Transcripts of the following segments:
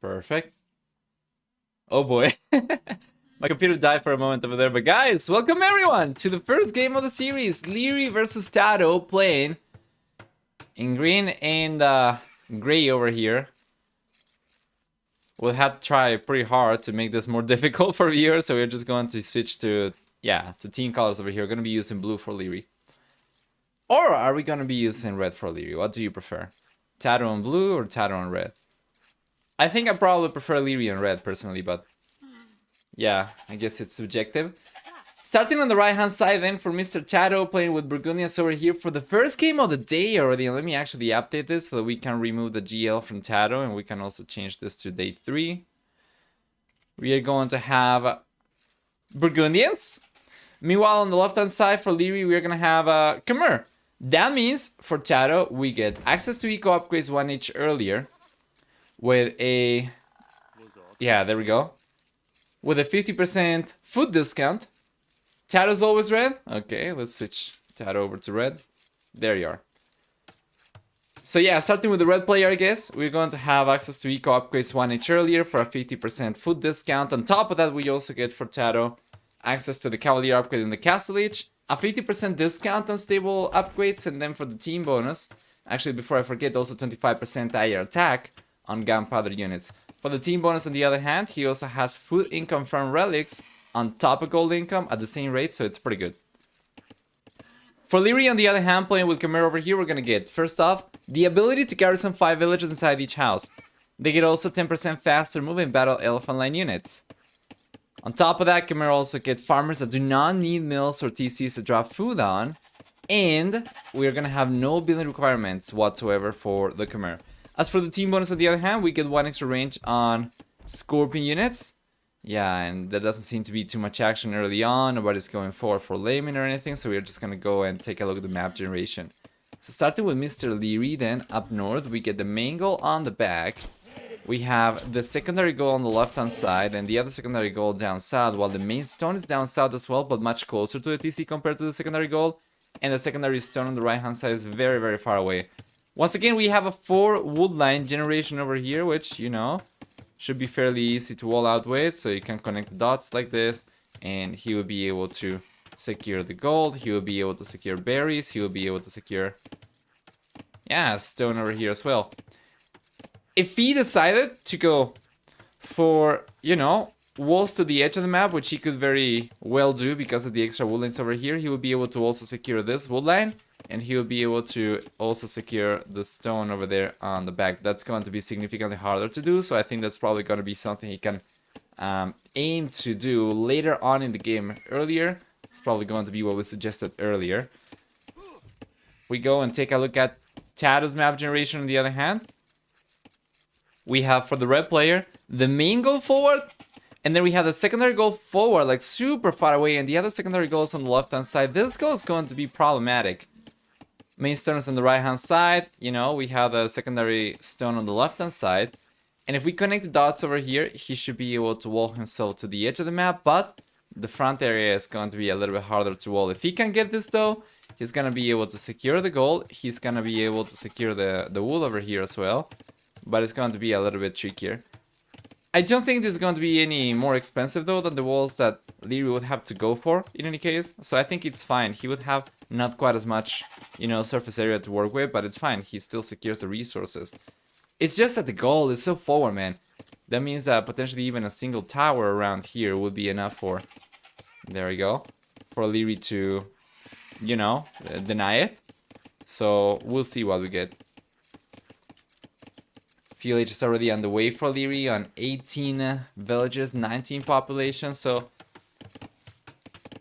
Perfect. Oh boy. My computer died for a moment over there. But guys, welcome everyone to the first game of the series. Liereyy versus TaToH playing in green and gray over here. We'll have to try pretty hard to make this more difficult for viewers. So we're just going to switch to, to team colors over here. We're going to be using blue for Liereyy. Or are we going to be using red for Liereyy? What do you prefer? TaToH in blue or TaToH in red? I think I probably prefer Liereyy in red personally, but yeah, I guess it's subjective. Starting on the right hand side then for Mr. TaToH playing with Burgundians over here for the first game of the day already. And let me actually update this so that we can remove the GL from TaToH and we can also change this to day 3. We are going to have Burgundians. Meanwhile, on the left hand side for Liereyy, we're going to have Khmer. That means for TaToH, we get access to eco upgrades 1 each earlier with a, there we go, with a 50% food discount. TaToH's always red. Okay, let's switch TaToH over to red. There you are. So yeah, starting with the red player, I guess, we're going to have access to eco upgrades 1 each earlier for a 50% food discount. On top of that, we also get for TaToH access to the Cavalier upgrade and the Castle Age, a 50% discount on stable upgrades, and then for the team bonus, actually before I forget, also 25% higher attack on gunpowder units. For the team bonus on the other hand, he also has food income from relics on top of gold income at the same rate, so it's pretty good. For Liereyy on the other hand, playing with Khmer over here, we're gonna get, first off, the ability to garrison 5 villages inside each house. They get also 10% faster moving battle elephant line units. On top of that, Khmer also get farmers that do not need mills or TCs to drop food on. And we're gonna have no building requirements whatsoever for the Khmer. As for the team bonus on the other hand, we get 1 extra range on Scorpion units. Yeah, and there doesn't seem to be too much action early on. Nobody's going for layman or anything, so we're just gonna go and take a look at the map generation. So starting with Mr. Liereyy, then up north, we get the main goal on the back. We have the secondary goal on the left-hand side and the other secondary goal down south, while the main stone is down south as well, but much closer to the TC compared to the secondary goal. And the secondary stone on the right-hand side is very, very far away. Once again, we have a 4 wood line generation over here, which, you know, should be fairly easy to wall out with. So you can connect the dots like this, and he will be able to secure the gold. He will be able to secure berries. He will be able to secure, stone over here as well. If he decided to go for, you know, walls to the edge of the map, which he could very well do because of the extra wood lines over here, he will be able to also secure this wood line, and he will be able to also secure the stone over there on the back. That's going to be significantly harder to do, so I think that's probably going to be something he can aim to do later on in the game earlier. It's probably going to be what we suggested earlier. We go and take a look at TaToH's map generation on the other hand. We have for the red player the main goal forward, and then we have the secondary goal forward, like super far away, and the other secondary goal is on the left hand side. This goal is going to be problematic. Main stone is on the right hand side, you know, we have the secondary stone on the left hand side. And if we connect the dots over here, he should be able to wall himself to the edge of the map, but the front area is going to be a little bit harder to wall. If he can get this though, he's going to be able to secure the goal. He's going to be able to secure the wool over here as well. But it's going to be a little bit trickier. I don't think this is going to be any more expensive though than the walls that Liereyy would have to go for in any case. So I think it's fine. He would have not quite as much, you know, surface area to work with, but it's fine. He still secures the resources. It's just that the goal is so forward, man. That means that potentially even a single tower around here would be enough for, there we go, for Liereyy to, you know, deny it. So we'll see what we get. PLH is already on the way for Liereyy on 18 villages, 19 population, so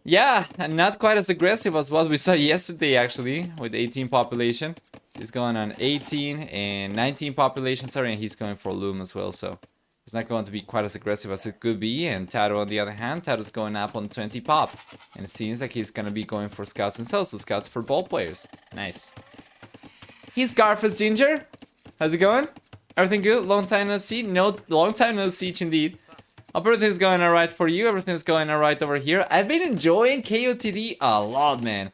yeah, not quite as aggressive as what we saw yesterday actually, with 18 population. He's going on 18 and 19 population, sorry, and he's going for Loom as well, so it's not going to be quite as aggressive as it could be. And TaToH on the other hand, TaToH's going up on 20 pop, and it seems like he's going to be going for scouts himself, so scouts for ball players. Nice. He's Garfus Ginger. How's it going? Everything good? Long time no see? No, long time no see indeed. Hope everything's going alright for you. Everything's going alright over here. I've been enjoying KOTD a lot, man.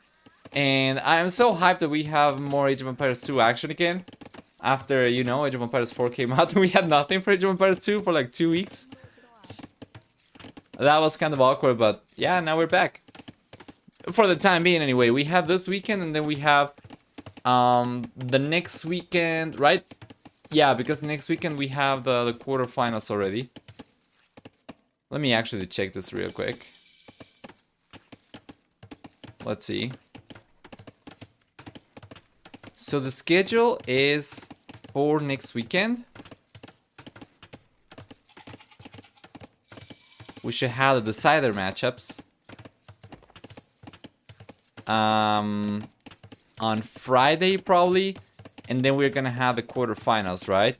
And I'm so hyped that we have more Age of Empires 2 action again. After, you know, Age of Empires 4 came out, we had nothing for Age of Empires 2 for like 2 weeks. That was kind of awkward, but yeah, now we're back. For the time being, anyway. We have this weekend, and then we have the next weekend, right? Yeah, because next weekend we have the quarterfinals already. Let me actually check this real quick. Let's see. So the schedule is for next weekend. We should have the decider matchups on Friday probably, and then we're gonna have the quarterfinals, right?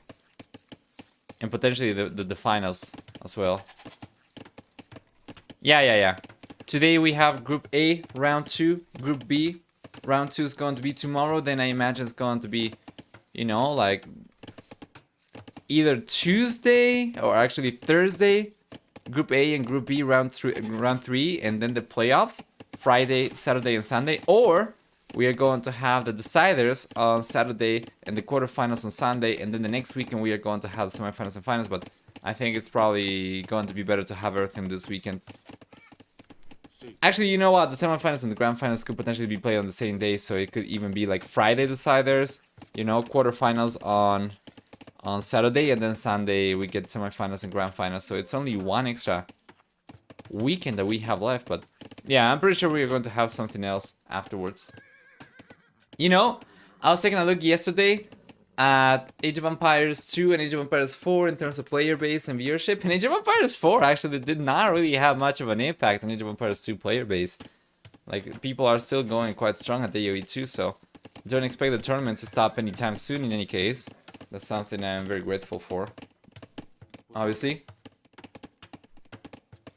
And potentially the finals as well. Yeah. Today we have Group A, Round 2. Group B, Round 2 is going to be tomorrow. Then I imagine it's going to be, you know, like either Tuesday or actually Thursday. Group A and Group B, round 3, and then the playoffs, Friday, Saturday, and Sunday. Or we are going to have the deciders on Saturday and the quarterfinals on Sunday, and then the next weekend we are going to have the semifinals and finals. But I think it's probably going to be better to have everything this weekend. Actually, you know what? The semifinals and the grand finals could potentially be played on the same day, so it could even be like Friday deciders, you know, quarterfinals on Saturday, and then Sunday we get semifinals and grand finals. So it's only one extra weekend that we have left. But yeah, I'm pretty sure we are going to have something else afterwards. You know, I was taking a look yesterday at Age of Empires 2 and Age of Empires 4 in terms of player base and viewership. And Age of Empires 4 actually did not really have much of an impact on Age of Empires 2 player base. Like, people are still going quite strong at the AoE 2, so don't expect the tournament to stop anytime soon in any case. That's something I'm very grateful for. Obviously,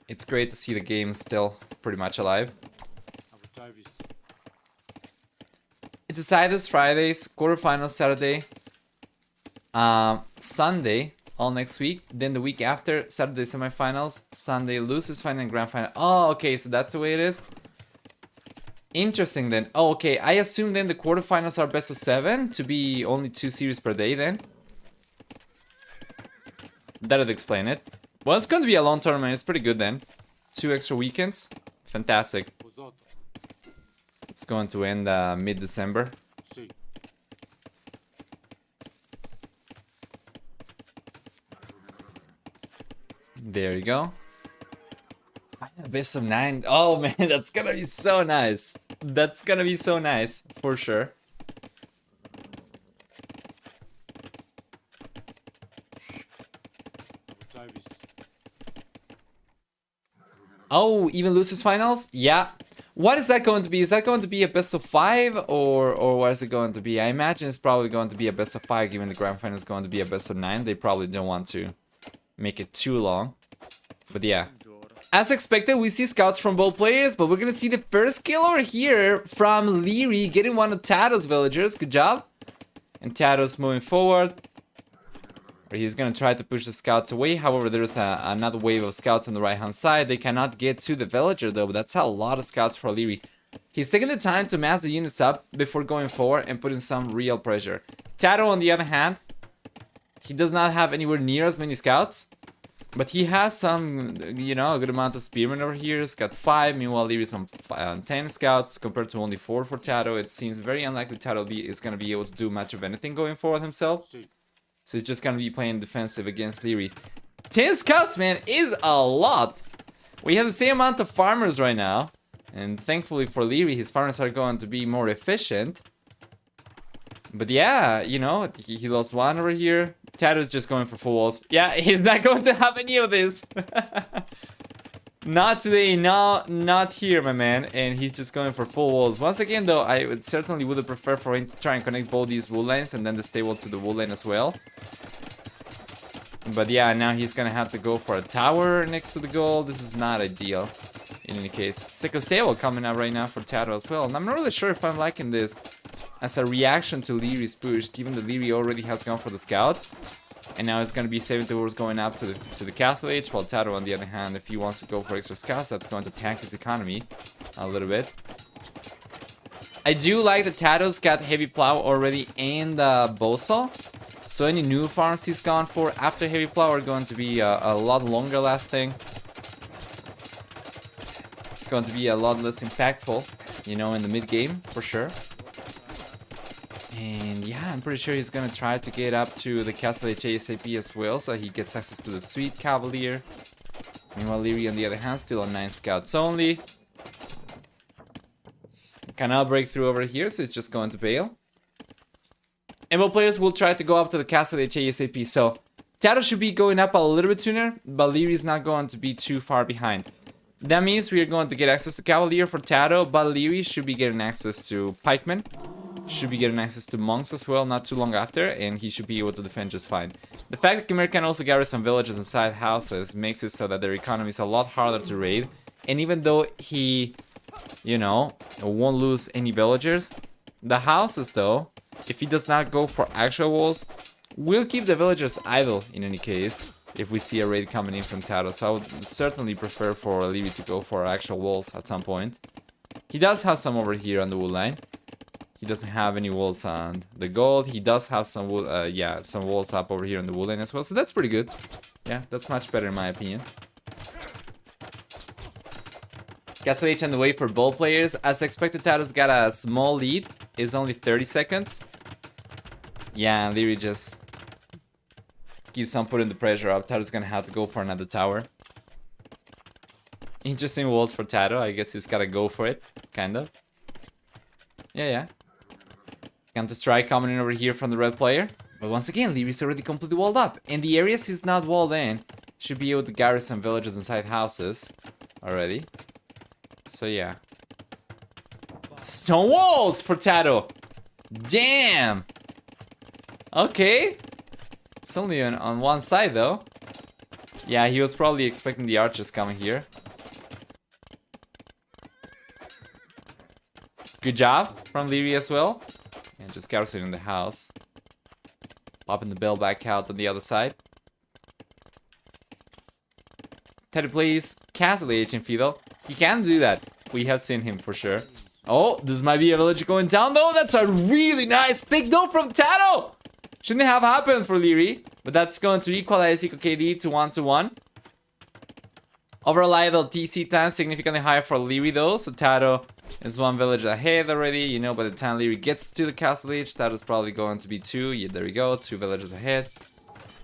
it's great to see the game still pretty much alive. It's decided Fridays, quarterfinals Saturday, Sunday, all next week. Then the week after, Saturday semifinals, Sunday losers final and grand final. Oh, okay, so that's the way it is. Interesting then. Oh, okay, I assume then the quarterfinals are best of 7 to be only 2 series per day then. That would explain it. Well, it's going to be a long tournament. It's pretty good then. 2 extra weekends. Fantastic. It's going to end mid-December. There you go. Best of 9. Oh man, that's gonna be so nice. That's gonna be so nice, for sure. Oh, even losers finals? Yeah. What is that going to be? Is that going to be a best of 5 or what is it going to be? I imagine it's probably going to be a best of 5 given the grand final is going to be a best of 9. They probably don't want to make it too long. But yeah. As expected, we see scouts from both players, but we're going to see the first kill over here from Liereyy getting one of TaToH's villagers. Good job. And TaToH's moving forward. He's going to try to push the scouts away. However, there's another wave of scouts on the right-hand side. They cannot get to the villager, though. But that's a lot of scouts for Liereyy. He's taking the time to mass the units up before going forward and putting some real pressure. TaToH, on the other hand, he does not have anywhere near as many scouts. But he has some, you know, a good amount of spearmen over here. He's got 5. Meanwhile, Liereyy some 10 scouts compared to only 4 for TaToH. It seems very unlikely TaToH is going to be able to do much of anything going forward himself. So he's just going to be playing defensive against Liereyy. 10 scouts, man, is a lot. We have the same amount of farmers right now. And thankfully for Liereyy, his farmers are going to be more efficient. But yeah, you know, he lost 1 over here. TaToH's just going for full walls. Yeah, he's not going to have any of this. Not today, no, not here, my man. And he's just going for full walls. Once again, though, I would certainly would have preferred for him to try and connect both these wood lines and then the stable to the wood line as well. But yeah, now he's gonna have to go for a tower next to the goal. This is not ideal, in any case. Second stable coming up right now for TaToH as well. And I'm not really sure if I'm liking this as a reaction to Lierey's push, given that Liereyy already has gone for the scouts. And now it's going to be 70 towards going up to the castle age, while TaToH, on the other hand, if he wants to go for extra scouts, that's going to tank his economy a little bit. I do like that TaToH's got heavy plow already and bow saw. So any new farms he's gone for after Heavy Plow are going to be a lot longer lasting. It's going to be a lot less impactful, you know, in the mid game for sure. And yeah, I'm pretty sure he's gonna try to get up to the Castle ASAP as well, so he gets access to the Sweet Cavalier. Meanwhile, Liereyy on the other hand, still on 9 scouts only. Cannot break through over here, so he's just going to bail. And both players will try to go up to the Castle ASAP, so TaToH should be going up a little bit sooner, but Lierey's not going to be too far behind. That means we are going to get access to Cavalier for TaToH, but Liereyy should be getting access to Pikemen. Should be getting access to monks as well, not too long after, and he should be able to defend just fine. The fact that Khmer can also garrison villages inside houses makes it so that their economy is a lot harder to raid. And even though he, you know, won't lose any villagers, the houses though, if he does not go for actual walls, will keep the villagers idle in any case, if we see a raid coming in from TaToH. So I would certainly prefer for Liereyy to go for actual walls at some point. He does have some over here on the wood line. He doesn't have any walls on the gold. He does have some some walls up over here on the wood line as well. So that's pretty good. Yeah, that's much better in my opinion. Castle H on the way for both players. As expected, TaToH's got a small lead. It's only 30 seconds. Yeah, and Liereyy just keeps on putting the pressure up. TaToH's gonna have to go for another tower. Interesting walls for TaToH. I guess he's gotta go for it, kind of. Yeah. Counter strike coming in over here from the red player. But once again, Lierey's already completely walled up. And the areas he's not walled in should be able to garrison villages inside houses already. So yeah. Stone walls for TaToH. Damn. Okay. It's only on one side though. Yeah, he was probably expecting the archers coming here. Good job from Liereyy as well. And just garrisoning the house. Popping the bell back out on the other side. TaToH plays Castle H in Fiddle. He can do that. We have seen him for sure. Oh, this might be a village going down though. That's a really nice pick though from TaToH. Shouldn't have happened for Liereyy. But that's going to equalize eco KD to 1-1. Overall idle TC time significantly higher for Liereyy though. So TaToH is one village ahead already. You know, by the time Liereyy gets to the Castle H, TaToH's probably going to be 2. Yeah, there we go. 2 villages ahead.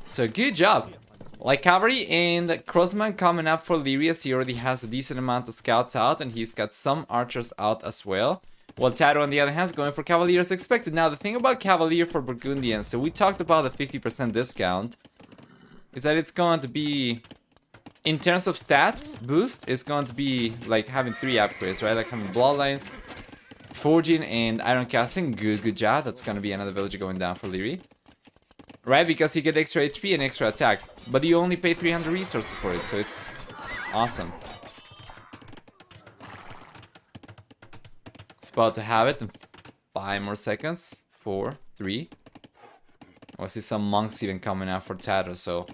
So good job. Like cavalry and crossman coming up for Liereyy, as he already has a decent amount of scouts out and he's got some archers out as well. While TaToH on the other hand is going for Cavalier as expected. Now the thing about Cavalier for Burgundians, so we talked about the 50% discount, is that it's going to be, in terms of stats boost, it's going to be like having 3 upgrades, right? Like having bloodlines, forging, and iron casting. Good job. That's going to be another villager going down for Liereyy. Right, because you get extra HP and extra attack, but you only pay 300 resources for it, so it's awesome. It's about to have it in 5 more seconds. 4, 3. I see some monks even coming out for TaToH, so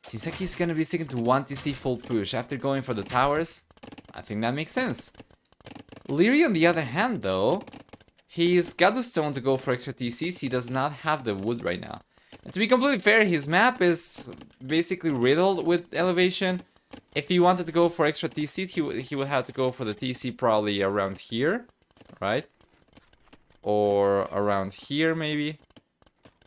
seems like he's gonna be sticking to 1 TC full push after going for the towers. I think that makes sense. Liereyy on the other hand though, he's got the stone to go for extra TCs. He does not have the wood right now. And to be completely fair, his map is basically riddled with elevation. If he wanted to go for extra TC, he would have to go for the TC probably around here, right? Or around here maybe,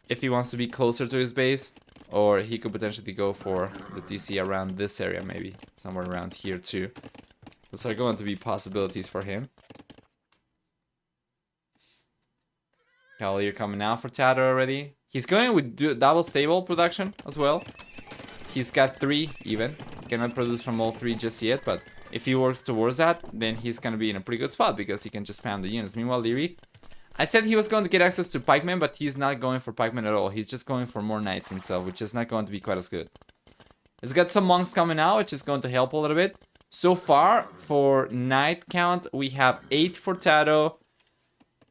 if he wants to be closer to his base. Or he could potentially go for the TC around this area maybe, somewhere around here too. Those are going to be possibilities for him. Cavalier coming out for TaToH already. He's going with double stable production as well. He's got 3 even. He cannot produce from all 3 just yet, but if he works towards that, then he's going to be in a pretty good spot because he can just spam the units. Meanwhile, Liereyy, I said he was going to get access to pikemen, but he's not going for pikemen at all. He's just going for more knights himself, which is not going to be quite as good. He's got some monks coming out, which is going to help a little bit. So far, for knight count, we have 8 for TaToH.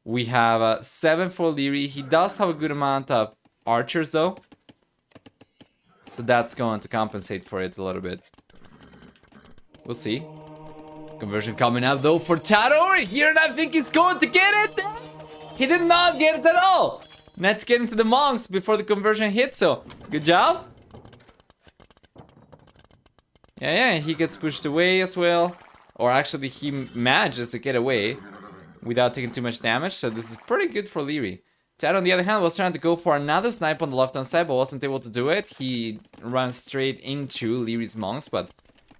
We have 7 for Liereyy. He does have a good amount of archers though, so that's going to compensate for it a little bit. We'll see. Conversion coming out though for TaToH here, and I think he's going to get it. He did not get it at all. Let's get into the monks before the conversion hits, so good job. Yeah, he gets pushed away as well. Or actually, he manages to get away without taking too much damage, so this is pretty good for Liereyy. TaToH, on the other hand, was trying to go for another snipe on the left-hand side, but wasn't able to do it. He runs straight into Lierey's monks, but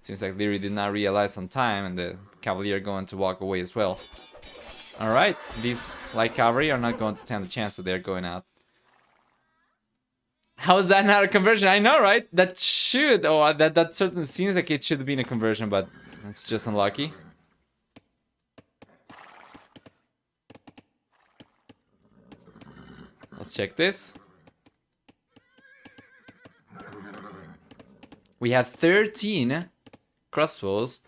seems like Liereyy did not realize on time, and the Cavalier going to walk away as well. Alright, these light cavalry are not going to stand a chance, so they're going out. How is that not a conversion? I know, right? That should, or that certainly seems like it should have been a conversion, but it's just unlucky. Let's check this. We have 13 crossbows.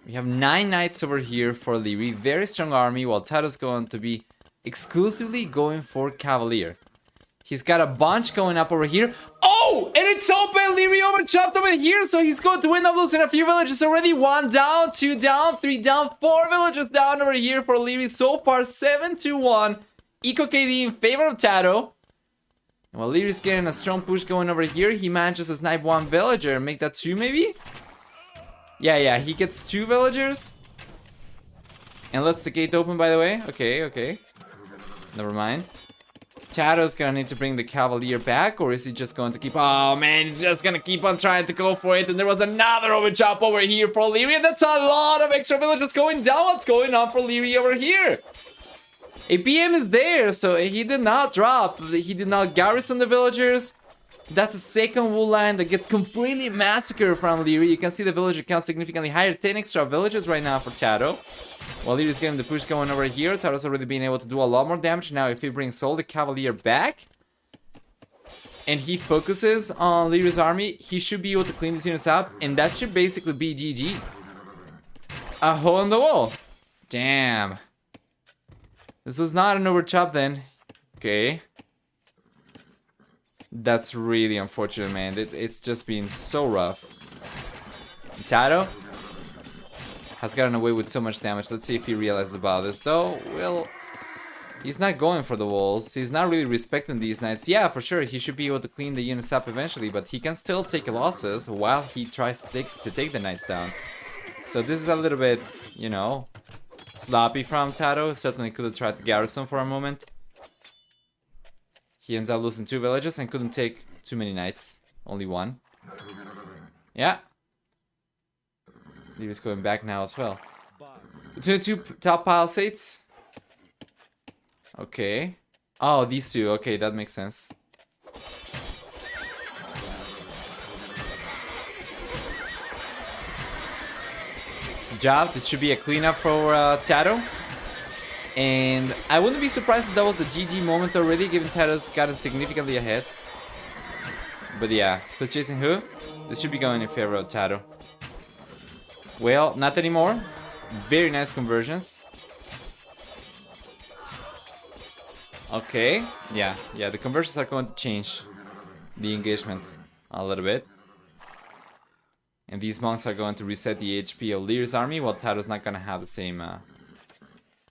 We have 9 knights over here for Liereyy. Very strong army, while TaToH's going to be exclusively going for Cavalier. He's got a bunch going up over here. Oh! And it's open! Liereyy overchopped over here, so he's going to end up losing a few villages already. 1 down, 2 down, 3 down, 4 villages down over here for Liereyy. So far, 7-1. Eco KD in favor of TaToH. While Lierey's getting a strong push going over here, he manages to snipe 1 villager and make that 2 maybe? Yeah, he gets 2 villagers. And lets the gate open, by the way. Okay. Never mind. TaToH's gonna need to bring the Cavalier back, or is he just going to keep... Oh man, he's just gonna keep on trying to go for it. And there was another overchop over here for Liereyy. And that's a lot of extra villagers going down. What's going on for Liereyy over here? A PM is there, so he did not drop. He did not garrison the villagers. That's a second wool line that gets completely massacred from Liereyy. You can see the villager count significantly higher. 10 extra villages right now for TaToH. While Lierey's getting the push going over here, TaToH's already been able to do a lot more damage. Now, if he brings all the Cavalier back, and he focuses on Lierey's army, he should be able to clean these units up, and that should basically be GG. A hole in the wall. Damn. This was not an overchop then. Okay. That's really unfortunate, man. It's just been so rough. TaToH has gotten away with so much damage. Let's see if he realizes about this, though. Well, he's not going for the walls. He's not really respecting these knights. Yeah, for sure, he should be able to clean the units up eventually, but he can still take losses while he tries to take the knights down. So this is a little bit, you know, sloppy from TaToH. Certainly could have tried to garrison for a moment. He ends up losing 2 villages and couldn't take too many knights. Only 1. Yeah. Lierey's going back now as well. Between the 2 top palisades. Okay. Oh, these 2. Okay, that makes sense. Good job. This should be a cleanup for TaToH. And I wouldn't be surprised if that was a GG moment already, given TaToH's gotten significantly ahead. But yeah, who's chasing who? This should be going in favor of TaToH. Well, not anymore. Very nice conversions. Okay, yeah, the conversions are going to change the engagement a little bit. And these monks are going to reset the HP of Lierey's army, while TaToH's not going to have the same...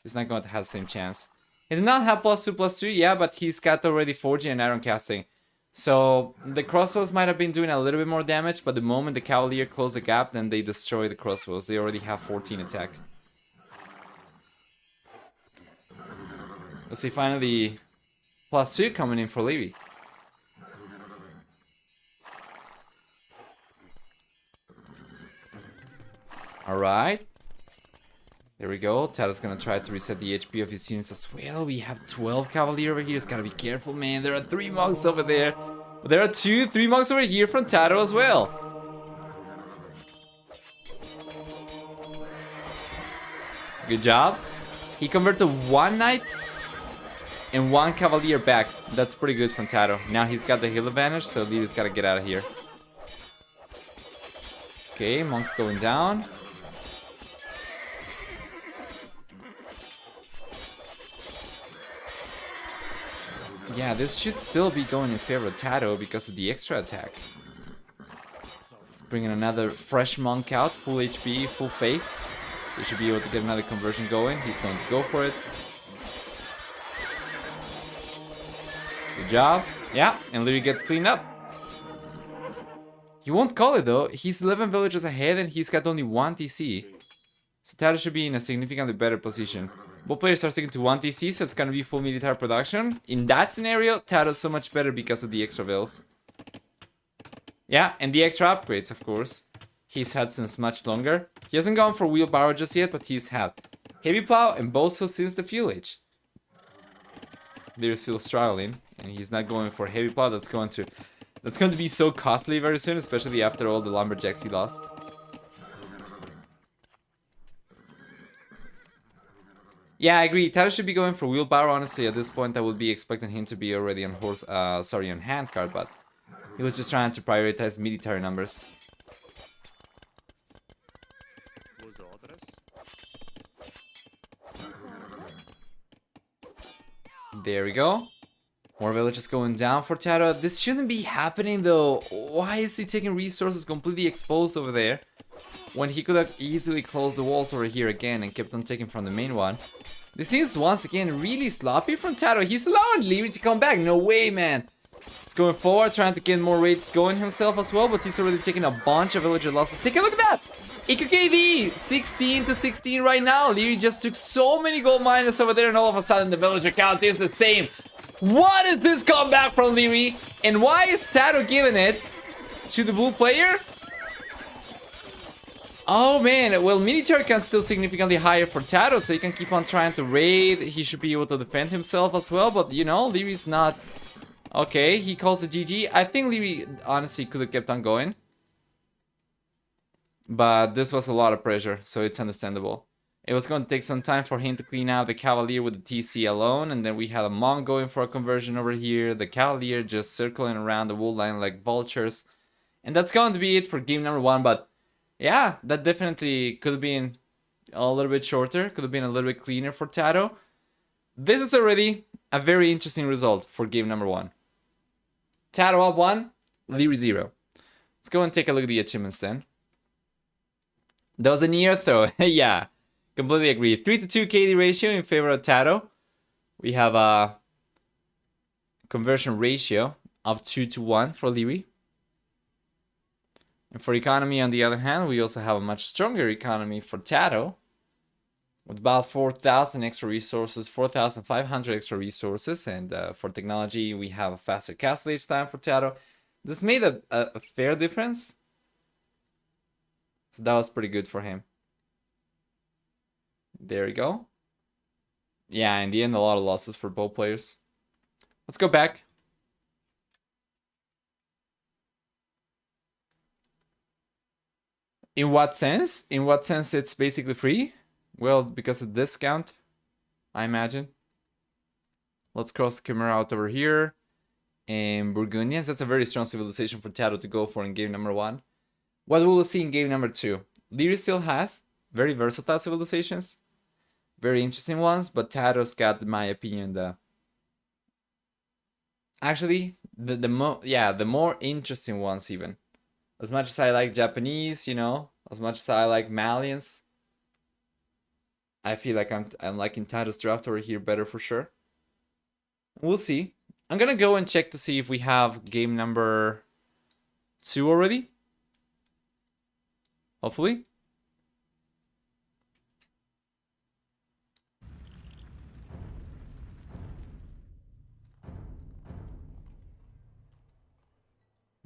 he's not going to have the same chance. He did not have +2/+2, yeah, but he's got already forging and iron casting. So the crossbows might have been doing a little bit more damage, but the moment the Cavalier close the gap, then they destroy the crossbows. They already have 14 attack. Let's see, finally, +2 coming in for Liereyy. Alright. There we go. TaToH's gonna try to reset the HP of his units as well. We have 12 Cavalier over here. Just gotta be careful, man. There are 3 monks over there. But there are 3 monks over here from TaToH as well. Good job. He converted 1 knight and 1 Cavalier back. That's pretty good from TaToH. Now he's got the heal advantage, so Lierey's gotta get out of here. Okay, monks going down. Yeah, this should still be going in favor of TaToH because of the extra attack. Let's bring in another fresh monk out, full HP, full faith. So he should be able to get another conversion going. He's going to go for it. Good job. Yeah, and Liereyy gets cleaned up. He won't call it though. He's 11 villages ahead and he's got only 1 TC. So TaToH should be in a significantly better position. Both players are sticking to 1 TC, so it's gonna be full military production. In that scenario, TaToH is so much better because of the extra vills. Yeah, and the extra upgrades, of course. He's had since much longer. He hasn't gone for wheelbarrow just yet, but he's had heavy plow and Bo5 since the fuel age. They're still struggling, and he's not going for heavy plow. That's going to be so costly very soon, especially after all the lumberjacks he lost. Yeah, I agree. TaToH should be going for wheelbarrow. Honestly, at this point, I would be expecting him to be already on on handcart, but he was just trying to prioritize military numbers. There we go. More villages going down for TaToH. This shouldn't be happening though. Why is he taking resources completely exposed over there when he could have easily closed the walls over here again and kept on taking from the main one? This seems once again really sloppy from TaToH. He's allowing Liereyy to come back. No way, man. He's going forward, trying to get more raids going himself as well, but he's already taking a bunch of villager losses. Take a look at that! KODT4 16 to 16 right now. Liereyy just took so many gold miners over there, and all of a sudden the villager count is the same. What is this comeback from Liereyy? And why is TaToH giving it to the blue player? Oh man, well, military can still significantly higher for TaToH, so he can keep on trying to raid. He should be able to defend himself as well, but you know, Lierey's not... Okay, he calls it GG. I think Liereyy honestly could have kept on going. But this was a lot of pressure, so it's understandable. It was going to take some time for him to clean out the Cavalier with the TC alone, and then we had a Monk going for a conversion over here, the Cavalier just circling around the wool line like vultures. And that's going to be it for game number 1, but yeah, that definitely could have been a little bit shorter, could have been a little bit cleaner for TaToH. This is already a very interesting result for game number 1. TaToH up 1, Liereyy 0. Let's go and take a look at the achievements then. That was a near throw. Yeah, completely agree. 3-to-2 KD ratio in favor of TaToH. We have a conversion ratio of 2-to-1 for Liereyy. And for economy, on the other hand, we also have a much stronger economy for TaToH. With about 4,000 extra resources, 4,500 extra resources. And for technology, we have a faster castle age time for TaToH. This made a fair difference. So that was pretty good for him. There we go. Yeah, in the end, a lot of losses for both players. Let's go back. In what sense? In what sense it's basically free? Well, because of discount, I imagine. Let's cross the camera out over here. And Burgundians, that's a very strong civilization for TaToH to go for in game number 1. What will we see in game number 2? Liereyy still has very versatile civilizations. Very interesting ones, but TaToH's got, in my opinion, the... Actually, the more interesting ones even. As much as I like Japanese, you know, as much as I like Malians, I feel like I'm liking TaToH's draft over here better for sure. We'll see. I'm gonna go and check to see if we have game number 2 already. Hopefully.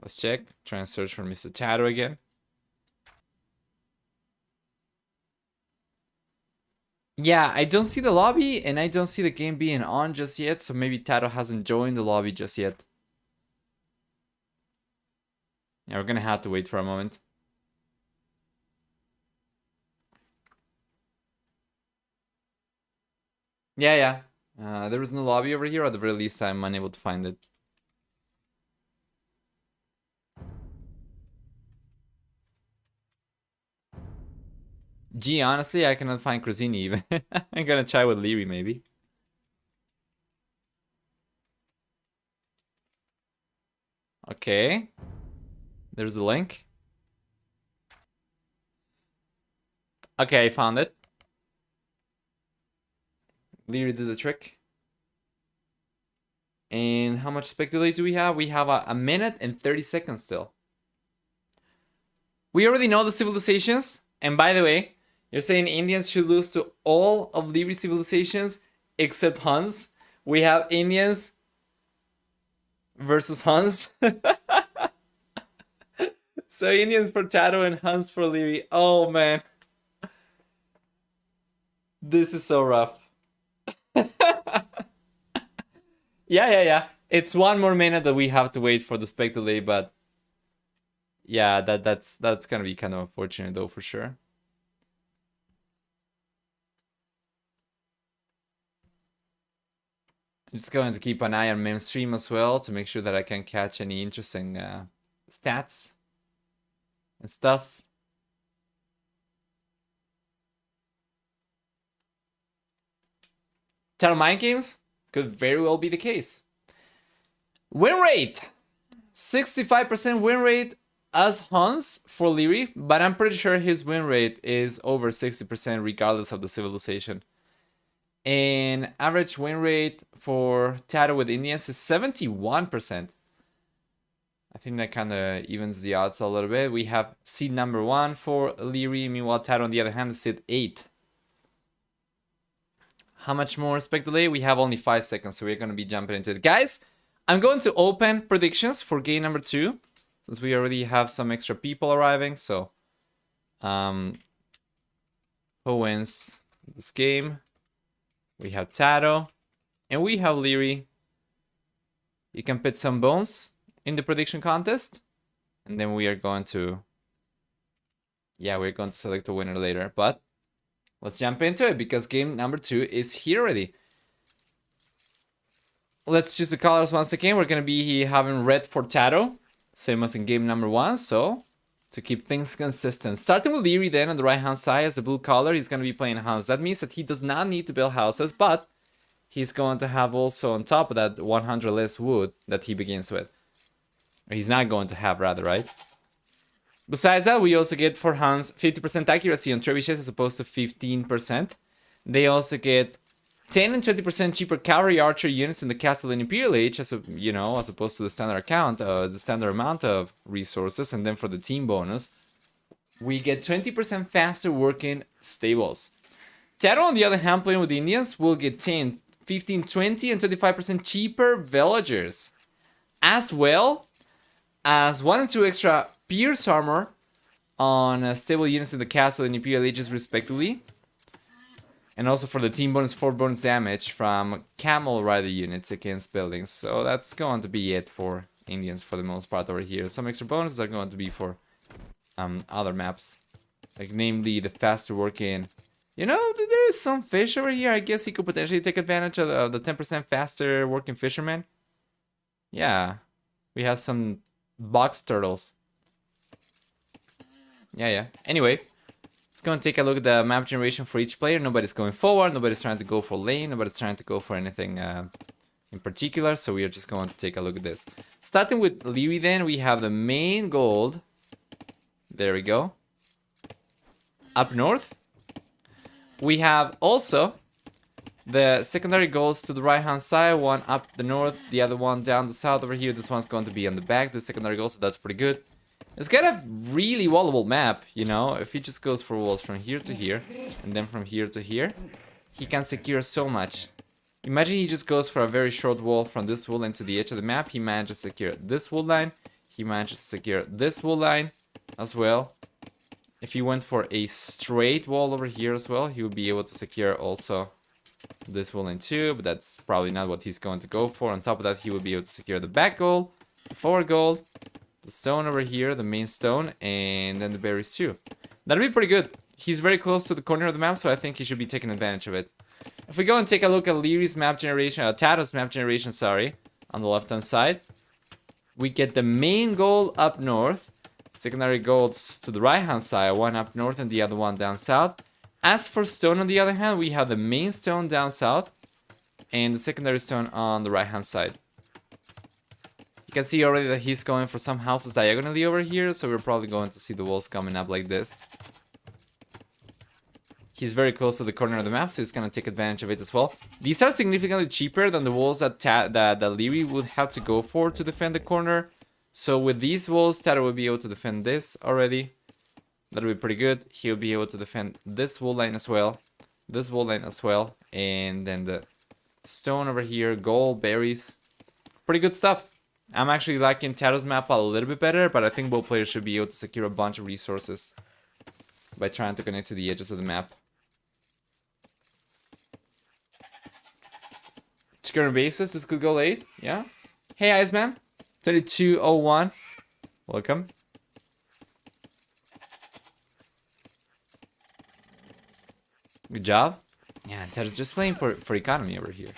Let's check. Try and search for Mr. TaToH again. Yeah, I don't see the lobby and I don't see the game being on just yet, so maybe TaToH hasn't joined the lobby just yet. Yeah, we're gonna have to wait for a moment. Yeah. There is no lobby over here, or at the very least I'm unable to find it. Gee, honestly, I cannot find Crosini even. I'm gonna try with Liereyy maybe. Okay. There's the link. Okay, I found it. Liereyy did the trick. And how much spec delay do we have? We have a minute and 30 seconds still. We already know the civilizations. And by the way, you're saying Indians should lose to all of Liereyy civilizations except Huns. We have Indians versus Huns. So Indians for TaToH and Huns for Liereyy. Oh man. This is so rough. Yeah. It's one more minute that we have to wait for the spec delay, but yeah, that's gonna be kind of unfortunate though for sure. I'm just going to keep an eye on mainstream as well to make sure that I can catch any interesting stats and stuff. TaToH mind games could very well be the case. Win rate, 65% win rate as Huns for Liereyy, but I'm pretty sure his win rate is over 60% regardless of the civilization. And average win rate for TaToH with Indians is 71%. I think that kind of evens the odds a little bit. We have seed number 1 for Liereyy, meanwhile TaToH on the other hand is seed 8. How much more spec delay? We have only 5 seconds, so we're going to be jumping into it. Guys, I'm going to open predictions for game number 2, since we already have some extra people arriving. So, who wins this game? We have TaToH, and we have Liereyy. You can put some bones in the prediction contest, and then we are going to... yeah, we're going to select the winner later, but let's jump into it because game number 2 is here already. Let's choose the colors once again. We're going to be having red for TaToH, same as in game number 1, so to keep things consistent. Starting with Liereyy then on the right hand side as the blue color, he's going to be playing Huns. That means that he does not need to build houses, but he's going to have also on top of that 100 less wood that he begins with. Or he's not going to have rather, right? Besides that, we also get for Huns 50% accuracy on trebuchets as opposed to 15%. They also get 10 and 20% cheaper cavalry archer units in the Castle and Imperial Age, as opposed to the standard the standard amount of resources. And then for the team bonus, we get 20% faster working stables. TaToH, on the other hand, playing with the Indians, will get 10, 15, 20, and 25% cheaper villagers, as well as 1 and 2 extra pierce armor on stable units in the Castle and Imperial Ages, respectively. And also for the team bonus, 4 bonus damage from camel rider units against buildings. So that's going to be it for Indians for the most part over here. Some extra bonuses are going to be for other maps, like namely the faster working. You know, there is some fish over here. I guess he could potentially take advantage of the 10% faster working fishermen. Yeah, we have some box turtles. Yeah. Anyway, let's go and take a look at the map generation for each player. Nobody's going forward. Nobody's trying to go for lane. Nobody's trying to go for anything in particular. So we are just going to take a look at this. Starting with Liereyy then, we have the main gold. There we go. Up north. We have also the secondary golds to the right hand side. One up the north, the other one down the south over here. This one's going to be on the back, the secondary gold, so that's pretty good. It's got a really wallable map, you know. If he just goes for walls from here to here, and then from here to here, he can secure so much. Imagine he just goes for a very short wall from this wood line to the edge of the map. He manages to secure this wood line. He manages to secure this wood line as well. If he went for a straight wall over here as well, he would be able to secure also this wood line too, but that's probably not what he's going to go for. On top of that, he would be able to secure the back gold, the forward gold, the stone over here, the main stone, and then the berries too. That'd be pretty good. He's very close to the corner of the map, so I think he should be taking advantage of it. If we go and take a look at Lierey's map generation, TaToH's map generation, sorry, on the left-hand side, we get the main gold up north, secondary golds to the right-hand side, one up north and the other one down south. As for stone, on the other hand, we have the main stone down south and the secondary stone on the right-hand side. You can see already that he's going for some houses diagonally over here, so we're probably going to see the walls coming up like this. He's very close to the corner of the map, so he's gonna take advantage of it as well. These are significantly cheaper than the walls that Liereyy would have to go for to defend the corner. So with these walls, TaToH will be able to defend this already. That'll be pretty good. He'll be able to defend this wall line as well. This wall line as well. And then the stone over here, gold, berries. Pretty good stuff. I'm actually liking TaToH's map a little bit better, but I think both players should be able to secure a bunch of resources by trying to connect to the edges of the map. Securing bases, this could go late. Yeah. Hey, Iceman. 2201. Welcome. Good job. Yeah, TaToH's just playing for economy over here.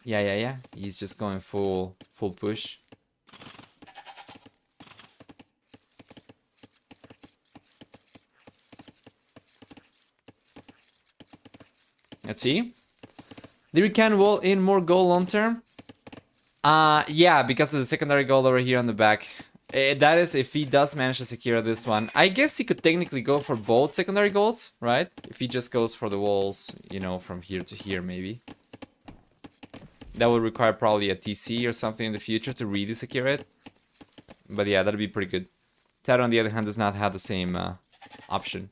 Yeah. He's just going full push. Let's see. Liereyy can wall in more gold long term. Yeah, because of the secondary gold over here on the back. That is if he does manage to secure this one. I guess he could technically go for both secondary golds, right? If he just goes for the walls, you know, from here to here maybe. That would require probably a TC or something in the future to really secure it. But yeah, that'd be pretty good. TaToH on the other hand does not have the same option.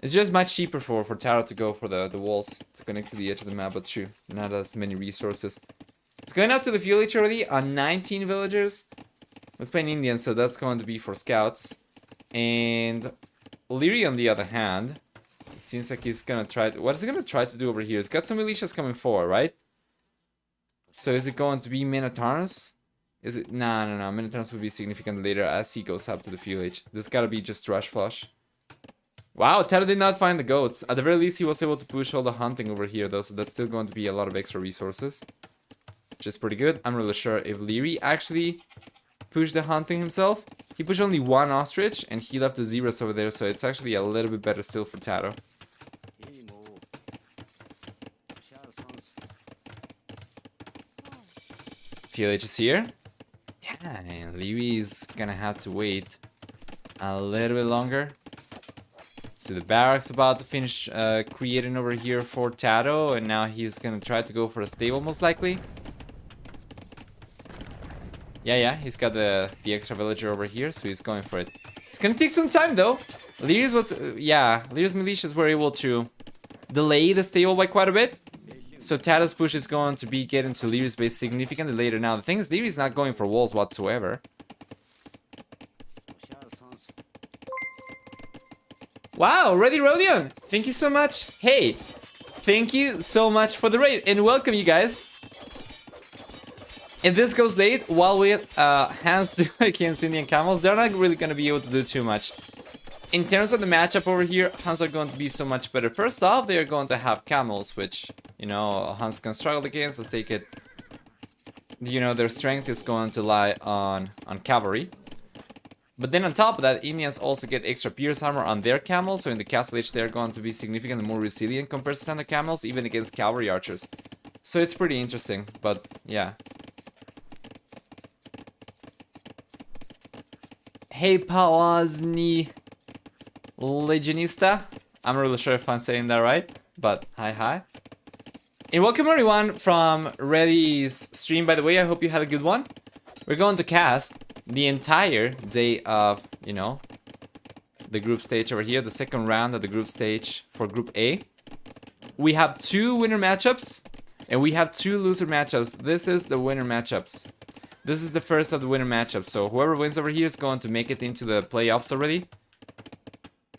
It's just much cheaper for TaToH to go for the walls to connect to the edge of the map, but true, not as many resources. It's going up to the fuel H already on 19 villagers. Let's play an Indian, so that's going to be for scouts. And Liereyy on the other hand, it seems like he's gonna try to, what is he gonna try to do over here? He's got some militias coming forward, right? So is it going to be Minotaurs? Is it? No. Minotaurs will be significant later as he goes up to the fuel H. This gotta be just rush flush. Wow, TaToH did not find the goats. At the very least, he was able to push all the hunting over here, though, so that's still going to be a lot of extra resources. Which is pretty good. I'm really sure if Liereyy actually pushed the hunting himself. He pushed only one ostrich, and he left the zeros over there, so it's actually a little bit better still for TaToH. PLH is here. Yeah, and Liereyy is gonna have to wait a little bit longer. So the barracks about to finish creating over here for TaToH, and now he's gonna try to go for a stable most likely. Yeah, he's got the extra villager over here, so he's going for it. It's gonna take some time though. Lierey's militias were able to delay the stable by quite a bit. So TaToH's push is going to be getting to Lierey's base significantly later. Now the thing is, Lierey's not going for walls whatsoever. Wow, Ready Rodion! Thank you so much. Hey, thank you so much for the raid, and welcome you guys. If this goes late, while we hands do against Indian camels, they're not really going to be able to do too much. In terms of the matchup over here, Huns are going to be so much better. First off, they are going to have camels, which, you know, Huns can struggle against. Let's take it. You know, their strength is going to lie on cavalry. But then on top of that, Indians also get extra pierce armor on their camels. So in the castle age, they're going to be significantly more resilient compared to standard camels, even against cavalry archers. So it's pretty interesting, but yeah. Hey, Pawazny Legionista. I'm not really sure if I'm saying that right, but hi. And welcome everyone from Ready's stream, by the way. I hope you had a good one. We're going to cast the entire day of, you know, the group stage over here, the second round of the group stage for Group A. We have 2 winner matchups, and we have 2 loser matchups. This is the winner matchups. This is the first of the winner matchups, so whoever wins over here is going to make it into the playoffs already.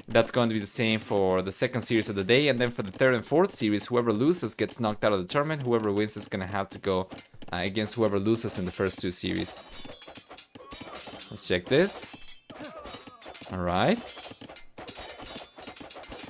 That's going to be the same for the second series of the day, and then for the third and fourth series, whoever loses gets knocked out of the tournament. Whoever wins is going to have to go against whoever loses in the first 2 series. Let's check this. Alright.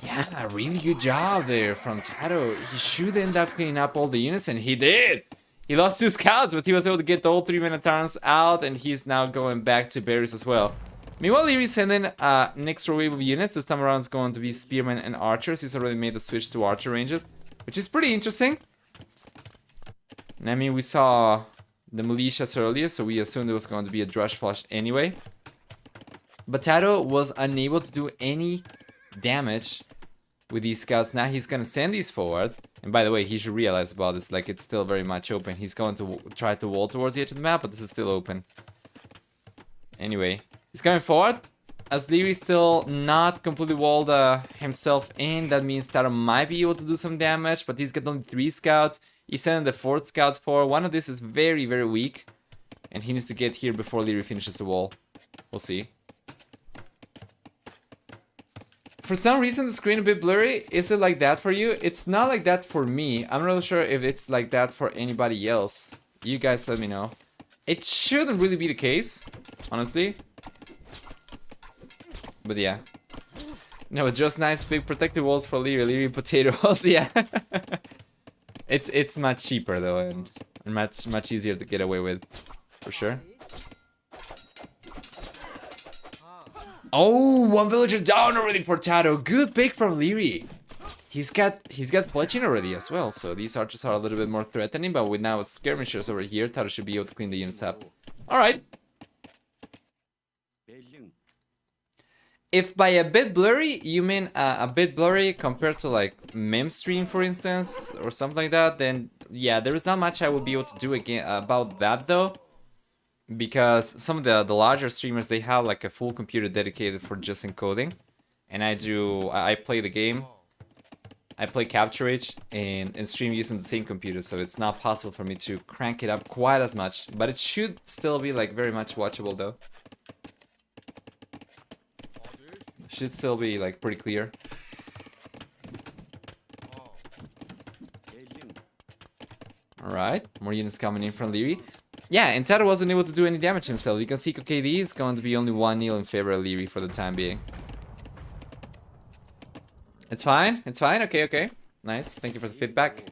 Yeah, really good job there from TaToH. He should end up cleaning up all the units, and he did! He lost 2 scouts, but he was able to get all 3 Minotaurs out, and he's now going back to berries as well. Meanwhile, Lierey's sending next wave of units. This time around it's going to be spearmen and archers. He's already made the switch to archer ranges, which is pretty interesting. And I mean, we saw the militias earlier, so we assumed it was going to be a drush flush anyway. But TaToH was unable to do any damage with these scouts. Now he's gonna send these forward. And by the way, he should realize about this, like it's still very much open. He's going to try to wall towards the edge of the map, but this is still open. Anyway, he's coming forward. As Lierey's still not completely walled himself in, that means TaToH might be able to do some damage, but he's got only 3 scouts. He's sending the 4th scout forward. One of these is very, very weak. And he needs to get here before Liereyy finishes the wall. We'll see. For some reason, the screen a bit blurry. Is it like that for you? It's not like that for me. I'm not really sure if it's like that for anybody else. You guys let me know. It shouldn't really be the case, honestly. But yeah. No, just nice big protective walls for Liereyy potatoes, yeah. It's much cheaper though, and much easier to get away with, for sure. Oh, 1 villager down already for TaToH. Good pick from Liereyy. He's got fletching already as well, so these archers are a little bit more threatening, but with now skirmishers over here, TaToH should be able to clean the units up. Alright. If by a bit blurry, you mean a bit blurry compared to like meme stream, for instance, or something like that, then yeah, there is not much I would be able to do again about that though. Because some of the larger streamers, they have like a full computer dedicated for just encoding. And I play the game. I play TaToH and stream using the same computer, so it's not possible for me to crank it up quite as much. But it should still be like very much watchable though. Should still be like pretty clear. Alright, more units coming in from Liereyy. Yeah, and TaToH wasn't able to do any damage himself. You can see KODT is going to be only 1-0 in favor of Liereyy for the time being. It's fine, okay, okay. Nice, thank you for the feedback.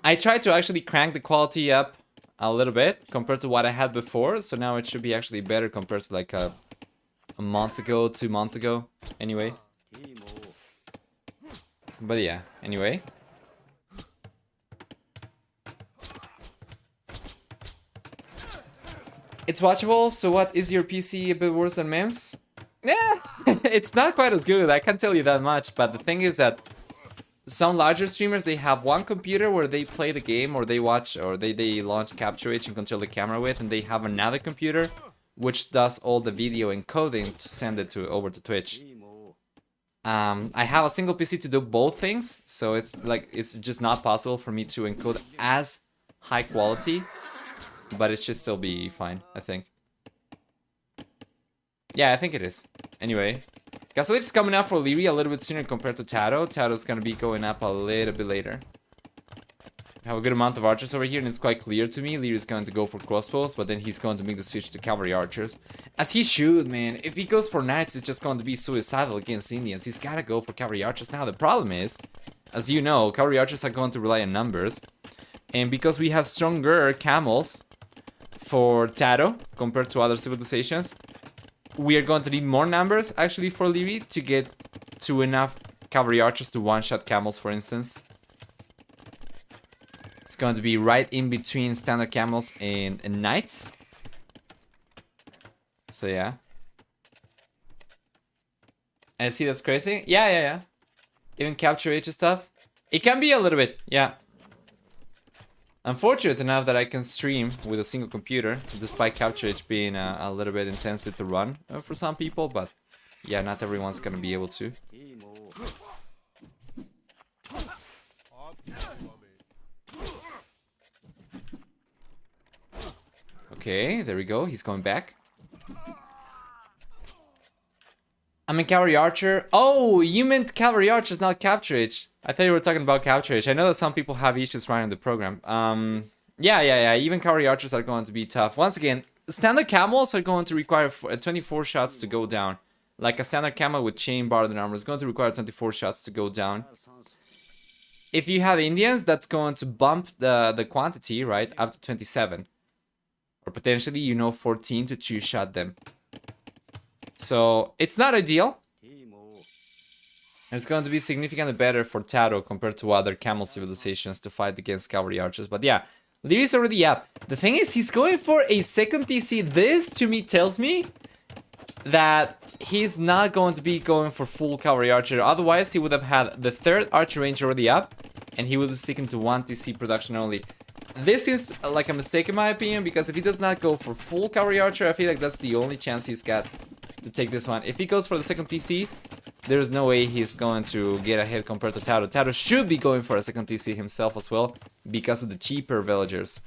I tried to actually crank the quality up a little bit compared to what I had before, so now it should be actually better compared to like a month ago, 2 months ago, anyway. But yeah, anyway. It's watchable, so what, is your PC a bit worse than memes? Yeah, it's not quite as good, I can't tell you that much, but the thing is that some larger streamers, they have one computer where they play the game, or they watch, or they launch TaToH and control the camera with, and they have another computer which does all the video encoding to send it over to Twitch. I have a single PC to do both things, so it's just not possible for me to encode as high quality, but it should still be fine, I think. Yeah, I think it is. Anyway, Gasolich is coming out for Liereyy a little bit sooner compared to TaToH. TaToH's gonna be going up a little bit later. We have a good amount of archers over here, and it's quite clear to me. Lierey's going to go for crossbows, but then he's going to make the switch to cavalry archers. As he should, man. If he goes for knights, it's just going to be suicidal against Indians. He's gotta go for cavalry archers. Now, the problem is, as you know, cavalry archers are going to rely on numbers. And because we have stronger camels for TaToH compared to other civilizations, we are going to need more numbers, actually, for Liereyy to get to enough cavalry archers to one-shot camels, for instance. It's going to be right in between standard camels and knights. So, yeah. I see, that's crazy. Yeah. Even TaToH stuff. It can be a little bit, yeah. I'm fortunate enough that I can stream with a single computer, despite TaToH being a little bit intensive to run for some people, but yeah, not everyone's gonna be able to. Okay, there we go, he's going back. I'm a cavalry archer. Oh, you meant cavalry archers, not TaToH. I thought you were talking about TaToH. I know that some people have issues running the program. Yeah. Even cavalry archers are going to be tough. Once again, standard camels are going to require 24 shots to go down. Like a standard camel with chain barred armor is going to require 24 shots to go down. If you have Indians, that's going to bump the quantity, right, up to 27. Or potentially, 14 to two-shot them. So, it's not ideal. It's going to be significantly better for TaToH compared to other camel civilizations to fight against cavalry archers. But yeah, Lierey's already up. The thing is, he's going for a second TC. This, to me, tells me that he's not going to be going for full cavalry archer. Otherwise, he would have had the third archer range already up, and he would have sticking to one TC production only. This is like a mistake in my opinion, because if he does not go for full cavalry archer, I feel like that's the only chance he's got to take this one. If he goes for the second TC, there's no way he's going to get ahead compared to TaToH. TaToH should be going for a second TC himself as well, because of the cheaper villagers.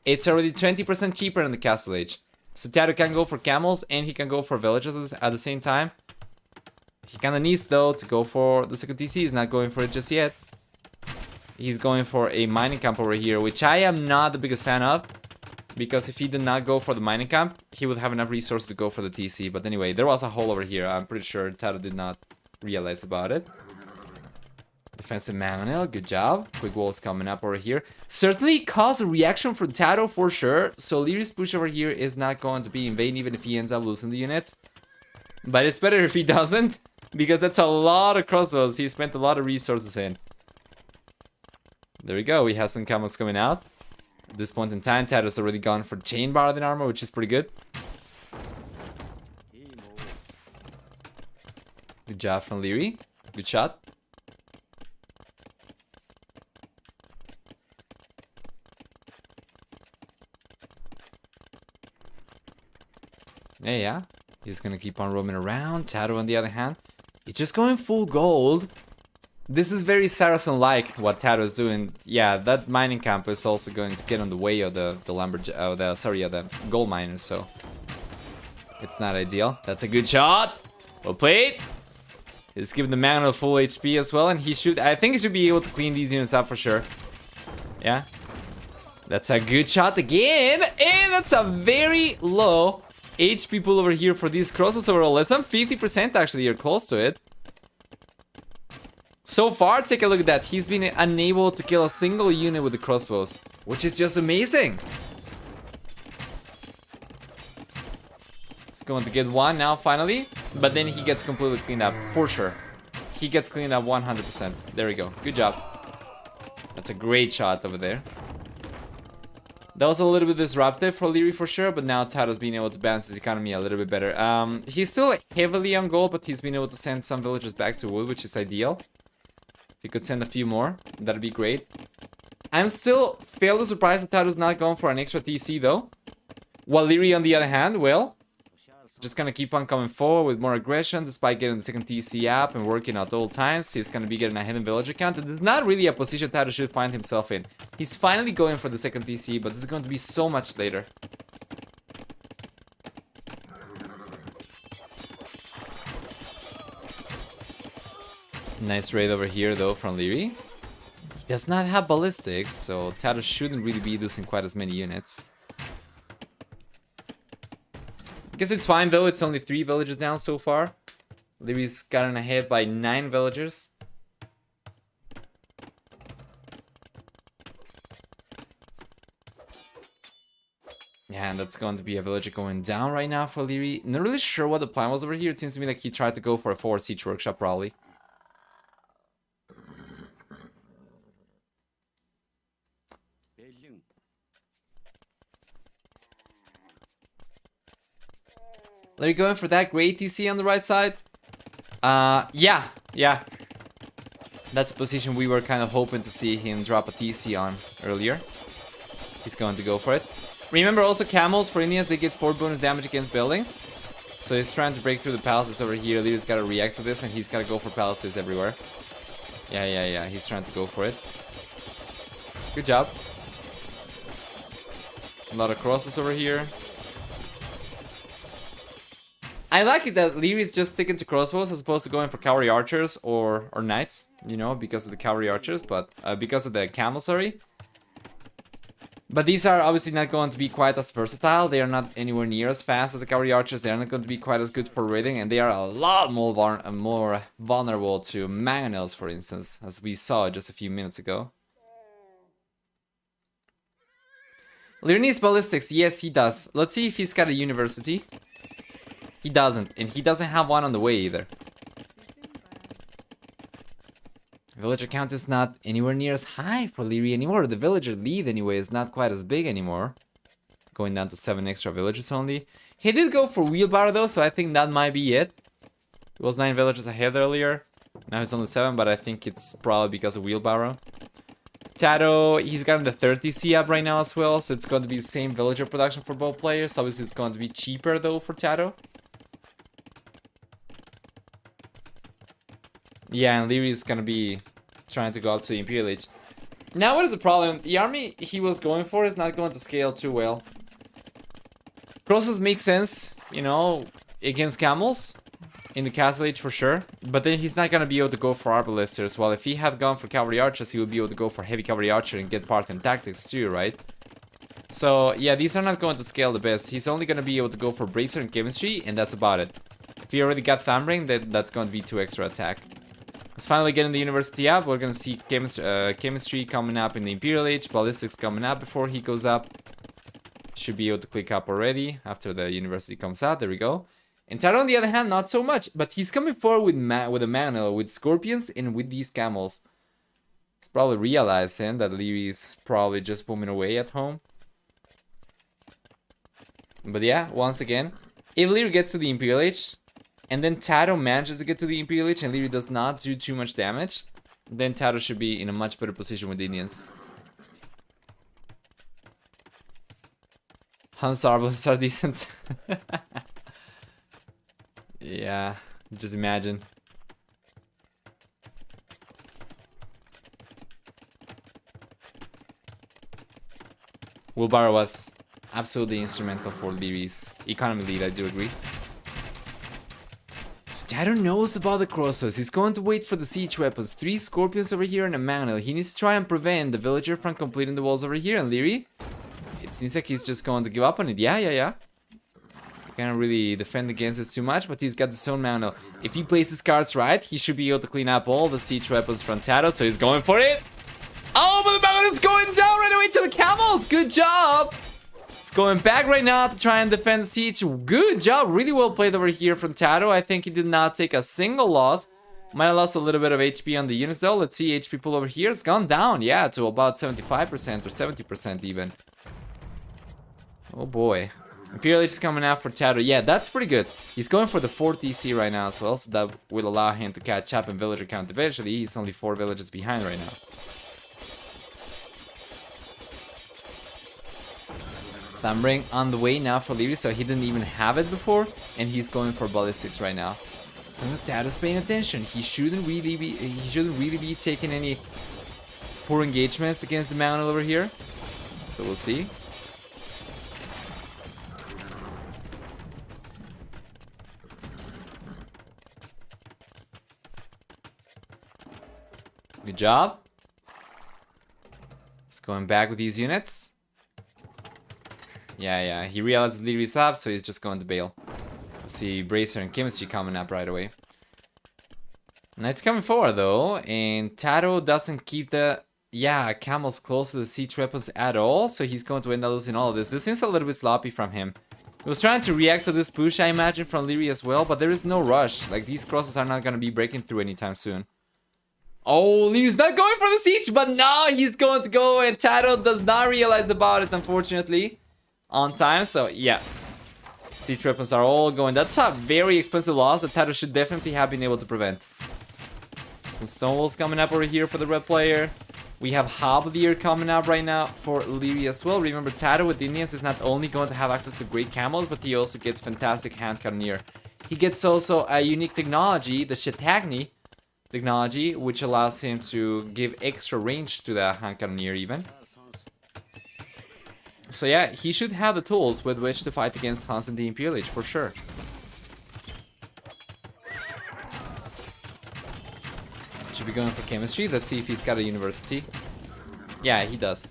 It's already 20% cheaper in the Castle Age. So TaToH can go for camels and he can go for villagers at the same time. He kind of needs, though, to go for the second TC. He's not going for it just yet. He's going for a mining camp over here, which I am not the biggest fan of. Because if he did not go for the mining camp, he would have enough resources to go for the TC. But anyway, there was a hole over here. I'm pretty sure TaToH did not realize about it. Defensive Mangonel, good job. Quick walls coming up over here. Certainly caused a reaction from TaToH for sure. So Lierey's push over here is not going to be in vain, even if he ends up losing the units. But it's better if he doesn't, because that's a lot of crossbows he spent a lot of resources in. There we go, we have some camels coming out. At this point in time, TaToH's already gone for chain paladin armor, which is pretty good. Good job from Liereyy. Good shot. Yeah. He's gonna keep on roaming around. TaToH, on the other hand, he's just going full gold. This is very Saracen-like what TaToH is doing. Yeah, that mining camp is also going to get on the way of the gold miners, so it's not ideal. That's a good shot. Well played. He's giving the Mangonel full HP as well, and I think he should be able to clean these units up for sure. Yeah. That's a good shot again, and that's a very low HP pool over here for these crosses overall. Less than 50% actually, you're close to it. So far, take a look at that. He's been unable to kill a single unit with the crossbows, which is just amazing. He's going to get one now, finally. But then he gets completely cleaned up, for sure. He gets cleaned up 100%. There we go. Good job. That's a great shot over there. That was a little bit disruptive for Liereyy for sure, but now TaToH's being able to balance his economy a little bit better. He's still heavily on gold, but he's been able to send some villagers back to wood, which is ideal. If he could send a few more, that'd be great. I'm still fairly surprised that TaToH's not going for an extra TC though. While Liereyy, on the other hand, well, just gonna keep on coming forward with more aggression despite getting the second TC up and working at all times. He's gonna be getting a hidden villager count. It's not really a position TaToH should find himself in. He's finally going for the second TC, but this is going to be so much later. Nice raid over here though from Liereyy. He does not have ballistics, so TaToH shouldn't really be losing quite as many units. I guess it's fine though, it's only 3 villagers down so far. Lierey's gotten ahead by 9 villagers. Yeah, and that's going to be a villager going down right now for Liereyy. Not really sure what the plan was over here. It seems to me like he tried to go for a 4 siege workshop probably. Liereyy going for that great TC on the right side. Yeah. That's a position we were kind of hoping to see him drop a TC on earlier. He's going to go for it. Remember also camels for Indians, they get 4 bonus damage against buildings. So he's trying to break through the palaces over here. Lierey's got to react to this and he's got to go for palaces everywhere. Yeah. He's trying to go for it. Good job. A lot of crosses over here. I like it that Lierey's just sticking to crossbows as opposed to going for cavalry archers or knights, you know, because of the cavalry archers, but because of the camels, sorry. But these are obviously not going to be quite as versatile. They are not anywhere near as fast as the cavalry archers. They are not going to be quite as good for raiding, and they are a lot more vulnerable to mangonels, for instance, as we saw just a few minutes ago. Liereyy needs ballistics. Yes, he does. Let's see if he's got a university. He doesn't, and he doesn't have one on the way either. Villager count is not anywhere near as high for Liereyy anymore. The villager lead anyway is not quite as big anymore. Going down to 7 extra villagers only. He did go for wheelbarrow though, so I think that might be it. He was 9 villagers ahead earlier. Now he's only 7, but I think it's probably because of wheelbarrow. TaToH, he's gotten the 30C up right now as well, so it's going to be the same villager production for both players. Obviously, it's going to be cheaper though for TaToH. Yeah, and Liereyy is going to be trying to go up to the Imperial Age. Now, what is the problem? The army he was going for is not going to scale too well. Crosses make sense, you know, against camels in the Castle Age for sure. But then he's not going to be able to go for Arbalesters. Well, if he had gone for Cavalry Archers, he would be able to go for Heavy Cavalry Archer and get part in Tactics too, right? So, yeah, these are not going to scale the best. He's only going to be able to go for Bracer and Chemistry, and that's about it. If he already got Thumbring, then that's going to be 2 extra attack. Let's finally get in the University up. We're going to see Chemistry coming up in the Imperial Age. Ballistics coming up before he goes up. Should be able to click up already after the University comes out. There we go. And TaToH on the other hand, not so much. But he's coming forward with a Manual, with Scorpions, and with these Camels. He's probably realized then that Liereyy is probably just booming away at home. But yeah, once again, if Liereyy gets to the Imperial Age, and then TaToH manages to get to the Imperial Age and Liereyy does not do too much damage, then TaToH should be in a much better position with Indians. Hans Arbalists are decent. Yeah, just imagine. Wheelbarrow was absolutely instrumental for Lierey's economy lead, I do agree. So TaToH knows about the crossbows. He's going to wait for the siege weapons. 3 Scorpions over here and a Manual. He needs to try and prevent the villager from completing the walls over here. And Liereyy, it seems like he's just going to give up on it. Yeah. He can't really defend against this too much, but he's got his own Manual. If he plays his cards right, he should be able to clean up all the siege weapons from TaToH. So he's going for it. Oh, but the Manual's going down right away to the camels. Good job. He's going back right now to try and defend the siege. Good job. Really well played over here from TaToH. I think he did not take a single loss. Might have lost a little bit of HP on the units though. Let's see, HP pool over here. It's gone down, yeah, to about 75% or 70% even. Oh boy. Imperial Age is coming out for TaToH. Yeah, that's pretty good. He's going for the 4th EC right now as well, so that will allow him to catch up in villager count eventually. He's only 4 villages behind right now. Thumbring on the way now for Liereyy, so he didn't even have it before, and he's going for ballistics right now. As long as TaToH's paying attention, he shouldn't really be taking any poor engagements against the Manual over here. So we'll see. Good job. He's going back with these units. Yeah, he realizes Lierey's up, so he's just going to bail. We'll see Bracer and Chemistry coming up right away. Knight's coming forward though, and TaToH doesn't keep the camels close to the siege weapons at all, so he's going to end up losing all of this. This seems a little bit sloppy from him. He was trying to react to this push, I imagine, from Liereyy as well, but there is no rush. Like, these crosses are not going to be breaking through anytime soon. Oh, Lierey's not going for the siege, but now he's going to go, and TaToH does not realize about it, unfortunately, on time. So, yeah. Siege weapons are all going. That's a very expensive loss that TaToH should definitely have been able to prevent. Some stone walls coming up over here for the red player. We have Halberdier coming up right now for Liereyy as well. Remember, TaToH with Indians is not only going to have access to great camels, but he also gets fantastic hand cannoneer. He gets also a unique technology, the Shetagni technology, which allows him to give extra range to the hand cannoneer even. So yeah, he should have the tools with which to fight against Hans in the Imperial Age for sure. Should be going for Chemistry. Let's see if he's got a University. Yeah, he does.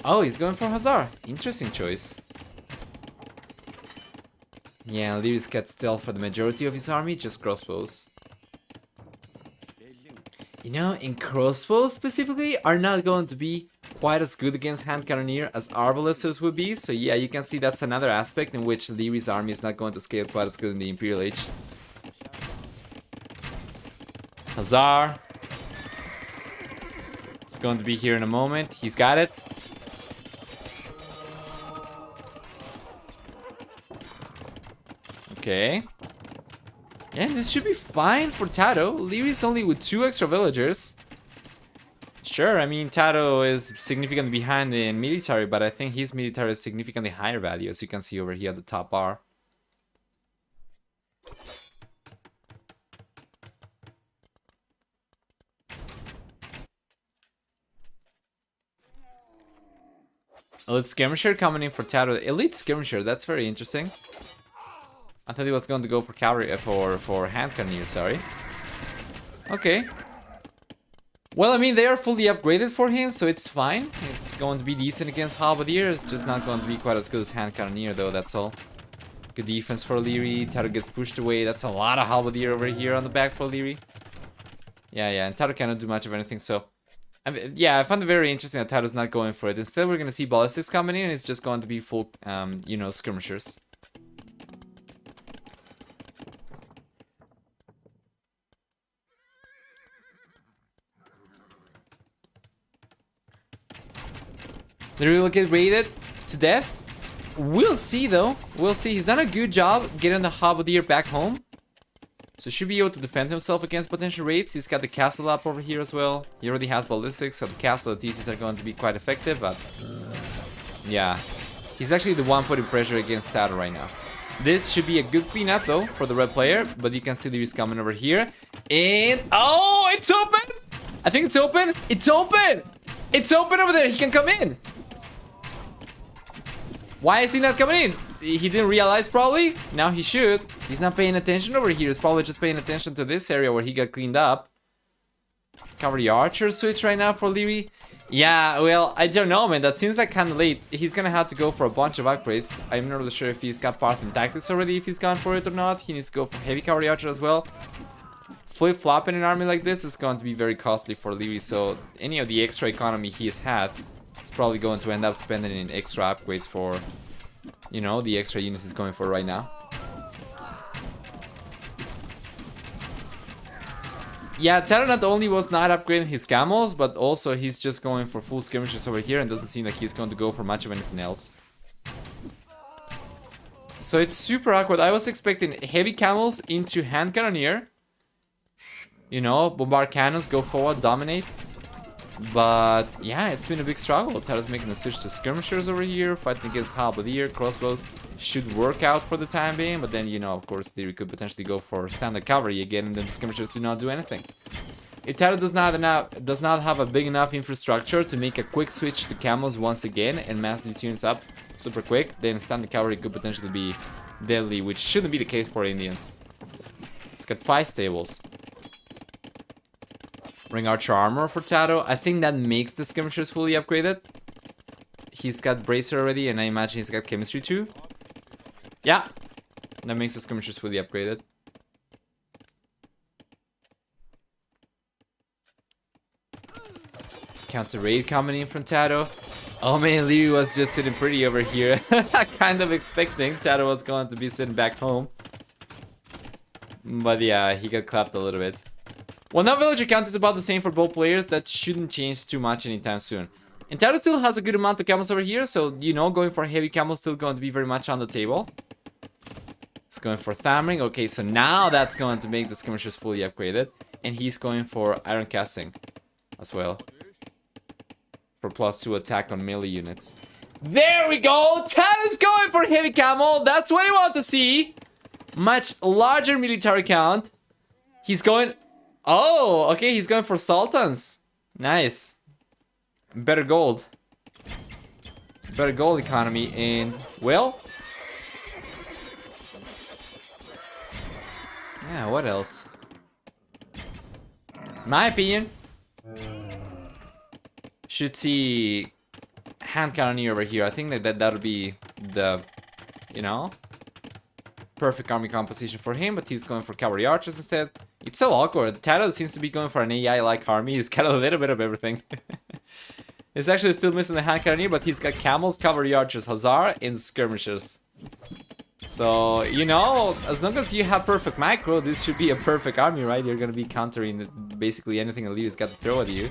Oh, he's going for Hussar. Interesting choice. Yeah, Lierey's got stealth for the majority of his army, just crossbows. You know, and crossbows specifically are not going to be quite as good against hand cannoneer as arbalesters would be. So yeah, you can see that's another aspect in which Lierey's army is not going to scale quite as good in the Imperial Age. Hussar. It's going to be here in a moment. He's got it. Okay. Yeah, this should be fine for TaToH. Lierey's only with 2 extra villagers. Sure, I mean, TaToH is significantly behind in military, but I think his military is significantly higher value, as you can see over here at the top bar. Elite Skirmisher coming in for TaToH. Elite Skirmisher, that's very interesting. I thought he was going to go for cavalry, for hand cannoneer, sorry. Okay. Well, I mean, they are fully upgraded for him, so it's fine. It's going to be decent against halberdier. It's just not going to be quite as good as hand cannoneer, though, that's all. Good defense for Liereyy. TaToH gets pushed away. That's a lot of halberdier over here on the back for Liereyy. Yeah, and TaToH cannot do much of anything, so... I mean, yeah, I found it very interesting that TaToH's not going for it. Instead, we're going to see ballistics coming in, and it's just going to be full, you know, skirmishers. Liereyy will get raided to death. We'll see, though. We'll see. He's done a good job getting the halberdier back home. So should be able to defend himself against potential raids. He's got the castle up over here as well. He already has ballistics, so the castle theses are going to be quite effective, but... yeah. He's actually the one putting pressure against TaToH right now. This should be a good cleanup, though, for the red player, but you can see Lierey's coming over here. And... oh, it's open! I think it's open. It's open! It's open over there. He can come in. Why is he not coming in? He didn't realize, probably. Now he should. He's not paying attention over here. He's probably just paying attention to this area where he got cleaned up. Cavalry archer switch right now for Liereyy. Yeah, well, I don't know, man. That seems like kind of late. He's gonna have to go for a bunch of upgrades. I'm not really sure if he's got Parthian tactics already, if he's gone for it or not. He needs to go for heavy cavalry archer as well. Flip-flopping an army like this is going to be very costly for Liereyy, so any of the extra economy he has had, he's probably going to end up spending in extra upgrades for, you know, the extra units he's going for right now. Yeah, TaToH not only was not upgrading his camels, but also he's just going for full skirmishes over here and doesn't seem like he's going to go for much of anything else. So it's super awkward. I was expecting heavy camels into hand cannoneer. You know, bombard cannons, go forward, dominate. But yeah, it's been a big struggle. TaToH's making a switch to skirmishers over here, fighting against halberdier. Crossbows should work out for the time being, but then, you know, of course, Liereyy could potentially go for standard cavalry again, and then skirmishers do not do anything. If TaToH does not have a big enough infrastructure to make a quick switch to camels once again and mass these units up super quick, then standard cavalry could potentially be deadly, which shouldn't be the case for Indians. It's got 5 stables. Ring archer armor for TaToH. I think that makes the skirmishers fully upgraded. He's got bracer already, and I imagine he's got chemistry too. Yeah, that makes the skirmishers fully upgraded. Counter raid coming in from TaToH. Oh man, Liereyy was just sitting pretty over here. Kind of expecting TaToH was going to be sitting back home. But yeah, he got clapped a little bit. Well, now villager count is about the same for both players. That shouldn't change too much anytime soon. And TaToH still has a good amount of camels over here, so, you know, going for heavy camels still going to be very much on the table. He's going for Thammering. Okay, so now that's going to make the skirmishers fully upgraded. And he's going for iron casting as well. For +2 attack on melee units. There we go! TaToH's going for heavy camel. That's what I want to see. Much larger military count. He's going... oh, okay, he's going for sultans. Nice. Better gold. Better gold economy, and, well... yeah, what else? My opinion, should see hand cannoneer over here. I think that'll be the, you know, perfect army composition for him, but he's going for cavalry archers instead. It's so awkward. TaToH seems to be going for an AI-like army. He's got a little bit of everything. He's actually still missing the hand cannoneer, but he's got camels, cavalry archers, hussar, and skirmishers. So, you know, as long as you have perfect macro, this should be a perfect army, right? You're gonna be countering basically anything that Lierey's got to throw at you.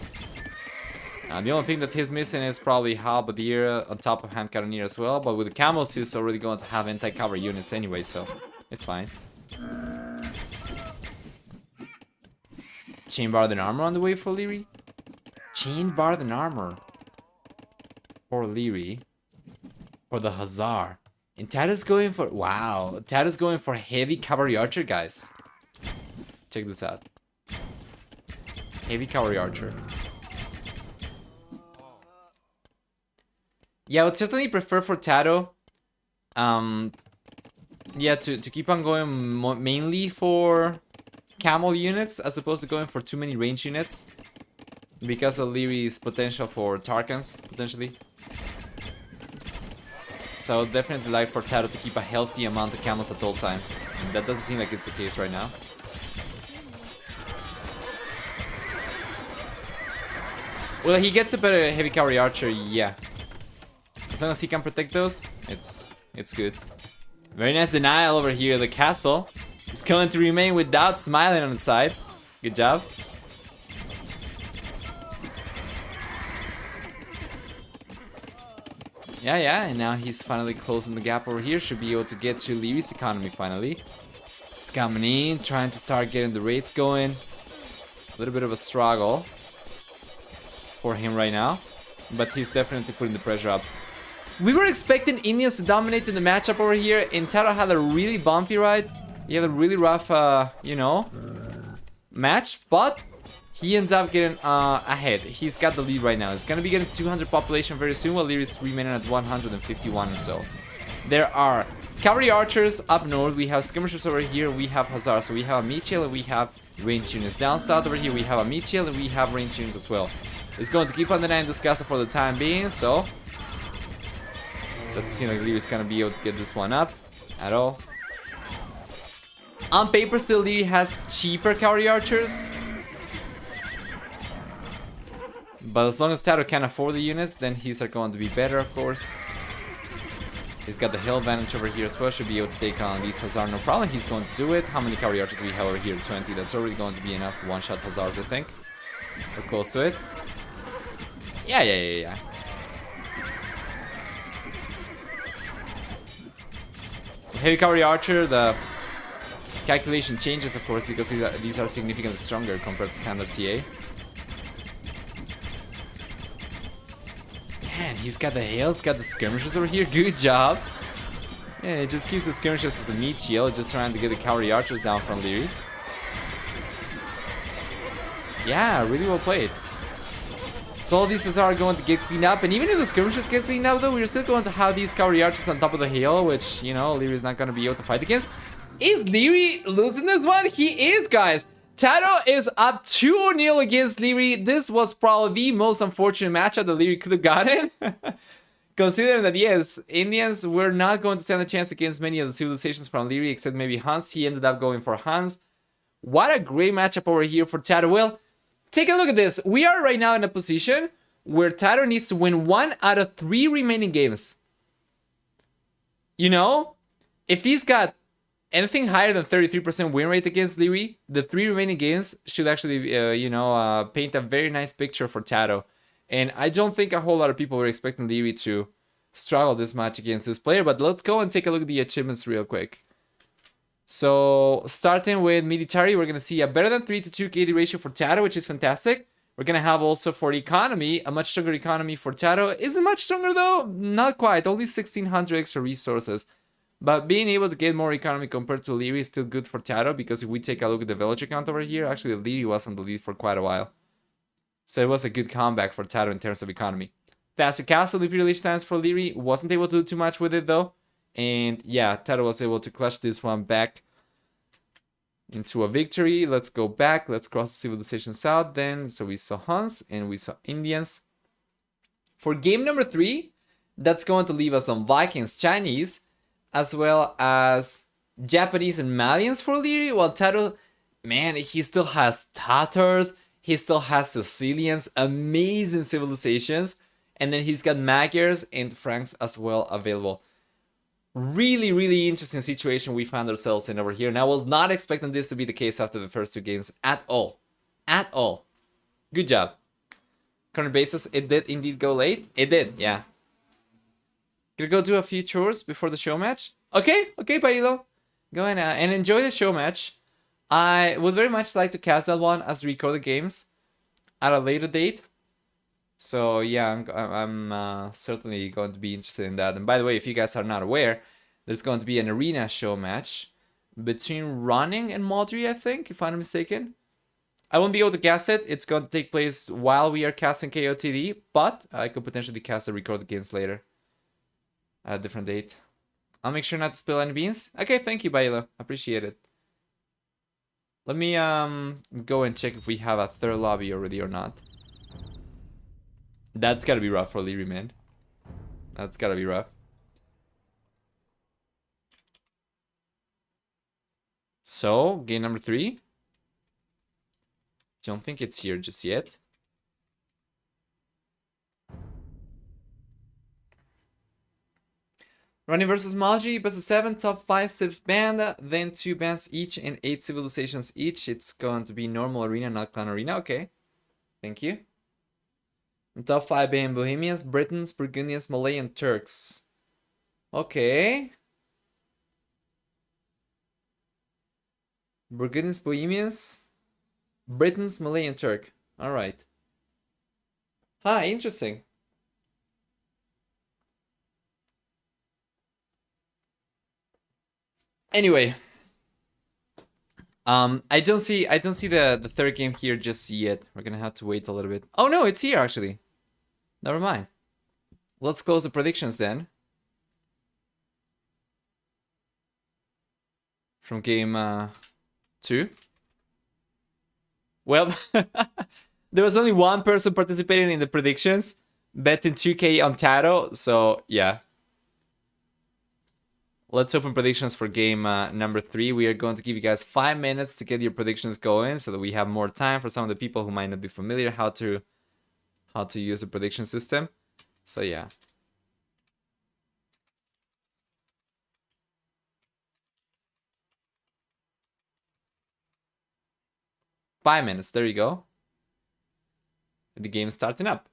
The only thing that he's missing is probably Halberdier on top of Hand Cannoneer as well, but with the Camels he's already going to have anti-cover units anyway, so it's fine. Chain Bard and Armor on the way for Liereyy? Chain Bard and Armor for Liereyy. For the Hussar. And TaToH's going for... Wow. TaToH's going for Heavy Cavalry Archer, guys. Check this out. Heavy Cavalry Archer. Yeah, I would certainly prefer for TaToH. Yeah, to keep on going mainly for camel units as opposed to going for too many range units. Because of Lierey's potential for Tarkans, potentially. So I would definitely like for TaToH to keep a healthy amount of camels at all times. And that doesn't seem like it's the case right now. Well, he gets a better heavy cavalry archer, yeah. As long as he can protect those, it's good. Very nice denial over here. The castle is going to remain without smiling on the side. Good job. Yeah, and now he's finally closing the gap over here. Should be able to get to Lierey's economy finally. He's coming in, trying to start getting the raids going. A little bit of a struggle for him right now, but he's definitely putting the pressure up. We were expecting Indians to dominate in the matchup over here, and TaToH had a really bumpy ride. He had a really rough, you know, match, but he ends up getting ahead. He's got the lead right now. He's gonna be getting 200 population very soon, while Lierey's remaining at 151 or so. There are cavalry archers up north. We have skirmishers over here. We have hussars. So we have a meat shield and we have range units. Down south over here, we have a meat shield and we have range units as well. It's going to keep on denying this castle for the time being, so doesn't seem like Lierey's gonna be able to get this one up at all. On paper, still Liereyy has cheaper cavalry archers, but as long as TaToH can afford the units, then he's going to be better, of course. He's got the hill advantage over here as well. Should be able to take on these Hussars, no problem. He's going to do it. How many cavalry archers do we have over here? 20. That's already going to be enough to one-shot Hussars, I think. We're close to it. Yeah. Heavy cavalry archer, the calculation changes, of course, because these are significantly stronger compared to standard CA. Man, he's got the hail, he's got the skirmishers over here. Good job. Yeah, it just keeps the skirmishers as a meat shield, just trying to get the cavalry archers down from Liereyy. Yeah, really well played. So all these are going to get cleaned up, and even if the skirmishers get cleaned up, though, we're still going to have these cavalry archers on top of the hill, which, you know, Lierey's not going to be able to fight against. Is Liereyy losing this one? He is, guys. TaToH is up 2-0 against Liereyy. This was probably the most unfortunate matchup that Liereyy could have gotten. Considering that, yes, Indians were not going to stand a chance against many of the civilizations from Liereyy, except maybe Hans. He ended up going for Hans. What a great matchup over here for TaToH. Well, take a look at this. We are right now in a position where TaToH needs to win 1 out of 3 remaining games. You know, if he's got anything higher than 33% win rate against Liereyy, the 3 remaining games should actually, paint a very nice picture for TaToH. And I don't think a whole lot of people were expecting Liereyy to struggle this much against this player, but let's go and take a look at the achievements real quick. So, starting with military, we're going to see a better than 3-to-2 KD ratio for TaToH, which is fantastic. We're going to have also for economy, a much stronger economy for TaToH. Is it much stronger though? Not quite, only 1600 extra resources. But being able to get more economy compared to Liereyy is still good for TaToH, because if we take a look at the villager count over here, actually Liereyy was on the lead for quite a while. So it was a good comeback for TaToH in terms of economy. Faster castle Imperial times for Liereyy, wasn't able to do too much with it though. And yeah, TaToH was able to clutch this one back into a victory. Let's go back, let's cross the civilization south then. So we saw Huns and we saw Indians. For game number 3, that's going to leave us on Vikings, Chinese, as well as Japanese and Malians for Liereyy, while TaToH, man, he still has Tatars, he still has Sicilians, amazing civilizations, and then he's got Magyars and Franks as well available. Really interesting situation we found ourselves in over here, and I was not expecting this to be the case after the first two games at all. At all. Good job. Current basis, it did indeed go late. It did, yeah. Gonna go do a few chores before the show match. Okay, Pailo. Go ahead and enjoy the show match. I would very much like to cast that one as recorded games at a later date. So yeah, I'm certainly going to be interested in that. And by the way, if you guys are not aware, there's going to be an arena show match between Running and Modri, I think, if I'm not mistaken. I won't be able to cast it. It's going to take place while we are casting KOTD, but I could potentially cast the recorded games later at a different date. I'll make sure not to spill any beans. Okay, thank you, Baila. Appreciate it. Let me go and check if we have a third lobby already or not. That's gotta be rough for Liereyy, man. That's gotta be rough. So, game number 3. Don't think it's here just yet. Running versus Maji, best of 7, top 5 civs banned, then 2 bans each and 8 civilizations each. It's going to be normal arena, not clan arena. Okay. Thank you. And top 5 being Bohemians, Britons, Burgundians, Malay, and Turks. Okay. Burgundians, Bohemians, Britons, Malay, and Turk. Alright. Huh, interesting. Anyway. I don't see the third game here just yet. We're gonna have to wait a little bit. Oh no, it's here actually. Never mind. Let's close the predictions then. From game 2. Well, there was only one person participating in the predictions, betting 2K on TaToH, so yeah. Let's open predictions for game number 3. We are going to give you guys 5 minutes to get your predictions going so that we have more time for some of the people who might not be familiar how to use the prediction system. So yeah. Five minutes, there you go. The game's starting up.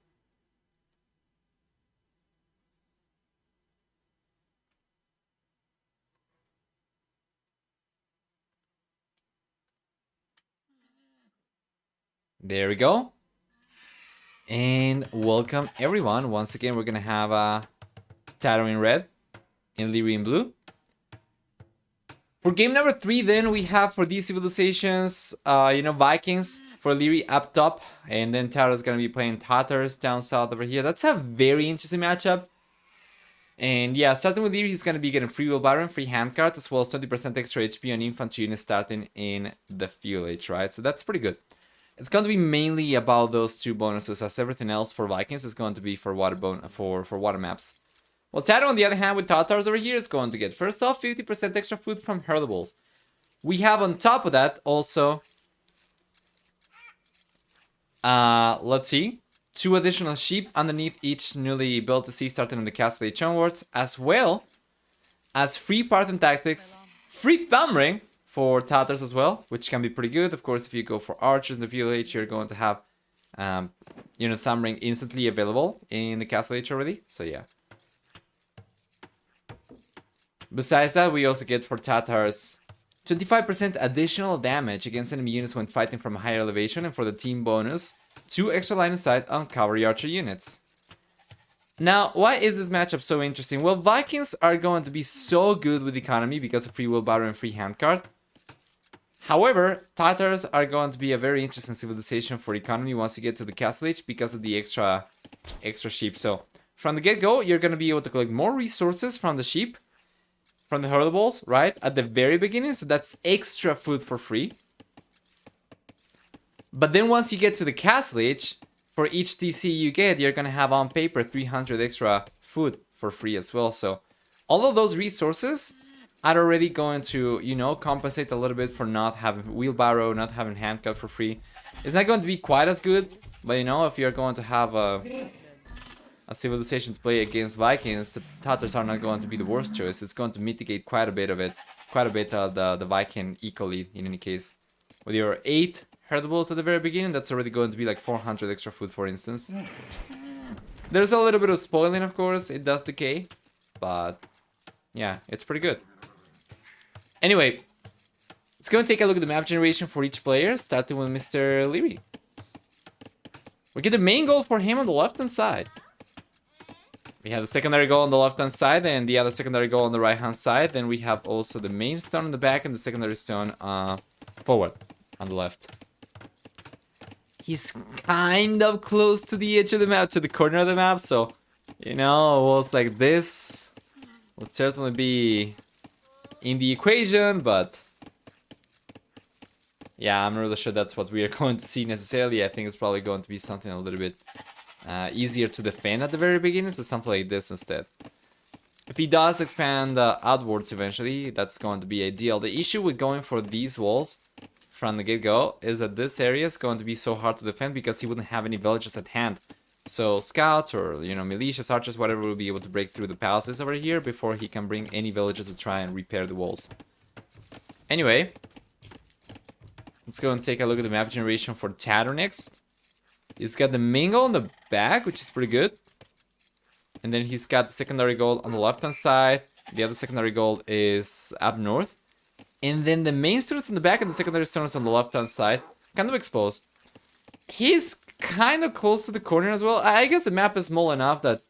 There we go. And welcome everyone. Once again, we're gonna have TaToH in red and Liereyy in blue. For game number 3, then we have for these civilizations, Vikings for Liereyy up top, and then TaToH is gonna be playing Tatars down south over here. That's a very interesting matchup. And yeah, starting with Liereyy, he's gonna be getting free Will Baron, free handcard, as well as 20% extra HP on infantry units starting in the village, right? So that's pretty good. It's going to be mainly about those 2 bonuses, as everything else for Vikings is going to be for water for water maps. Well, TaToH, on the other hand, with Tatars over here, is going to get, first off, 50% extra food from herdables. We have on top of that also, let's see, 2 additional sheep underneath each newly built sea starting in the castle age onwards, as well as free Parthen tactics, free thumb ring for Tatars as well, which can be pretty good. Of course, if you go for archers in the village, you're going to have, thumb ring instantly available in the castle age already. So yeah. Besides that, we also get for Tatars 25% additional damage against enemy units when fighting from a higher elevation, and for the team bonus, 2 extra line of sight on cavalry archer units. Now, why is this matchup so interesting? Well, Vikings are going to be so good with economy because of free Will Baron and free handcard. However, Tatars are going to be a very interesting civilization for economy once you get to the castle age because of the extra sheep. So, from the get-go, you're going to be able to collect more resources from the sheep, from the herdables, right? At the very beginning, so that's extra food for free. But then once you get to the castle age, for each TC you get, you're going to have on paper 300 extra food for free as well. So, all of those resources are already going to, compensate a little bit for not having wheelbarrow, not having handcut for free. It's not going to be quite as good, but if you're going to have a a civilization to play against Vikings, the Tatars are not going to be the worst choice. It's going to mitigate quite a bit of it. Quite a bit of the Viking eco-lead in any case. With your 8 herdables at the very beginning, that's already going to be like 400 extra food, for instance. There's a little bit of spoiling, of course. It does decay. But yeah, it's pretty good. Anyway, let's go and take a look at the map generation for each player, starting with Mr. Liereyy. We get the main goal for him on the left-hand side. We have the secondary goal on the left-hand side and the other secondary goal on the right-hand side. Then we have also the main stone on the back and the secondary stone forward on the left. He's kind of close to the edge of the map, to the corner of the map. So, you know, walls like this would certainly be in the equation, but yeah, I'm not really sure that's what we are going to see necessarily. I think it's probably going to be something a little bit easier to defend at the very beginning, so something like this instead. If he does expand outwards eventually, that's going to be ideal. The issue with going for these walls from the get-go is that this area is going to be so hard to defend because he wouldn't have any villages at hand. So scouts or, you know, militias, archers, whatever, will be able to break through the palaces over here before he can bring any villages to try and repair the walls. Anyway, let's go and take a look at the map generation for TaToH next. He's got the main goal on the back, which is pretty good. And then he's got the secondary goal on the left-hand side. The other secondary goal is up north. And then the main stones on the back and the secondary stones on the left-hand side, kind of exposed. He's kind of close to the corner as well. I guess the map is small enough that,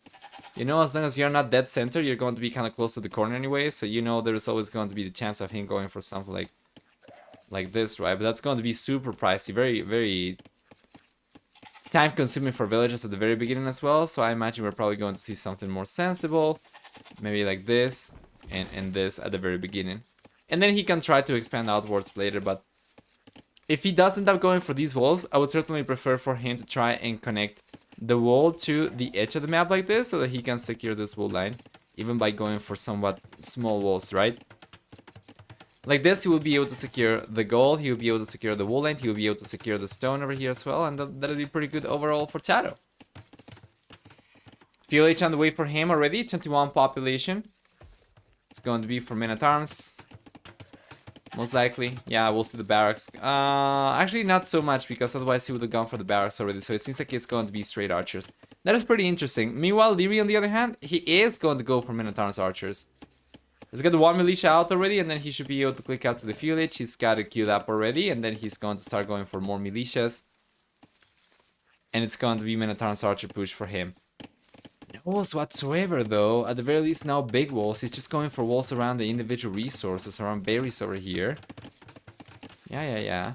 you know, as long as you're not dead center, you're going to be kind of close to the corner anyway. So you know there's always going to be the chance of him going for something like this, right? But that's going to be super pricey, very, very time-consuming for villagers at the very beginning as well. So I imagine we're probably going to see something more sensible, maybe like this and this at the very beginning. And then he can try to expand outwards later, but if he does end up going for these walls, I would certainly prefer for him to try and connect the wall to the edge of the map like this so that he can secure this wall line, even by going for somewhat small walls, right? Like this, he will be able to secure the goal, he will be able to secure the wall line, he will be able to secure the stone over here as well, and that'll be pretty good overall for TaToH. FLH on the way for him already, 21 population. It's going to be for men-at-arms. Most likely. Yeah, we'll see the barracks. Actually, not so much, because otherwise he would have gone for the barracks already. So it seems like it's going to be straight archers. That is pretty interesting. Meanwhile, Liereyy, on the other hand, he is going to go for men-at-arms archers. He's got the one militia out already, and then he should be able to click out to the village. He's got it queued up already, and then he's going to start going for more militias. And it's going to be men-at-arms archer push for him. No walls whatsoever, though. At the very least, now big walls. He's just going for walls around the individual resources, around berries over here. Yeah.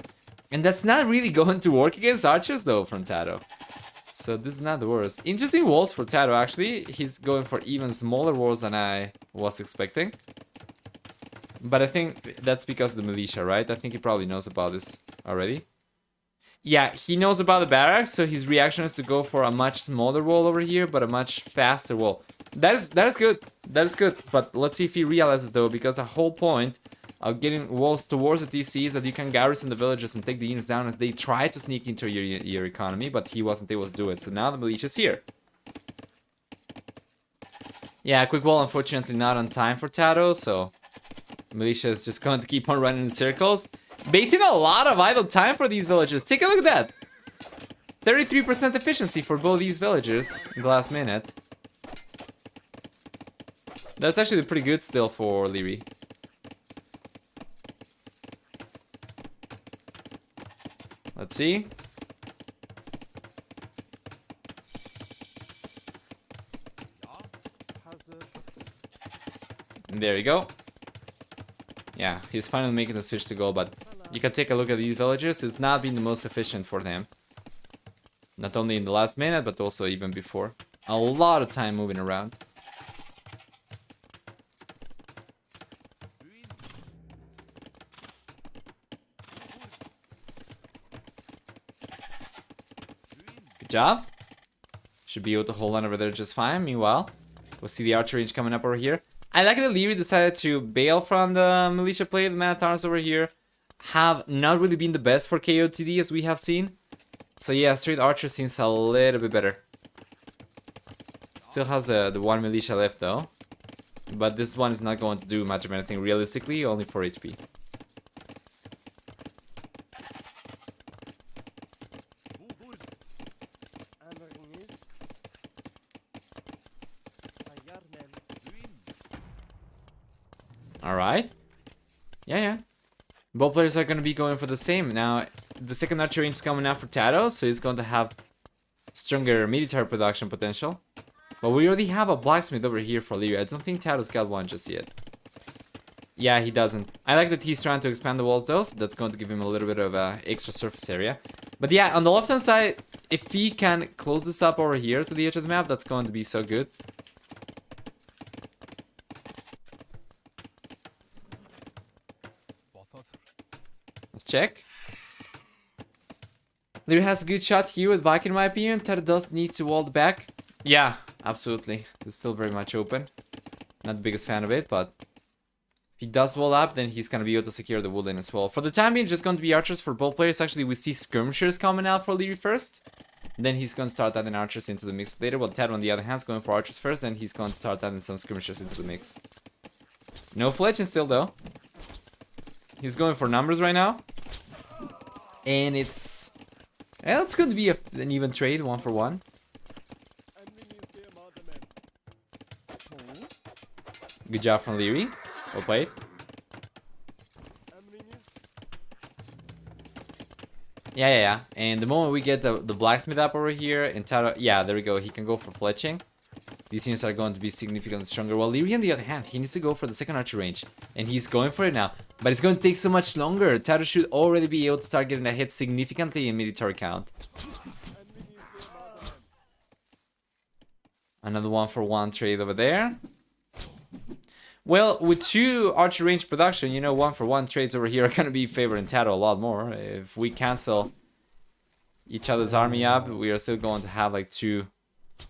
And that's not really going to work against archers, though, from TaToH. So this is not the worst. Interesting walls for TaToH, actually. He's going for even smaller walls than I was expecting. But I think that's because of the militia, right? I think he probably knows about this already. Yeah, he knows about the barracks, so his reaction is to go for a much smaller wall over here, but a much faster wall. That is good. That is good. But let's see if he realizes, though, because the whole point of getting walls towards the TC is that you can garrison the villages and take the units down as they try to sneak into your economy, but he wasn't able to do it. So now the militia's here. Yeah, quick wall, unfortunately not on time for TaToH, so militia is just going to keep on running in circles. Baiting a lot of idle time for these villagers. Take a look at that. 33% efficiency for both these villagers in the last minute. That's actually pretty good still for Liereyy. Let's see. And there you go. Yeah, he's finally making the switch to gold, but you can take a look at these villagers. It's not been the most efficient for them. Not only in the last minute, but also even before. A lot of time moving around. Good job. Should be able to hold on over there just fine. Meanwhile, we'll see the archer range coming up over here. I like that Liereyy decided to bail from the militia play. The man-at-arms over here have not really been the best for KOTD, as we have seen. So yeah, straight archer seems a little bit better. Still has the one militia left though. But this one is not going to do much of anything realistically, only 4 HP. Alright. Yeah. Both players are going to be going for the same. Now, the second archer range is coming out for TaToH, so he's going to have stronger military production potential. But we already have a blacksmith over here for Liereyy. I don't think TaToH's got one just yet. Yeah, he doesn't. I like that he's trying to expand the walls though, so that's going to give him a little bit of extra surface area. But yeah, on the left hand side, if he can close this up over here to the edge of the map, that's going to be so good. Let's check. Liereyy has a good shot here with Viking in my opinion. TaToH does need to wall the back. Yeah, absolutely. It's still very much open. Not the biggest fan of it, but if he does wall up, then he's going to be able to secure the woodland as well. For the time being, just going to be archers for both players. Actually, we see skirmishers coming out for Liereyy first. Then he's going to start adding archers into the mix later. While TaToH, on the other hand, is going for archers first. Then he's going to start adding some skirmishers into the mix. No fletching still, though. He's going for numbers right now. And it's... well, it's going to be an even trade, 1 for 1. Good job from Liereyy. Well played. Yeah. And the moment we get the blacksmith up over here and TaToH, yeah, there we go. He can go for fletching. These units are going to be significantly stronger. While Liereyy, on the other hand, he needs to go for the second archer range. And he's going for it now. But it's going to take so much longer. TaToH should already be able to start getting ahead significantly in military count. Another 1 for 1 trade over there. Well, with 2 archer range production, you know, 1 for 1 trades over here are going to be favoring TaToH a lot more. If we cancel each other's army up, we are still going to have like 2,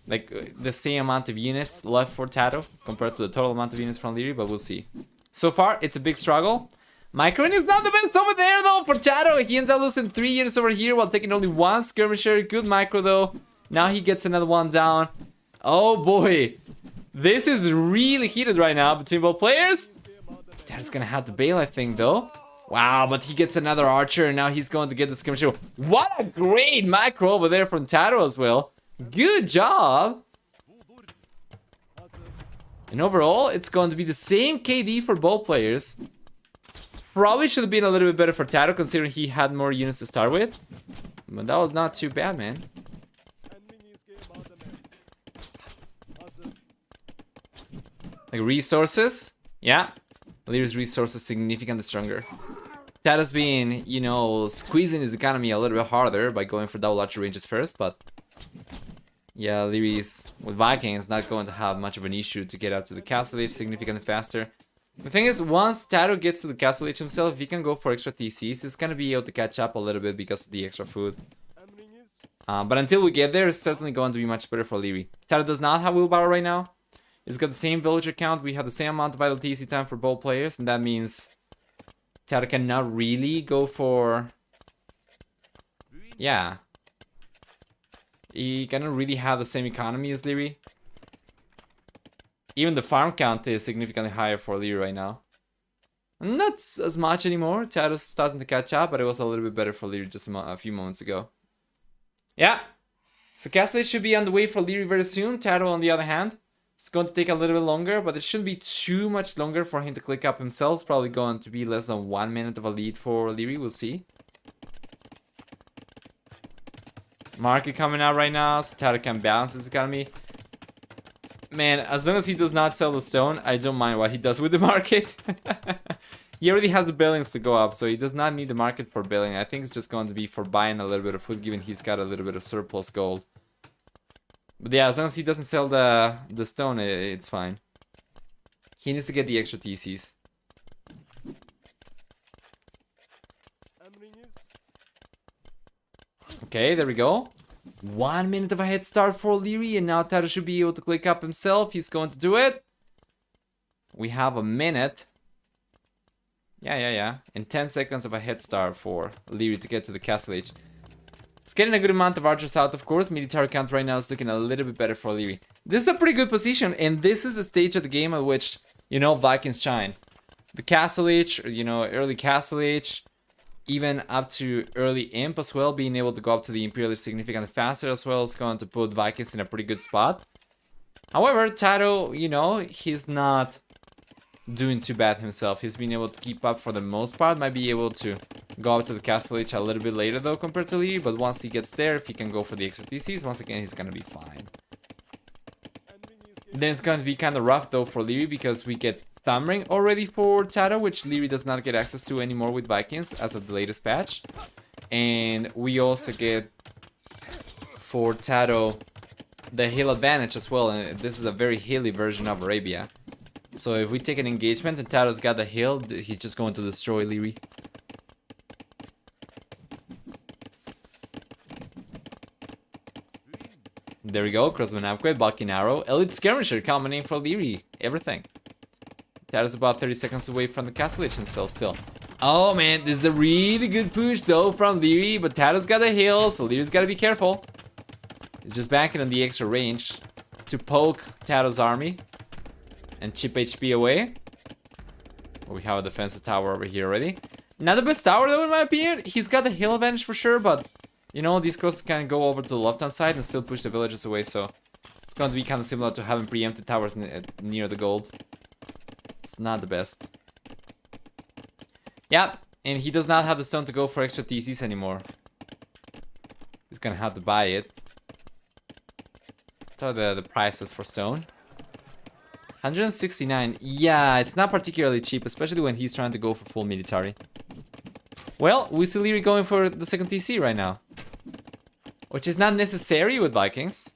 like the same amount of units left for TaToH compared to the total amount of units from Liereyy, but we'll see. So far, it's a big struggle. Micron is not the best over there though for TaToH. He ends up losing 3 units over here while taking only 1 skirmisher. Good micro though. Now he gets another one down. Oh boy. This is really heated right now between both players. TaToH's gonna have to bail, I think, though. Wow, but he gets another archer, and now he's going to get the skirmisher. What a great macro over there from TaToH as well. Good job. And overall, it's going to be the same KD for both players. Probably should have been a little bit better for TaToH, considering he had more units to start with. But that was not too bad, man. Like resources, yeah. Lierey's resources significantly stronger. TaToH's been, you know, squeezing his economy a little bit harder by going for double archer ranges first, but yeah, Lierey's with Viking is not going to have much of an issue to get up to the castle age significantly faster. The thing is, once TaToH gets to the castle age himself, if he can go for extra TCs, he's gonna be able to catch up a little bit because of the extra food. But until we get there, it's certainly going to be much better for Liereyy. TaToH does not have willpower right now. He's got the same villager count. We have the same amount of idle TC time for both players, and that means TaToH cannot really go for... yeah. He cannot really have the same economy as Liereyy. Even the farm count is significantly higher for Liereyy right now. Not as much anymore. TaToH's starting to catch up, but it was a little bit better for Liereyy just a few moments ago. Yeah. So Castle should be on the way for Liereyy very soon. TaToH, on the other hand, it's going to take a little bit longer, but it shouldn't be too much longer for him to click up himself. It's probably going to be less than 1 minute of a lead for Liereyy. We'll see. Market coming out right now, so TaToH can balance his economy. Man, as long as he does not sell the stone, I don't mind what he does with the market. He already has the billings to go up, so he does not need the market for billing. I think it's just going to be for buying a little bit of food, given he's got a little bit of surplus gold. But yeah, as long as he doesn't sell the stone, it's fine. He needs to get the extra TCs. Okay, there we go. 1 minute of a head start for Liereyy, and now TaToH should be able to click up himself. He's going to do it. We have a minute. Yeah. And 10 seconds of a head start for Liereyy to get to the castle age. It's getting a good amount of archers out, of course. Military count right now is looking a little bit better for Liereyy. This is a pretty good position, and this is a stage of the game at which, you know, Vikings shine. The Castle Age, you know, early Castle Age, even up to early Imp as well, being able to go up to the Imperial is significantly faster as well. It's going to put Vikings in a pretty good spot. However, TaToH, you know, he's not doing too bad himself. He's been able to keep up for the most part. Might be able to go up to the Castle Age a little bit later though compared to Liereyy, but once he gets there, if he can go for the extra TCs, once again he's gonna be fine. Then it's going to be kind of rough though for Liereyy because we get Thumbring already for TaToH, which Liereyy does not get access to anymore with Vikings as of the latest patch. And we also get for TaToH the hill advantage as well, and this is a very hilly version of Arabia. So if we take an engagement and TaToH's got the hill, he's just going to destroy Liereyy. There we go, crossbow upgrade, Balkan arrow, elite skirmisher coming in for Liereyy, everything. TaToH's about 30 seconds away from the Castle Age himself still. Oh man, this is a really good push though from Liereyy, but TaToH's got the hill, so Lierey's got to be careful. He's just banking on the extra range to poke TaToH's army and chip HP away. We have a defensive tower over here already. Not the best tower though in my opinion. He's got the hill advantage for sure, but you know, these crosses can go over to the left hand side and still push the villagers away, so it's going to be kind of similar to having preempted towers near the gold. It's not the best. Yeah, and he does not have the stone to go for extra TCs anymore. He's gonna have to buy it. What are the prices for stone? 169. Yeah, it's not particularly cheap, especially when he's trying to go for full military. Well, we see Liereyy going for the second TC right now, which is not necessary with Vikings.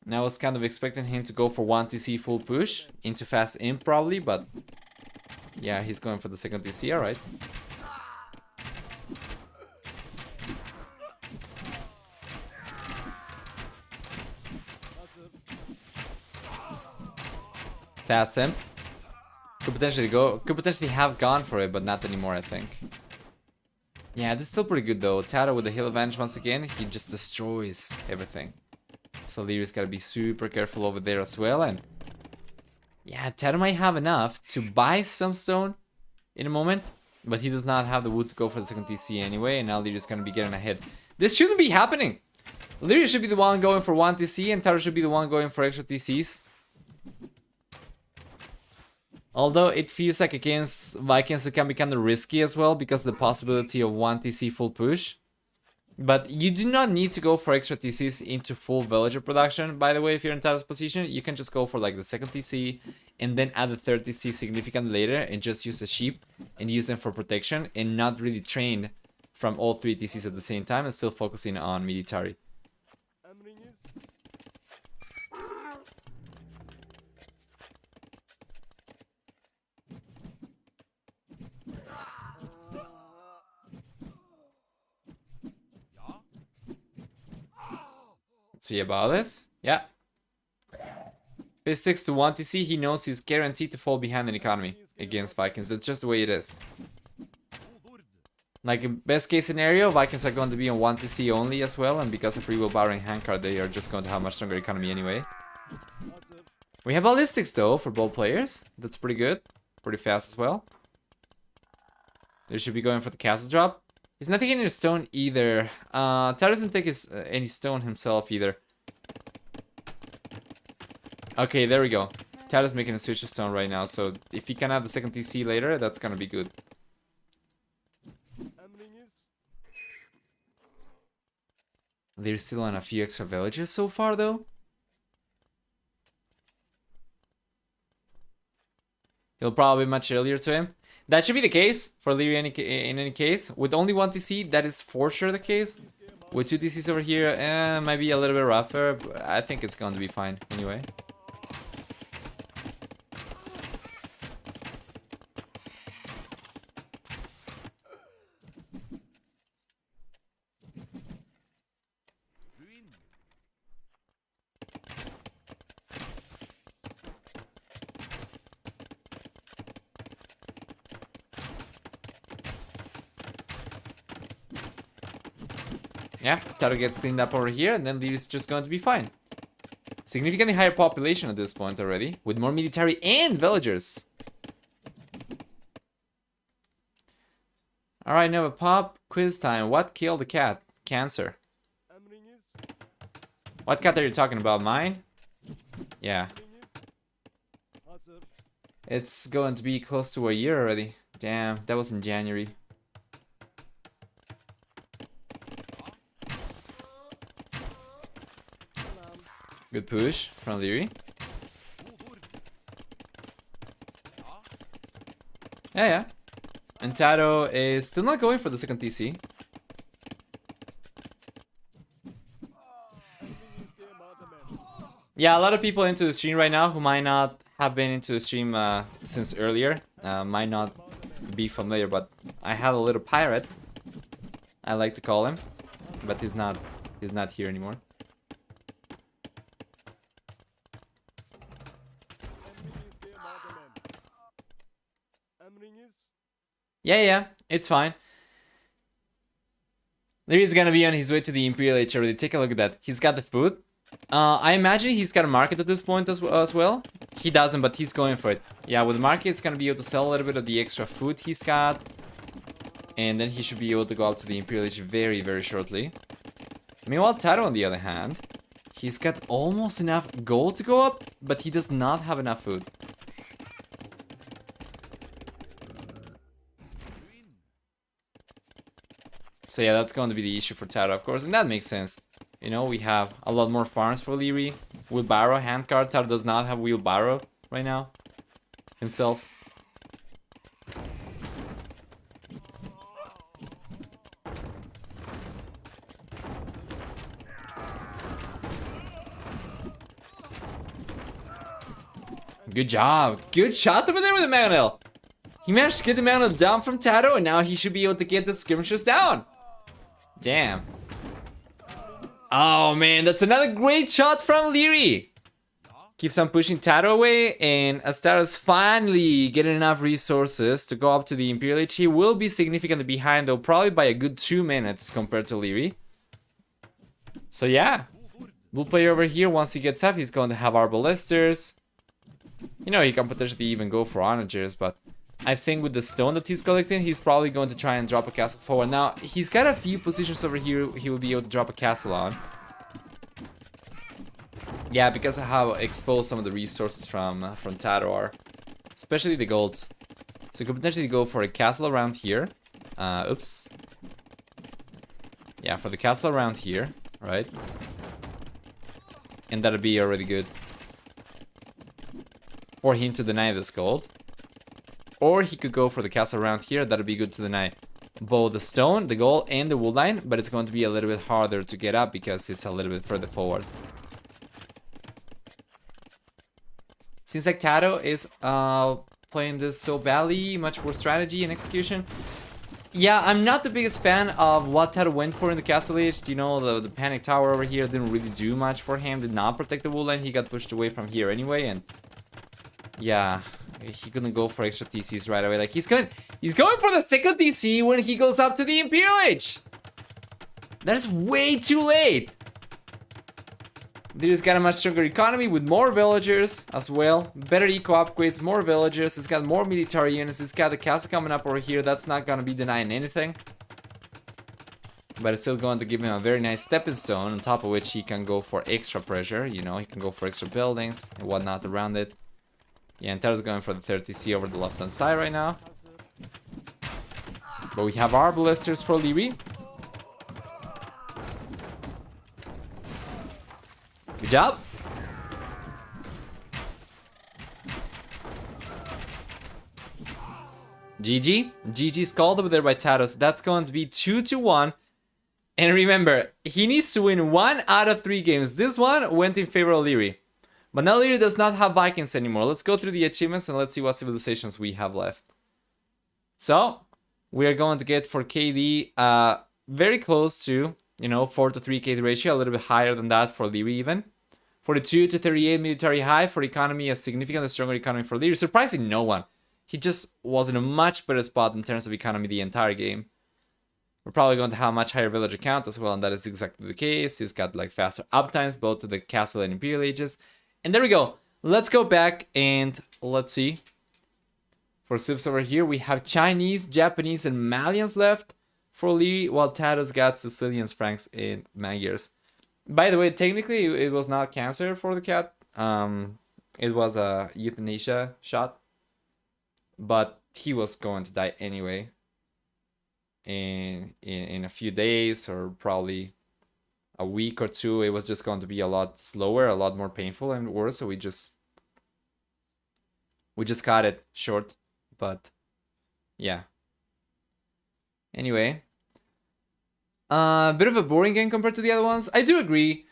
Now I was kind of expecting him to go for 1 TC full push into fast imp probably, but yeah, he's going for the second TC, alright. Fast imp. Could potentially have gone for it, but not anymore, I think. Yeah, this is still pretty good though. TaToH with the hill advantage once again, he just destroys everything. So Lierey's gotta be super careful over there as well, and yeah, TaToH might have enough to buy some stone in a moment, but he does not have the wood to go for the second TC anyway, and now Lierey's gonna be getting ahead. This shouldn't be happening. Liereyy should be the one going for 1 TC, and TaToH should be the one going for extra TCs. Although it feels like against Vikings it can be kind of risky as well because of the possibility of 1 TC full push. But you do not need to go for extra TCs into full villager production, by the way, if you're in TaToH's position. You can just go for like the second TC and then add the third TC significantly later and just use the sheep and use them for protection and not really train from all 3 TCs at the same time and still focusing on military. See about this? Yeah. Phase 6 to 1 TC, he knows he's guaranteed to fall behind in economy against Vikings. That's just the way it is. Like in best case scenario, Vikings are going to be on 1 TC only as well, and because of free will borrowing handcard, they are just going to have much stronger economy anyway. We have ballistics though for both players. That's pretty good. Pretty fast as well. They should be going for the castle drop. He's not taking any stone either. TaToH doesn't take any stone himself either. Okay, there we go. TaToH's making a switch to stone right now, so if he can have the second TC later, that's gonna be good. They're still on a few extra villages so far though. He'll probably be much earlier to him. That should be the case for Liereyy in any case. With only 1 TC, that is for sure the case. With 2 TCs over here, might be a little bit rougher, but I think it's going to be fine anyway. Yeah, TaToH gets cleaned up over here, and then Lierey's just going to be fine. Significantly higher population at this point already, with more military and villagers. Alright, Nova Pop, quiz time. What killed the cat? Cancer. What cat are you talking about? Mine? Yeah. It's going to be close to a year already. Damn, that was in January. Good push from Liereyy. Yeah. And TaToH is still not going for the second TC. Yeah, a lot of people into the stream right now who might not have been into the stream since earlier. Might not be familiar, but I had a little pirate, I like to call him. But he's not here anymore. Yeah, it's fine. Lierey's gonna be on his way to the Imperial H already. Take a look at that. He's got the food. I imagine he's got a market at this point as well. He doesn't, but he's going for it. Yeah, with the market, he's gonna be able to sell a little bit of the extra food he's got. And then he should be able to go up to the Imperial H very, very shortly. Meanwhile, TaToH, on the other hand, he's got almost enough gold to go up, but he does not have enough food. So yeah, that's going to be the issue for TaToH, of course, and that makes sense. You know, we have a lot more farms for Liereyy. Wheelbarrow, handcart. TaToH does not have wheelbarrow right now himself. Good job. Good shot over there with the Mangonel. He managed to get the Mangonel down from TaToH, and now he should be able to get the skirmishers down. Damn. Oh man, that's another great shot from Liereyy. Keeps on pushing TaToH away, and as TaToH's finally getting enough resources to go up to the Imperial H, he will be significantly behind, though, probably by a good 2 minutes compared to Liereyy. So yeah, blue player over here, once he gets up, he's going to have Arbalesters. You know, he can potentially even go for onagers, but I think with the stone that he's collecting, he's probably going to try and drop a castle forward. Now, he's got a few positions over here he will be able to drop a castle on. Yeah, because of how exposed some of the resources from TaToH are. Especially the golds. So you could potentially go for a castle around here. Oops. Yeah, for the castle around here, right? And that'll be already good for him to deny this gold. Or he could go for the castle around here. That'll be good to deny both the stone, the gold, and the wood line. But it's going to be a little bit harder to get up because it's a little bit further forward. Seems like TaToH is playing this so badly. Much worse strategy and execution. Yeah, I'm not the biggest fan of what TaToH went for in the castle age. You know, the panic tower over here didn't really do much for him. Did not protect the wood line. He got pushed away from here anyway. And yeah, he couldn't go for extra TCs right away. Like, he's going for the second TC when he goes up to the Imperial Age. That is way too late. Lierey's got a much stronger economy with more villagers as well. Better eco upgrades, more villagers. He's got more military units. He's got the castle coming up over here. That's not going to be denying anything. But it's still going to give him a very nice stepping stone, on top of which he can go for extra pressure. You know, he can go for extra buildings and whatnot around it. Yeah, and TaToH's going for the 30C over the left-hand side right now. But we have Arbalesters for Liereyy. Good job. GG. GG's called over there by TaToH. So that's going to be 2-1. And remember, he needs to win 1 out of 3 games. This one went in favor of Liereyy. But now Liereyy does not have Vikings anymore. Let's go through the achievements and let's see what civilizations we have left. So, we are going to get for KD very close to, you know, 4-to-3 KD ratio. A little bit higher than that for Liereyy even. 42-38 military high. For economy, a significantly stronger economy for Liereyy. Surprising no one. He just was in a much better spot in terms of economy the entire game. We're probably going to have a much higher villager count as well, and that is exactly the case. He's got like faster uptimes both to the castle and imperial ages. And there we go. Let's go back and let's see. For civs over here, we have Chinese, Japanese, and Malians left for Liereyy, while TaToH's got Sicilians, Franks, and Magyars. By the way, technically it was not cancer for the cat. It was a euthanasia shot, but he was going to die anyway. In a few days, or probably a week or two, it was just going to be a lot slower, a lot more painful and worse. So we just cut it short. But yeah. Anyway, bit of a boring game compared to the other ones. I do agree.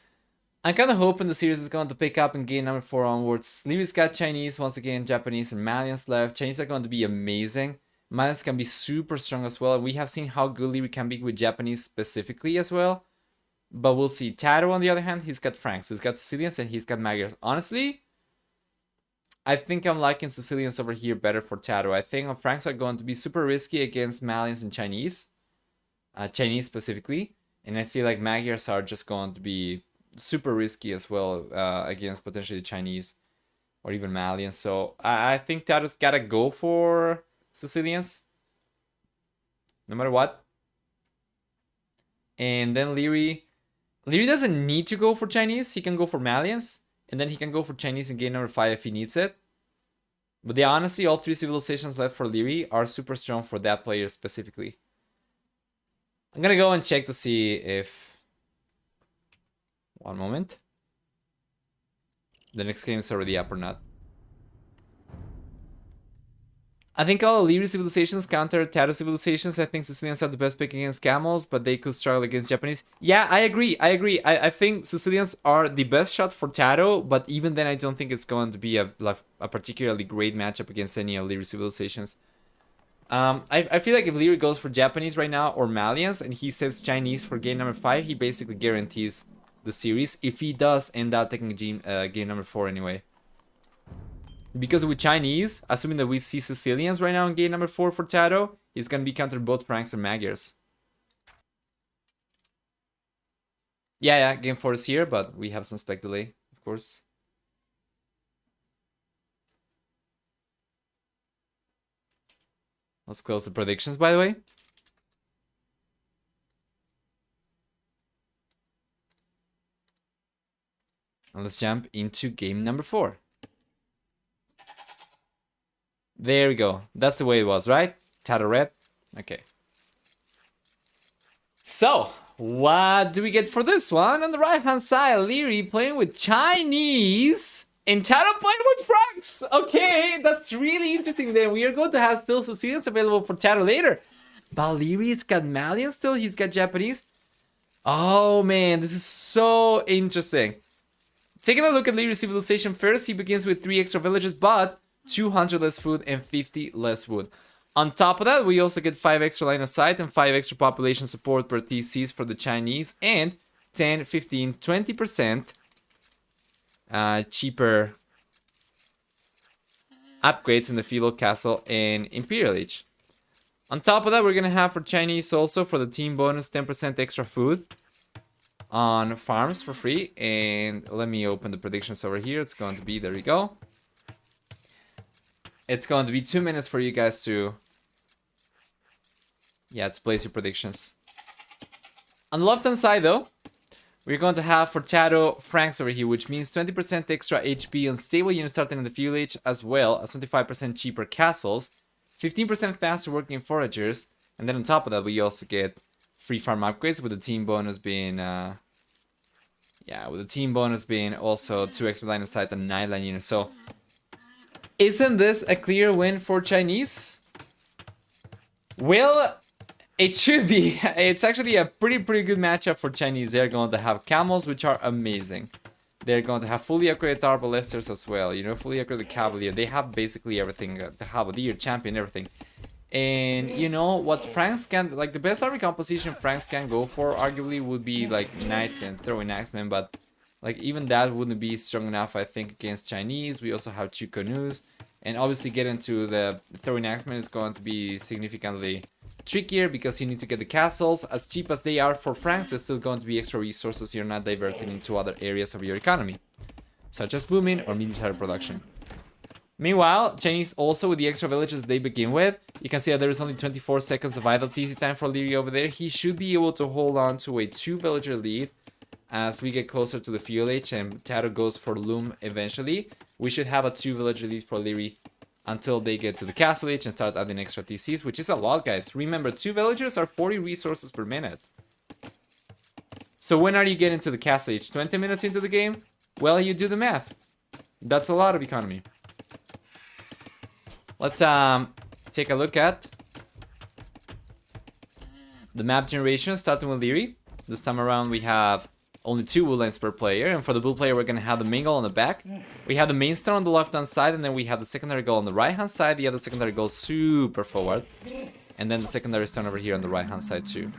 I'm kind of hoping the series is going to pick up in game number 4 onwards. Lierey's got Chinese, once again, Japanese, and Malians left. Chinese are going to be amazing. Malians can be super strong as well. We have seen how good Liereyy can be with Japanese specifically as well. But we'll see. TaToH, on the other hand, he's got Franks, he's got Sicilians, and he's got Magyars. Honestly, I think I'm liking Sicilians over here better for TaToH. I think Franks are going to be super risky against Malians and Chinese. Chinese specifically. And I feel like Magyars are just going to be super risky as well against potentially Chinese or even Malians. So I think TaToH's gotta go for Sicilians, no matter what. And then Liereyy doesn't need to go for Chinese. He can go for Malians, and then he can go for Chinese in game number 5 if he needs it. But yeah, honestly, all 3 civilizations left for Liereyy are super strong for that player specifically. I'm gonna go and check to see if... One moment. The next game is already up or not. I think all Liereyy civilizations counter TaToH civilizations. I think Sicilians are the best pick against camels, but they could struggle against Japanese. Yeah, I agree. I think Sicilians are the best shot for TaToH, but even then I don't think it's going to be a particularly great matchup against any of Liereyy civilizations. I feel like if Liereyy goes for Japanese right now or Malians and he saves Chinese for game number 5, he basically guarantees the series if he does end up taking game number 4 anyway. Because with Chinese, assuming that we see Sicilians right now in game number 4 for TaToH, he's going to be countered both Franks and Magyars. Yeah, game 4 is here, but we have some spec delay, of course. Let's close the predictions, by the way. And let's jump into game number 4. There we go. That's the way it was, right? TaToH red. Okay. So, what do we get for this one? On the right-hand side, Liereyy playing with Chinese and TaToH playing with Franks. Okay, that's really interesting. Then we are going to have still Sicilians available for TaToH later. But Lierey's got Malian still. He's got Japanese. Oh, man. This is so interesting. Taking a look at Lierey's civilization first, he begins with 3 extra villages, but 200 less food and 50 less wood. On top of that, we also get 5 extra line of sight and 5 extra population support per TCs for the Chinese, and 10, 15, 20% cheaper upgrades in the feudal castle and imperial age. On top of that, we're gonna have for Chinese also for the team bonus 10% extra food on farms for free. And let me open the predictions over here. It's going to be, there we go. It's going to be 2 minutes for you guys to place your predictions. On the left hand side though, we're going to have for TaToH Franks over here, which means 20% extra HP on stable units starting in the feudal age, as well as 25% cheaper castles, 15% faster working foragers, and then on top of that we also get free farm upgrades with the team bonus being also 2 extra line of sight and 9 line units. So isn't this a clear win for Chinese? Well, it should be. It's actually a pretty good matchup for Chinese. They're going to have camels, which are amazing. They're going to have fully upgraded arbalesters as well. You know, fully upgraded cavalier. They have basically everything. The halberdier, champion, everything. And you know what Franks can, like the best army composition Franks can go for arguably would be like knights and throwing axemen, but like even that wouldn't be strong enough, I think, against Chinese. We also have two canoes, and obviously getting to the throwing axemen is going to be significantly trickier because you need to get the castles. As cheap as they are for francs, it's still going to be extra resources you're not diverting into other areas of your economy, such as booming or military production. Meanwhile, Chinese also, with the extra villages they begin with, you can see that there is only 24 seconds of idle TC time for Liereyy over there. He should be able to hold on to a 2-villager lead as we get closer to the fuel age and TaToH goes for Loom eventually. We should have a 2-villager lead for Liereyy until they get to the castle age and start adding extra TCs, which is a lot, guys. Remember, 2 villagers are 40 resources per minute. So when are you getting to the castle age? 20 minutes into the game? Well, you do the math. That's a lot of economy. Let's take a look at the map generation, starting with Liereyy. This time around we have only 2 wood lines per player, and for the blue player we're gonna have the main goal on the back. We have the main stone on the left hand side, and then we have the secondary goal on the right hand side. The other secondary goal super forward, and then the secondary stone over here on the right hand side too.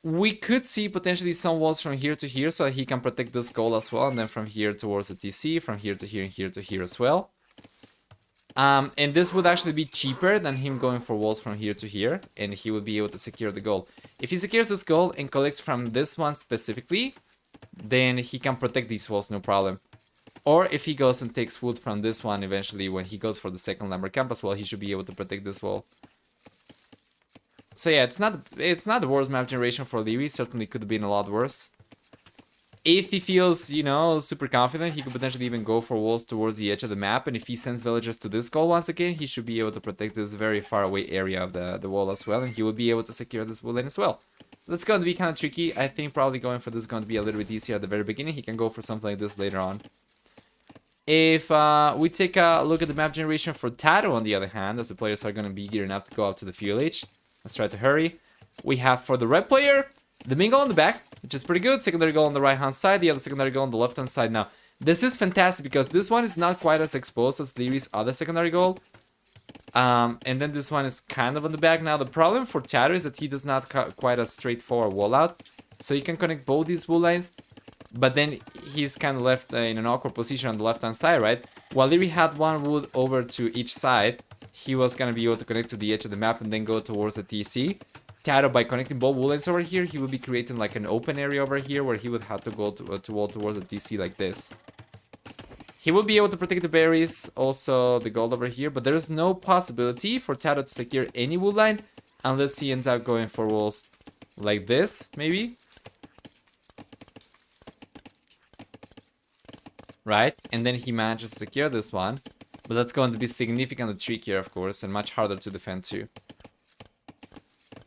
We could see potentially some walls from here to here so that he can protect this goal as well, and then from here towards the TC, from here to here and here to here as well. And this would actually be cheaper than him going for walls from here to here, and he would be able to secure the goal. If he secures this goal and collects from this one specifically, then he can protect these walls, no problem. Or if he goes and takes wood from this one eventually when he goes for the second lumber camp as well, he should be able to protect this wall. So yeah, it's not the worst map generation for Liereyy. Certainly could have been a lot worse. If he feels, you know, super confident, he could potentially even go for walls towards the edge of the map. And if he sends villagers to this goal once again, he should be able to protect this very far away area of the wall as well. And he would be able to secure this wood lane as well. That's going to be kind of tricky. I think probably going for this is going to be a little bit easier at the very beginning. He can go for something like this later on. If we take a look at the map generation for TaToH, on the other hand, as the players are going to be gearing up to go up to the fuel age. Let's try to hurry. We have for the red player, the main goal on the back, which is pretty good. Secondary goal on the right hand side, the other secondary goal on the left hand side. Now, this is fantastic because this one is not quite as exposed as Lierey's other secondary goal. And then this one is kind of on the back. Now, the problem for TaToH is that he does not quite a straightforward wall out. So you can connect both these wood lines, but then he's kind of left in an awkward position on the left hand side, right? While Liereyy had one wood over to each side, he was going to be able to connect to the edge of the map and then go towards the TC. TaToH, by connecting both wood lines over here, he would be creating like an open area over here where he would have to go to wall towards the TC like this. He would be able to protect the berries, also the gold over here, but there is no possibility for TaToH to secure any wood line unless he ends up going for walls like this, maybe. Right? And then he manages to secure this one, but that's going to be significantly trickier, of course, and much harder to defend too.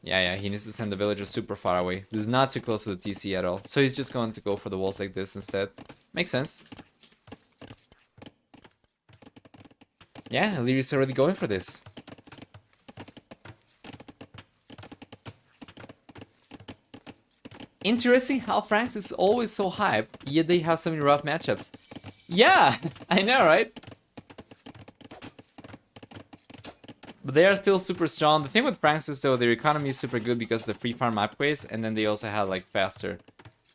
Yeah, he needs to send the villagers super far away. This is not too close to the TC at all. So he's just going to go for the walls like this instead. Makes sense. Yeah, Lierey's already going for this. Interesting how Franks is always so hyped, yet they have some rough matchups. Yeah, I know, right? But they are still super strong. The thing with Franks is though their economy is super good because of the free farm upgrades, and then they also have like faster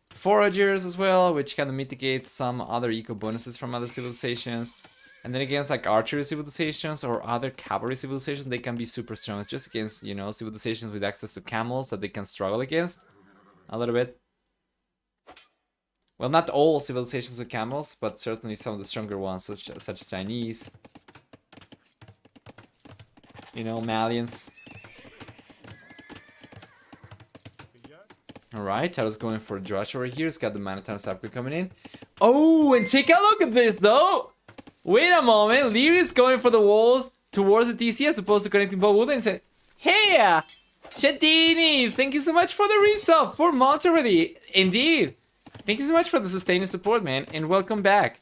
foragers as well, which kind of mitigates some other eco bonuses from other civilizations. And then against like archery civilizations or other cavalry civilizations, they can be super strong. It's just against, you know, civilizations with access to camels that they can struggle against a little bit. Well, not all civilizations with camels, but certainly some of the stronger ones, such as Chinese. You know, Malians. Alright, TaToH's going for a Drush over here. He's got the Manatans upgrade coming in. Oh, and take a look at this, though! Wait a moment. Lierey's going for the walls towards the TC as opposed to connecting both wood and said, hey, Shadini, thank you so much for the resub, 4 months already. Indeed. Thank you so much for the sustaining support, man, and welcome back.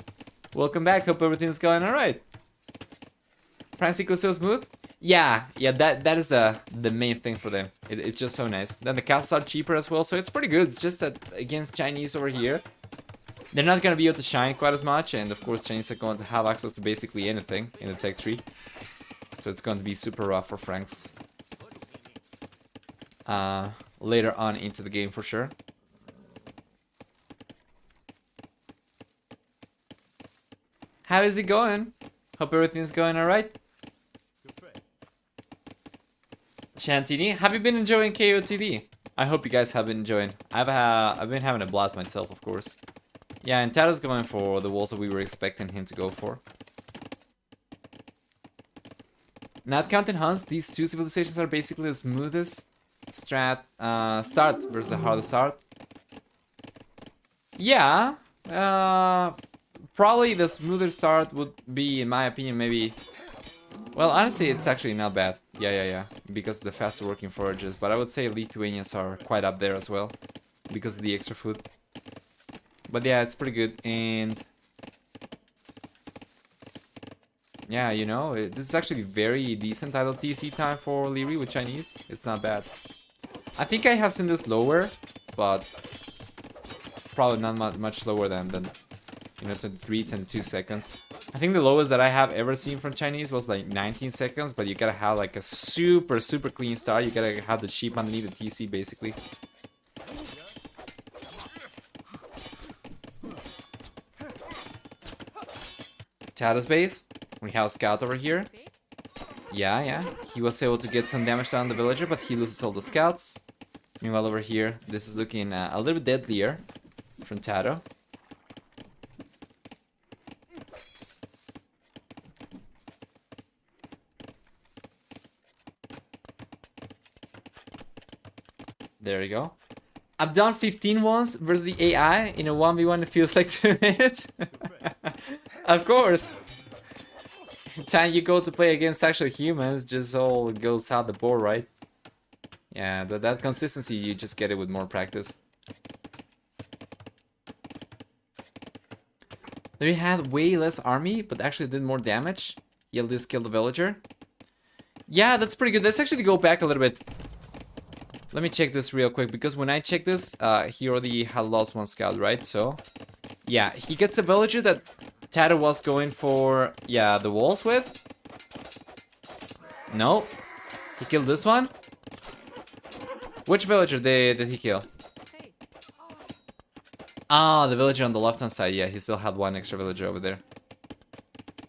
Welcome back. Hope everything's going alright. Francisco so smooth? Yeah, that is the main thing for them. It's just so nice. Then the castles are cheaper as well, so it's pretty good. It's just that against Chinese over here, they're not going to be able to shine quite as much, and of course Chinese are going to have access to basically anything in the tech tree. So it's going to be super rough for Franks later on into the game for sure. How is it going? Hope everything's going alright. Chantini, have you been enjoying KOTD? I hope you guys have been enjoying. I've been having a blast myself, of course. Yeah, and TaToH's going for the walls that we were expecting him to go for. Not counting hunts, these two civilizations are basically the smoothest start versus the hardest start. Yeah, probably the smoother start would be, in my opinion, maybe... Well, honestly, it's actually not bad. Yeah. Because of the faster working forages. But I would say Lithuanians are quite up there as well. Because of the extra food. But yeah, it's pretty good. And... yeah, you know, this is actually very decent idle TC time for Liereyy with Chinese. It's not bad. I think I have seen this lower. But... probably not much lower than you know, 23, 22 seconds. I think the lowest that I have ever seen from Chinese was like 19 seconds, but you gotta have like a super clean start. You gotta have the sheep underneath the TC basically. TaToH's base. We have a scout over here. Yeah. He was able to get some damage down on the villager, but he loses all the scouts. Meanwhile over here, this is looking a little bit deadlier from TaToH. There you go. I've done 15 once versus the AI in a 1v1. It feels like 2 minutes. Of course. Time you go to play against actual humans, just all goes out the board, right? Yeah, that consistency, you just get it with more practice. They had way less army, but actually did more damage. He at least killed the villager. Yeah, that's pretty good. Let's actually go back a little bit. Let me check this real quick, because when I check this, he already had lost one scout, right? So, yeah, he gets a villager that TaToH was going for, yeah, the walls with. No. He killed this one. Which villager did he kill? Ah, the villager on the left-hand side. Yeah, he still had one extra villager over there.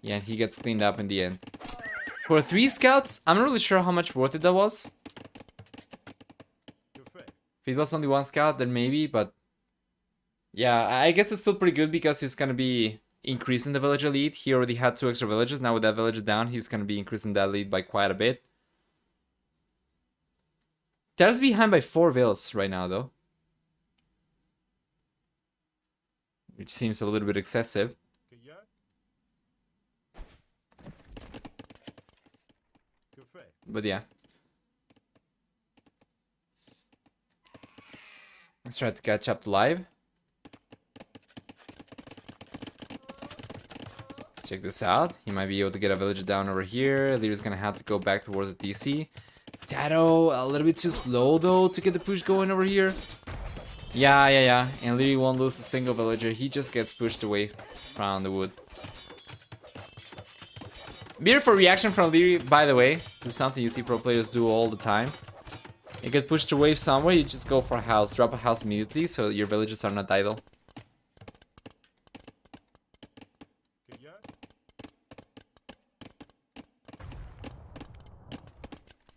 Yeah, and he gets cleaned up in the end. For 3 scouts, I'm not really sure how much worth it that was. If it was only 1 scout, then maybe, but... yeah, I guess it's still pretty good because he's gonna be increasing the villager lead. He already had 2 extra villagers. Now with that villager down, he's gonna be increasing that lead by quite a bit. TaToH's behind by 4 vills right now, though. Which seems a little bit excessive. But yeah. Let's try to catch up live. Let's check this out. He might be able to get a villager down over here. Lierey's gonna have to go back towards the DC. TaToH a little bit too slow though to get the push going over here. Yeah. And Liereyy won't lose a single villager. He just gets pushed away from the wood. Beautiful reaction from Liereyy, by the way. This is something you see pro players do all the time. You get pushed to wave somewhere, you just go for a house. Drop a house immediately so your villagers are not idle.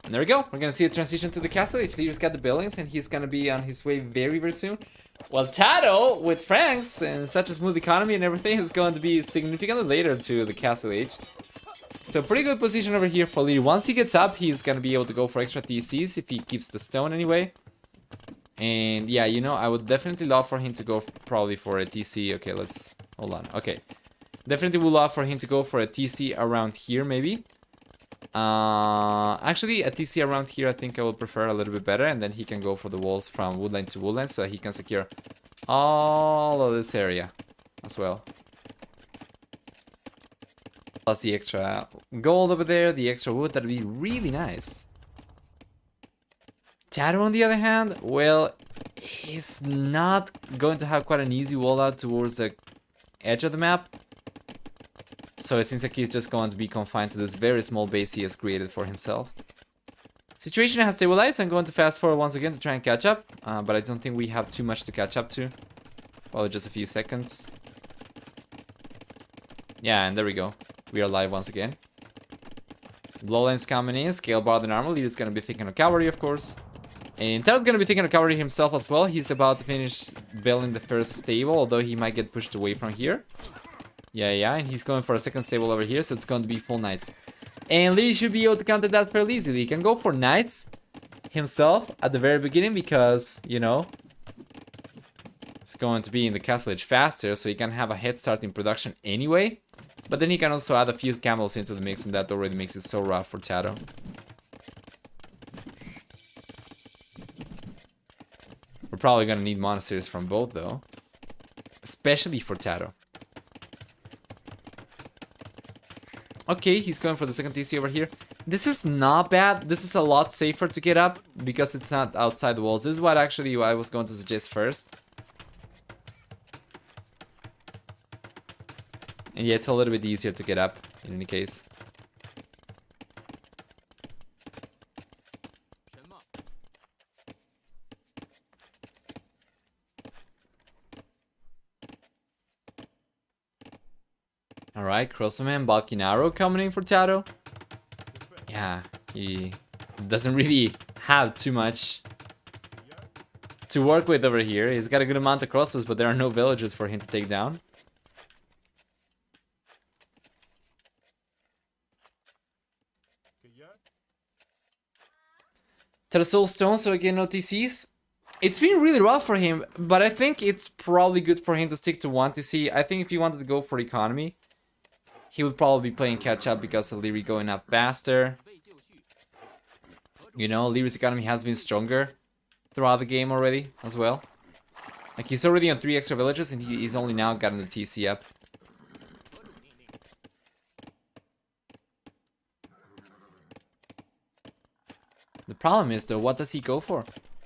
And there we go. We're gonna see a transition to the castle. Lierey's got the buildings and he's gonna be on his way very soon. Well, TaToH, with Franks and such a smooth economy and everything, is going to be significantly later to the castle age. So pretty good position over here for Liereyy. Once he gets up, he's gonna be able to go for extra TCs if he keeps the stone anyway. And yeah, you know, I would definitely love for him to go probably for a TC. Okay, let's hold on. Okay, definitely would love for him to go for a TC around here, maybe. Actually, a TC around here, I think I would prefer a little bit better, and then he can go for the walls from woodline to woodline, so he can secure all of this area as well. Plus the extra gold over there, the extra wood, that'd be really nice. TaToH, on the other hand, well, he's not going to have quite an easy wall out towards the edge of the map. So it seems like he's just going to be confined to this very small base he has created for himself. Situation has stabilized. I'm going to fast forward once again to try and catch up. But I don't think we have too much to catch up to. Probably just a few seconds. Yeah, and there we go. We are live once again. Blowline's coming in, scale bar than armor. Lierey's gonna be thinking of cavalry, of course. And TaToH's gonna be thinking of cavalry himself as well. He's about to finish building the first stable, although he might get pushed away from here. Yeah, and he's going for a second stable over here, so it's going to be full knights. And Liereyy should be able to counter that fairly easily. He can go for knights himself at the very beginning because, you know, it's going to be in the castle age faster, so he can have a head start in production anyway. But then he can also add a few camels into the mix, and that already makes it so rough for TaToH. We're probably gonna need monasteries from both though, especially for TaToH. Okay, he's going for the second TC over here. This is not bad. This is a lot safer to get up because it's not outside the walls. This is what actually I was going to suggest first. And yeah, it's a little bit easier to get up in any case. Alright, Crossman, Balkinaro coming in for TaToH. Yeah, he doesn't really have too much to work with over here. He's got a good amount of crosses, but there are no villages for him to take down. TaToH Soul Stone, so again no TCs. It's been really rough for him, but I think it's probably good for him to stick to one TC. I think if he wanted to go for economy, he would probably be playing catch up because of Liereyy going up faster. You know, Lierey's economy has been stronger throughout the game already as well. Like, he's already on 3 extra villages and he's only now gotten the TC up. The problem is though, what does he go for?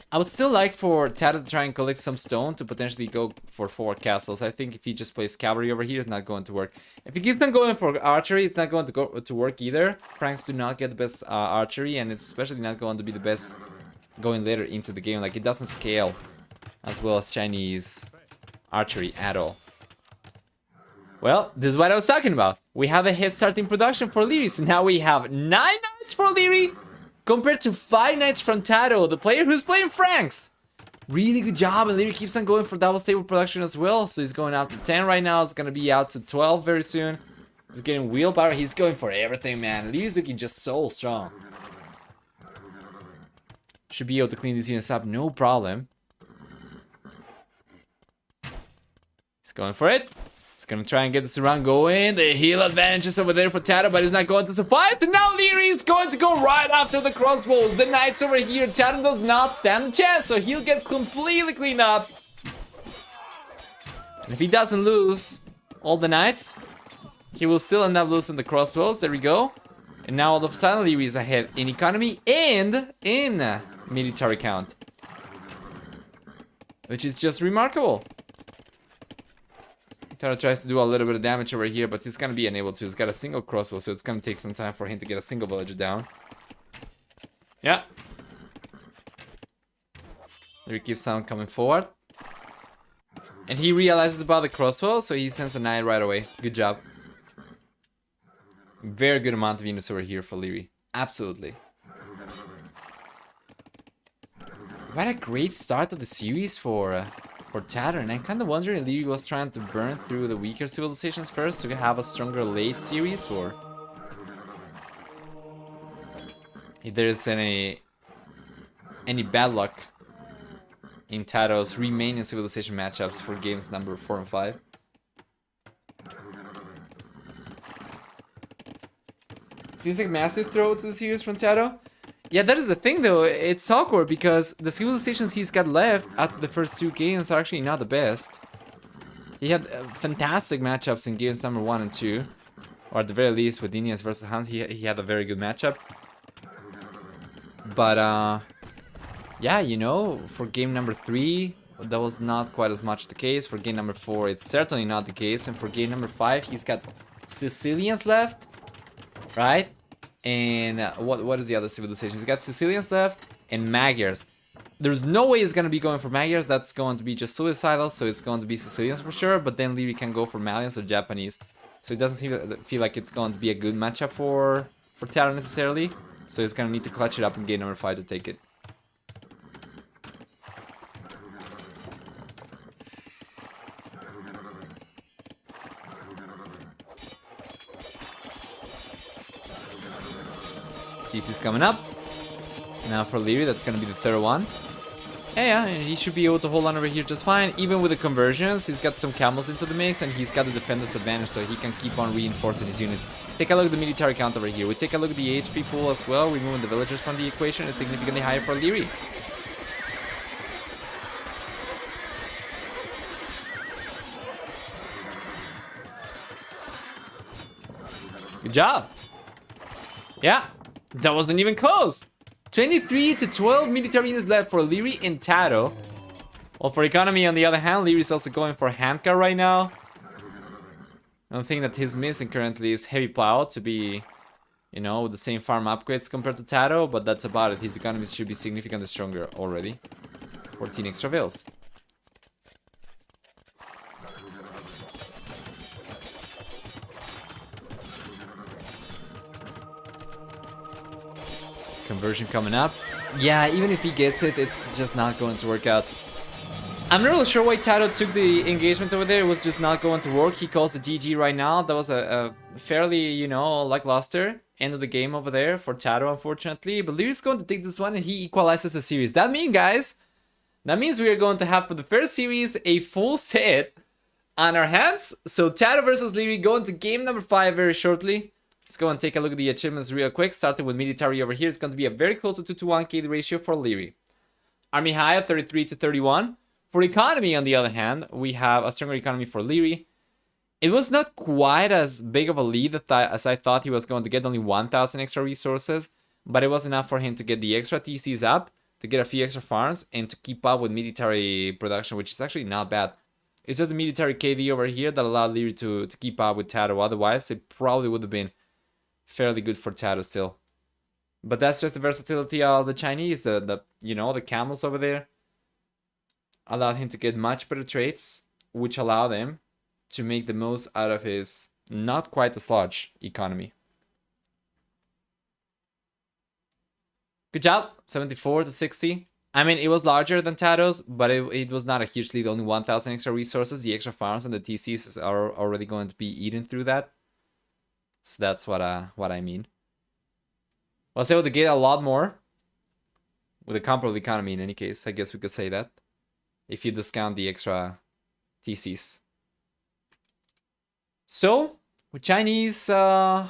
I would still like for TaToH to try and collect some stone to potentially go for 4 castles. I think if he just plays cavalry over here, it's not going to work. If he keeps on going for archery, it's not going to go to work either. Franks do not get the best archery, and it's especially not going to be the best going later into the game. Like, it doesn't scale as well as Chinese archery at all. Well, this is what I was talking about. We have a head start in production for Liereyy, so now we have 9 knights for Liereyy compared to 5 knights from TaToH, the player who's playing Franks. Really good job, and Liereyy keeps on going for double stable production as well, so he's going out to 10 right now. It's gonna be out to 12 very soon. He's getting wheelbarrow. He's going for everything, man. Lierey's looking just so strong. Should be able to clean these units up, no problem. He's going for it. He's gonna try and get this around going. The heal advantages over there for TaToH, but it's not going to suffice. And now Liereyy is going to go right after the crossbows. The knights over here. TaToH does not stand a chance, so he'll get completely cleaned up. And if he doesn't lose all the knights, he will still end up losing the crossbows. There we go. And now all of a sudden Liereyy is ahead in economy and in military count, which is just remarkable. TaToH tries to do a little bit of damage over here, but he's gonna be unable to. He's got a single crossbow, so it's gonna take some time for him to get a single village down. Yeah. Liereyy keeps on coming forward. And he realizes about the crossbow, so he sends a knight right away. Good job. Very good amount of units over here for Liereyy. Absolutely. What a great start of the series for TaToH, and I'm kind of wondering if Liereyy was trying to burn through the weaker civilizations first to have a stronger late series, or if there's any bad luck in TaToH's remaining civilization matchups for games number 4 and 5. Seems like massive throw to the series from TaToH. Yeah, that is the thing though, it's awkward because the civilizations he's got left after the first 2 games are actually not the best. He had fantastic matchups in games number 1 and 2. Or at the very least with Indians versus Hunt, he had a very good matchup. But yeah, you know, for game number 3, that was not quite as much the case. For game number 4, it's certainly not the case. And for game number 5, he's got Sicilians left, right? And what is the other civilization? He's got Sicilians left and Magyars. There's no way he's going to be going for Magyars. That's going to be just suicidal, so it's going to be Sicilians for sure. But then Liereyy can go for Malians or Japanese. So it doesn't feel like it's going to be a good matchup for for TaToH necessarily. So he's gonna need to clutch it up in game number 5 to take it. TC's coming up. Now for Liereyy, that's gonna be the third one. Yeah, he should be able to hold on over here just fine. Even with the conversions, he's got some camels into the mix, and he's got the defender's advantage, so he can keep on reinforcing his units. Take a look at the military count over here. We take a look at the HP pool as well, removing the villagers from the equation. It's significantly higher for Liereyy. Good job. Yeah, that wasn't even close. 23 to 12 military units left for Liereyy and TaToH. Well, for economy, on the other hand, Liereyy is also going for handcar right now. One thing that he's missing currently is heavy plow to be, you know, with the same farm upgrades compared to TaToH, but that's about it. His economy should be significantly stronger already. 14 extra vills. Conversion coming up. Yeah, even if he gets it, it's just not going to work out. I'm not really sure why TaToH took the engagement over there. It was just not going to work. He calls it GG right now. That was a fairly, you know, lackluster end of the game over there for TaToH, unfortunately. But Lierey's going to take this one and he equalizes the series. That means, guys, that means we are going to have for the first series a full set on our hands. So TaToH versus Liereyy going to game number 5 very shortly. Let's go and take a look at the achievements real quick. Starting with military over here. It's going to be a very close to 2-to-1 KD ratio for Liereyy. Army high 33 to 31. For economy, on the other hand, we have a stronger economy for Liereyy. It was not quite as big of a lead as I thought he was going to get. Only 1,000 extra resources. But it was enough for him to get the extra TCs up, to get a few extra farms, and to keep up with military production, which is actually not bad. It's just the military KD over here that allowed Liereyy to keep up with TaToH. Otherwise, it probably would have been fairly good for TaToH still. But that's just the versatility of the Chinese. You know, the camels over there allowed him to get much better traits, which allow them to make the most out of his not quite as large economy. Good job. 74 to 60. I mean, it was larger than TaToH's, but it was not a huge lead. Only 1,000 extra resources. The extra farms and the TCs are already going to be eaten through that. So that's what I mean. I was able to get a lot more with a comparable economy in any case. I guess we could say that, if you discount the extra TCs. So, with Chinese coming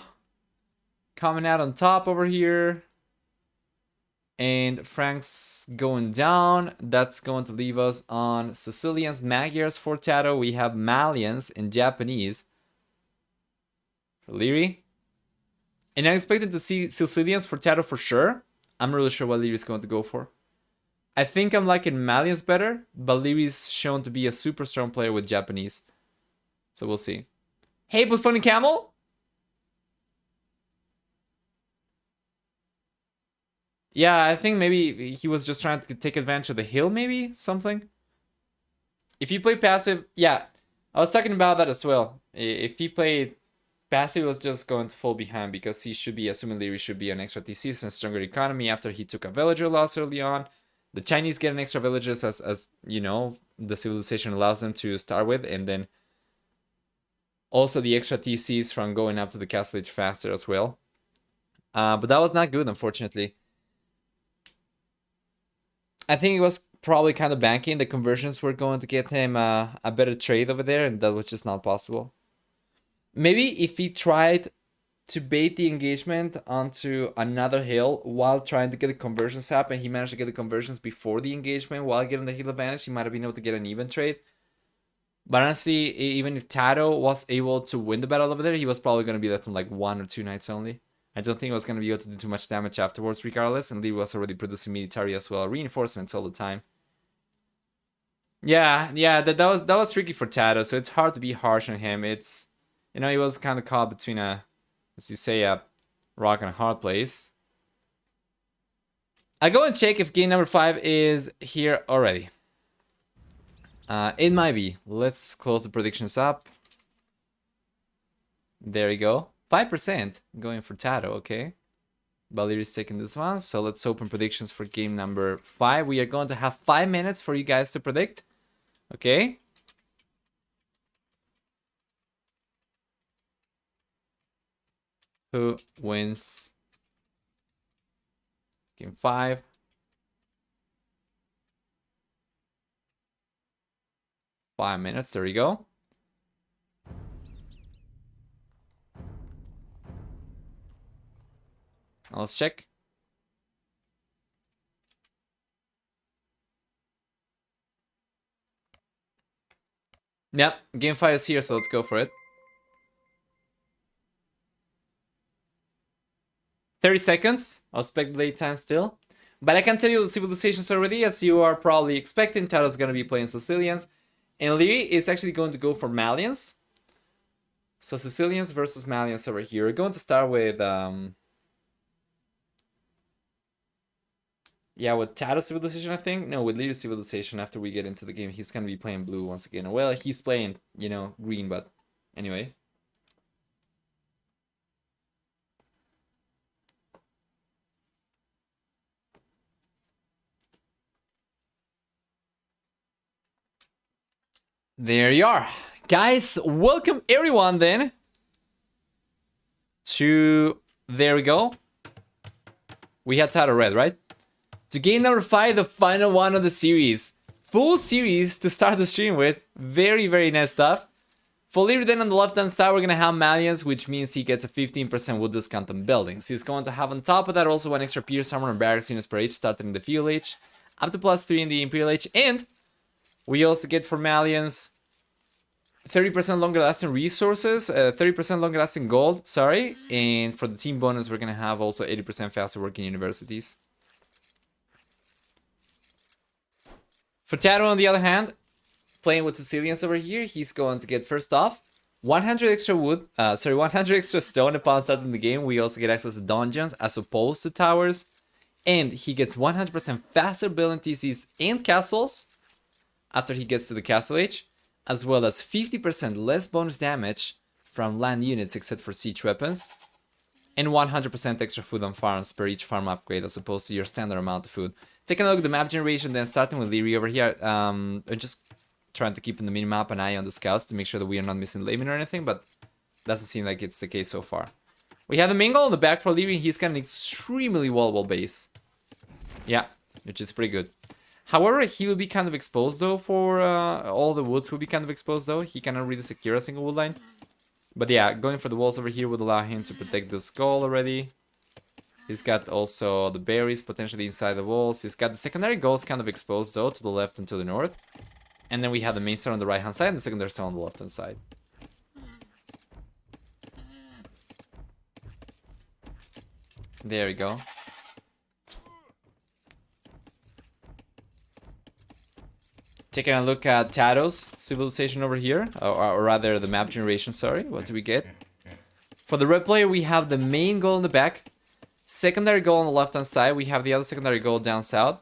out on top over here, and Franks going down, that's going to leave us on Sicilians, Magyars for TaToH. We have Malians and Japanese for Liereyy. And I'm expecting to see Sicilians for TaToH for sure. I'm not really sure what Liereyy is going to go for. I think I'm liking Malians better, but Lierey's shown to be a super strong player with Japanese. So we'll see. Hey, postponing camel? Yeah, I think maybe he was just trying to take advantage of the hill, maybe? Something? If you play passive... Yeah, I was talking about that as well. If he played passive, he was just going to fall behind because he should be, assuming Liereyy should be an extra TCs and stronger economy after he took a villager loss early on. The Chinese get an extra villagers as you know, the civilization allows them to start with, and then also the extra TCs from going up to the castle age faster as well. But that was not good, unfortunately. I think it was probably kind of banking. The conversions were going to get him a better trade over there, and that was just not possible. Maybe if he tried to bait the engagement onto another hill while trying to get the conversions up, and he managed to get the conversions before the engagement while getting the hill advantage, he might have been able to get an even trade. But honestly, even if TaToH was able to win the battle over there, he was probably going to be left on like 1 or 2 knights only. I don't think he was going to be able to do too much damage afterwards regardless, and Liereyy was already producing military as well, reinforcements all the time. Yeah, that was tricky for TaToH, so it's hard to be harsh on him. It's, you know, he was kind of caught between a, as you say, a rock and a hard place. I go and check if game number 5 is here already. It might be. Let's close the predictions up. There you go. 5% going for TaToH, okay. Liereyy is taking this one, so let's open predictions for game number 5. We are going to have 5 minutes for you guys to predict, okay. Who wins game 5? Five minutes, there you go. Now let's check. Yep, game 5 is here, so let's go for it. 30 seconds. I'll speculate time still. But I can tell you the civilizations already, as you are probably expecting. TaToH is going to be playing Sicilians. And Liereyy is actually going to go for Malians. So Sicilians versus Malians over here. We're going to start with... yeah, with TaToH civilization, I think. No, with Liereyy civilization after we get into the game. He's going to be playing blue once again. Well, he's playing, you know, green, but anyway. There you are. Guys, welcome everyone then to... There we go. We had TaToH red, right? To game number 5, the final one of the series. Full series to start the stream with. Very, very nice stuff. For Liereyy then on the left-hand side, we're going to have Malians, which means he gets a 15% wood discount on buildings. He's going to have on top of that also one extra Pierce Armor and Barracks units per age, starting in the Feudal Age, up to +3 in the Imperial Age, and we also get for Malians 30% longer lasting resources, 30% longer lasting gold, sorry, and for the team bonus, we're going to have also 80% faster working universities. For TaToH, on the other hand, playing with Sicilians over here, he's going to get, first off, 100 extra wood, 100 extra stone upon starting the game. We also get access to dungeons as opposed to towers. And he gets 100% faster building TCs and castles after he gets to the castle age, as well as 50% less bonus damage from land units except for siege weapons, and 100% extra food on farms per each farm upgrade as opposed to your standard amount of food. Taking a look at the map generation, then starting with Liereyy over here. I'm just trying to keep in the minimap an eye on the scouts to make sure that we are not missing laymen or anything, but doesn't seem like it's the case so far. We have the main goal in the back for Liereyy. He's got an extremely wall base. Yeah, which is pretty good. However, he will be kind of exposed though for all the woods will be kind of exposed though. He cannot really secure a single wood line. But yeah, going for the walls over here would allow him to protect the skull already. He's got also the berries potentially inside the walls. He's got the secondary goals kind of exposed though to the left and to the north. And then we have the main star on the right hand side and the secondary star on the left hand side. There we go. Taking a look at TaToH's civilization over here, or rather the map generation, sorry. What do we get? For the red player, we have the main goal in the back. Secondary goal on the left-hand side. We have the other secondary goal down south.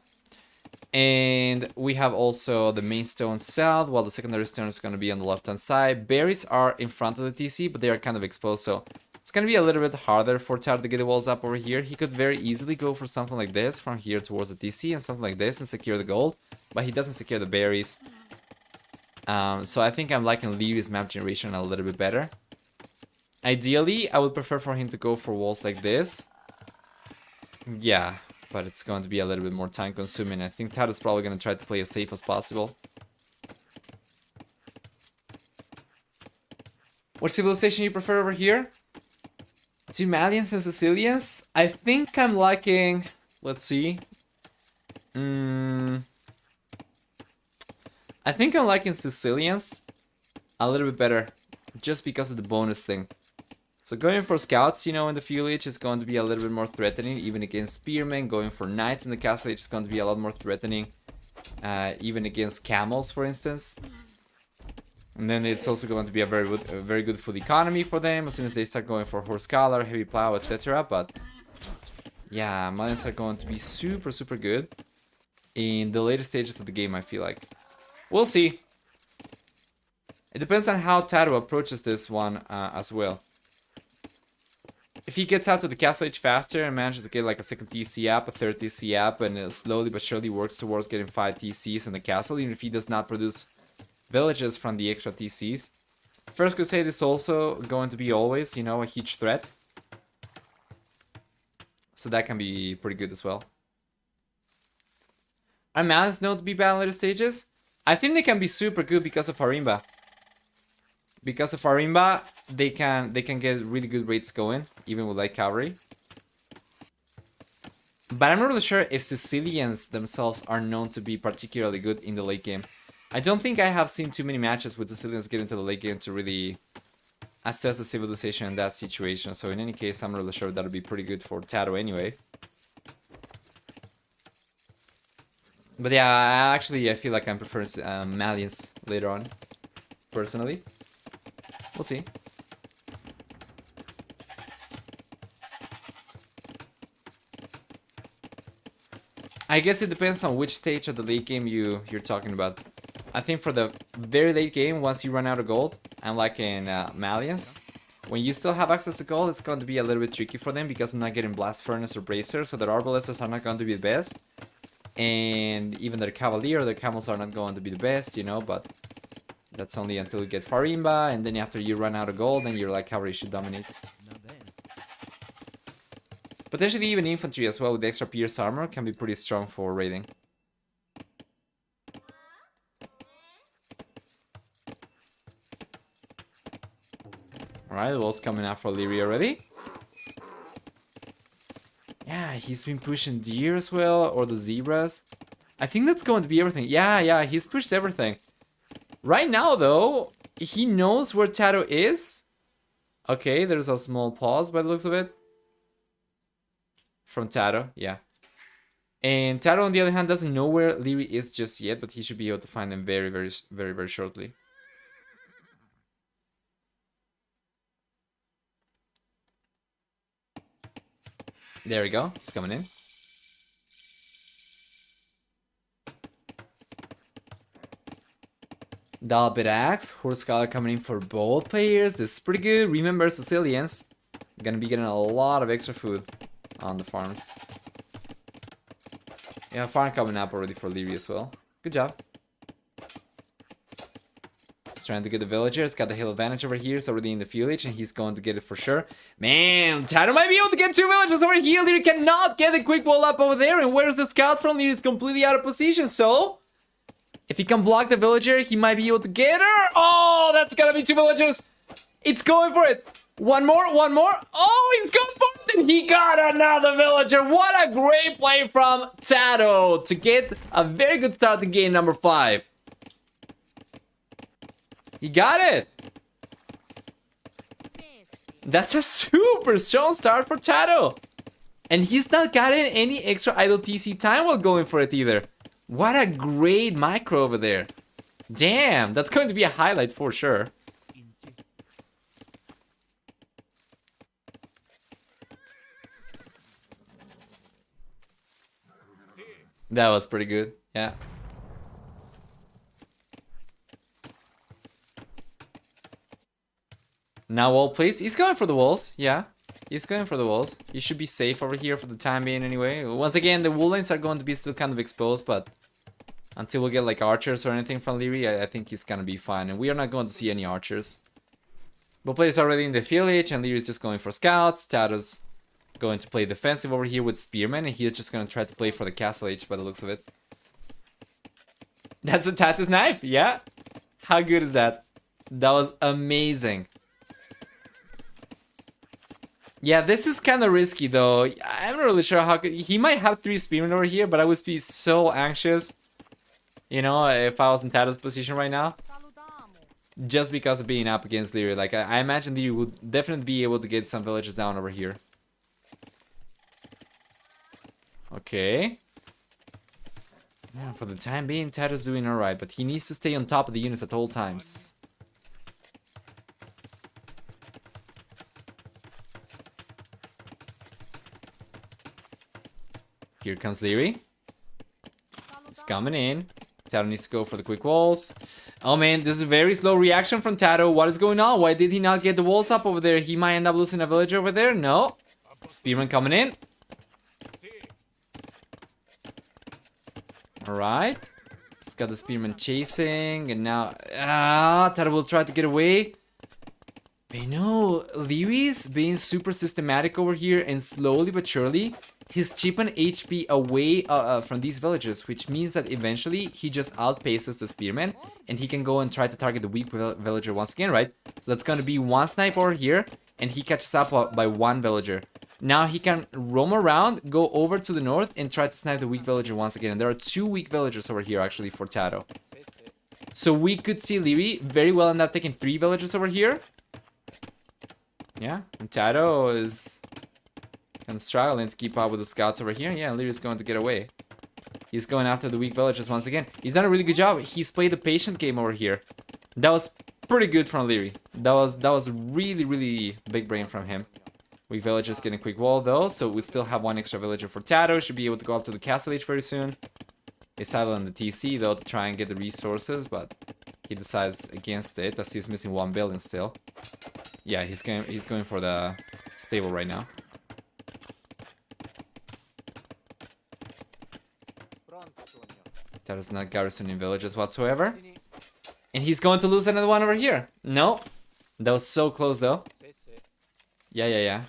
And we have also the main stone south, while the secondary stone is going to be on the left-hand side. Berries are in front of the TC, but they are kind of exposed, so it's going to be a little bit harder for TaToH to get the walls up over here. He could very easily go for something like this from here towards the TC and something like this and secure the gold, but he doesn't secure the berries. So I think I'm liking Lierey's map generation a little bit better. Ideally, I would prefer for him to go for walls like this. Yeah, but it's going to be a little bit more time consuming. I think TaToH's probably going to try to play as safe as possible. What civilization you prefer over here? Two Malians and Sicilians? I think I'm liking... Let's see. I think I'm liking Sicilians a little bit better. Just because of the bonus thing. So going for scouts, you know, in the Feudal Age is going to be a little bit more threatening, even against spearmen. Going for knights in the Castle Age is going to be a lot more threatening, even against camels, for instance. And then it's also going to be a very good food economy for them as soon as they start going for horse collar, heavy plow, etc. But yeah, Malians are going to be super, super good in the later stages of the game, I feel like. We'll see. It depends on how TaToH approaches this one as well. if he gets out to the castle age faster and manages to get like a second TC up, a third TC up, and slowly but surely works towards getting 5 TCs in the castle, even if he does not produce villages from the extra TCs. First Crusade is also going to be always, you know, a huge threat. So that can be pretty good as well. Are Malice known to be bad in later stages? I think they can be super good because of Harimba. Because of Harimba, they can get really good rates going, even with light cavalry. But I'm not really sure if Sicilians themselves are known to be particularly good in the late game. I don't think I have seen too many matches with Sicilians get into the late game to really assess the civilization in that situation. So in any case, I'm not really sure that'll be pretty good for TaToH anyway. But yeah, I feel like I'm preferring Malians later on, personally. We'll see. I guess it depends on which stage of the late game you're talking about. I think for the very late game, once you run out of gold, and like in Malians, when you still have access to gold, it's going to be a little bit tricky for them because they're not getting Blast Furnace or Bracer, so their Arbalests are not going to be the best. And even their Cavalier, their Camels are not going to be the best, you know, but that's only until you get Farimba, and then after you run out of gold, then your like cavalry should dominate. Potentially even infantry as well with the extra pierce armor can be pretty strong for raiding. Alright, the wall's coming out for Liereyy already. Yeah, he's been pushing deer as well, or the zebras. I think that's going to be everything. Yeah, he's pushed everything. Right now, though, he knows where TaToH is. Okay, there's a small pause by the looks of it. From TaToH, yeah. And TaToH, on the other hand, doesn't know where Liereyy is just yet, but he should be able to find them very shortly. There we go. He's coming in. Dalbit Axe, Horse Scholar coming in for both players. This is pretty good. Remember, Sicilians gonna be getting a lot of extra food on the farms. Yeah, farm coming up already for Liereyy as well. Good job. He's trying to get the villagers. Got the hill advantage over here. It's already in the village, and he's going to get it for sure. Man, TaToH might be able to get 2 villagers over here. Liereyy cannot get the quick wall up over there. And where's the scout from? Lierey's completely out of position. So if he can block the villager, he might be able to get her. Oh, that's gotta be 2 villagers. It's going for it. One more. Oh, he's going for it. And he got another villager. What a great play from TaToH to get a very good start in game number 5. He got it. That's a super strong start for TaToH. And he's not gotten any extra idle TC time while going for it either. What a great micro over there. Damn, that's going to be a highlight for sure. That was pretty good, yeah. Now wall place. He's going for the walls, yeah. He's going for the walls. He should be safe over here for the time being anyway. Once again, the wall lanes are going to be still kind of exposed, but until we get like archers or anything from Liereyy, I think he's gonna be fine. And we are not going to see any archers. But players already in the village, and Lierey's just going for scouts. TaToH's going to play defensive over here with spearmen, and he's just gonna try to play for the castle age by the looks of it. That's a TaToH's knife, yeah. How good is that? That was amazing. Yeah, this is kind of risky though. I'm not really sure how he might have 3 spearmen over here, but I would be so anxious, you know, if I was in TaToH's position right now. Just because of being up against Liereyy. Like, I imagine Liereyy would definitely be able to get some villages down over here. Okay. Yeah, for the time being, TaToH's doing alright, but he needs to stay on top of the units at all times. Here comes Liereyy. He's coming in. TaToH needs to go for the quick walls. Oh man, this is a very slow reaction from TaToH. What is going on? Why did he not get the walls up over there? He might end up losing a villager over there. No. Spearman coming in. Alright. He's got the Spearman chasing. And now... TaToH will try to get away. You know, Lierey's being super systematic over here. And slowly but surely, he's chipping HP away from these villagers. Which means that eventually, he just outpaces the Spearman. And he can go and try to target the weak villager once again, right? So that's going to be one snipe over here. And he catches up by one villager. Now he can roam around, go over to the north, and try to snipe the weak villager once again. And there are two weak villagers over here, actually, for TaToH. So we could see Liereyy very well end up taking 3 villagers over here. Yeah, and TaToH is kind of struggling to keep up with the scouts over here. Yeah, Lierey's going to get away. He's going after the weak villagers once again. He's done a really good job. He's played the patient game over here. That was pretty good from Liereyy. That was really, really big brain from him. Weak villagers getting a quick wall though, so we still have 1 extra villager for TaToH. Should be able to go up to the castle age very soon. He's silent on the TC though to try and get the resources, but he decides against it as he's missing 1 building still. Yeah, he's going for the stable right now. TaToH's not garrisoning villages whatsoever. And he's going to lose another one over here. No. That was so close though. Yeah.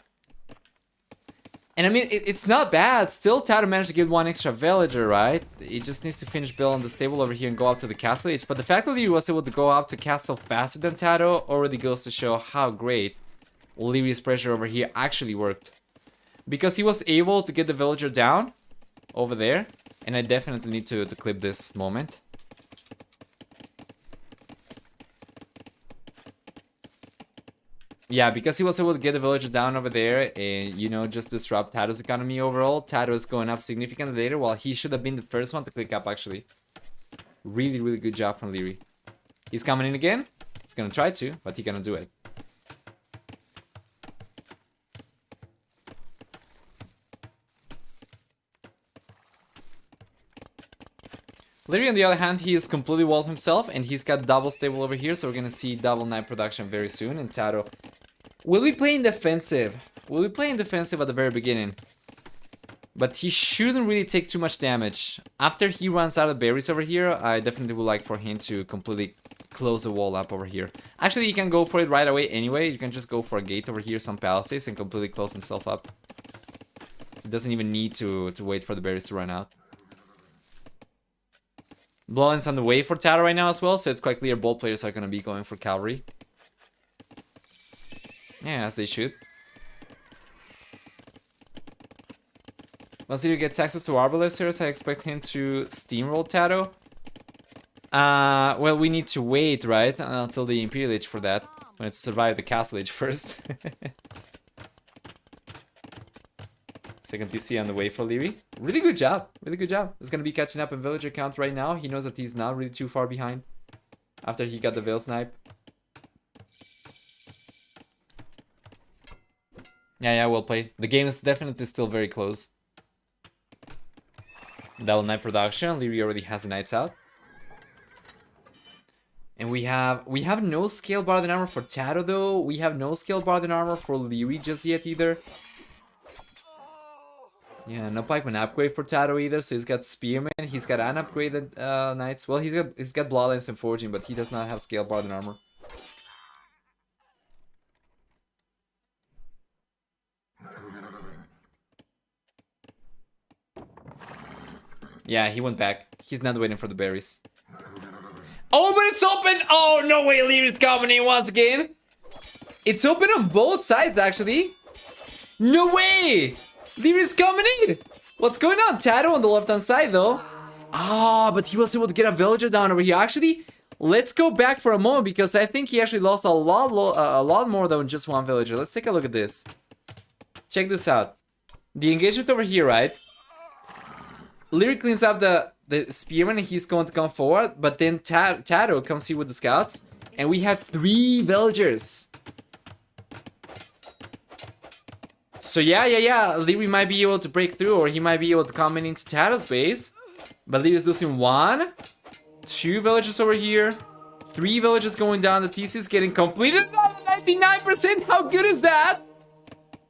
And I mean, it's not bad. Still, TaToH managed to get 1 extra villager, right? He just needs to finish building the stable over here and go up to the castle age. But the fact that he was able to go up to castle faster than TaToH already goes to show how great Lierey's pressure over here actually worked. Because he was able to get the villager down over there. And I definitely need to clip this moment. Yeah, because he was able to get the villager down over there and, you know, just disrupt TaToH's economy overall. TaToH is going up significantly later, while he should have been the first one to click up, actually. Really, really good job from Liereyy. He's coming in again. He's gonna try to, but he's gonna do it. Liereyy, on the other hand, he is completely walled himself, and he's got double stable over here, so we're gonna see double knight production very soon. And TaToH will be playing defensive. Will be playing defensive at the very beginning. But he shouldn't really take too much damage. After he runs out of berries over here, I definitely would like for him to completely close the wall up over here. Actually, you can go for it right away anyway. You can just go for a gate over here, some palisades, and completely close himself up. He doesn't even need to wait for the berries to run out. Blowing's on the way for TaToH right now as well, so it's quite clear both players are going to be going for cavalry. Yeah, as they should. Once Liereyy gets access to Arbalesters, I expect him to steamroll TaToH. Well, we need to wait, right? Until the Imperial Age for that. We need to survive the Castle Age first. Second TC on the way for Liereyy. Really good job. Really good job. He's going to be catching up in villager count right now. He knows that he's not really too far behind. After he got the Veil Snipe. Yeah, well played. The game is definitely still very close. Double Knight production. Liereyy already has the Knights out. And we have no scale Barded Armor for TaToH though. We have no scale Barded Armor for Liereyy just yet either. Yeah, no pikeman upgrade for TaToH either, so he's got Spearman, he's got unupgraded Knights. Well, he's got Bloodlines and Forging, but he does not have scale Barded Armor. Yeah, he went back. He's not waiting for the berries. Oh, but it's open! Oh, no way, Lierey's coming in once again. It's open on both sides, actually. No way! Lierey's coming in! What's going on? TaToH on the left-hand side, though. Ah, but he was able to get a villager down over here. Actually, let's go back for a moment, because I think he actually lost a lot more than just one villager. Let's take a look at this. Check this out. The engagement over here, right? Liereyy cleans up the Spearman, and he's going to come forward, but then TaToH comes here with the scouts, and we have 3 villagers. So yeah, Liereyy might be able to break through, or he might be able to come in into TaToH's base. But Lierey's losing 1. 2 villages over here. 3 villages going down. The TC is getting completed. 99%. How good is that?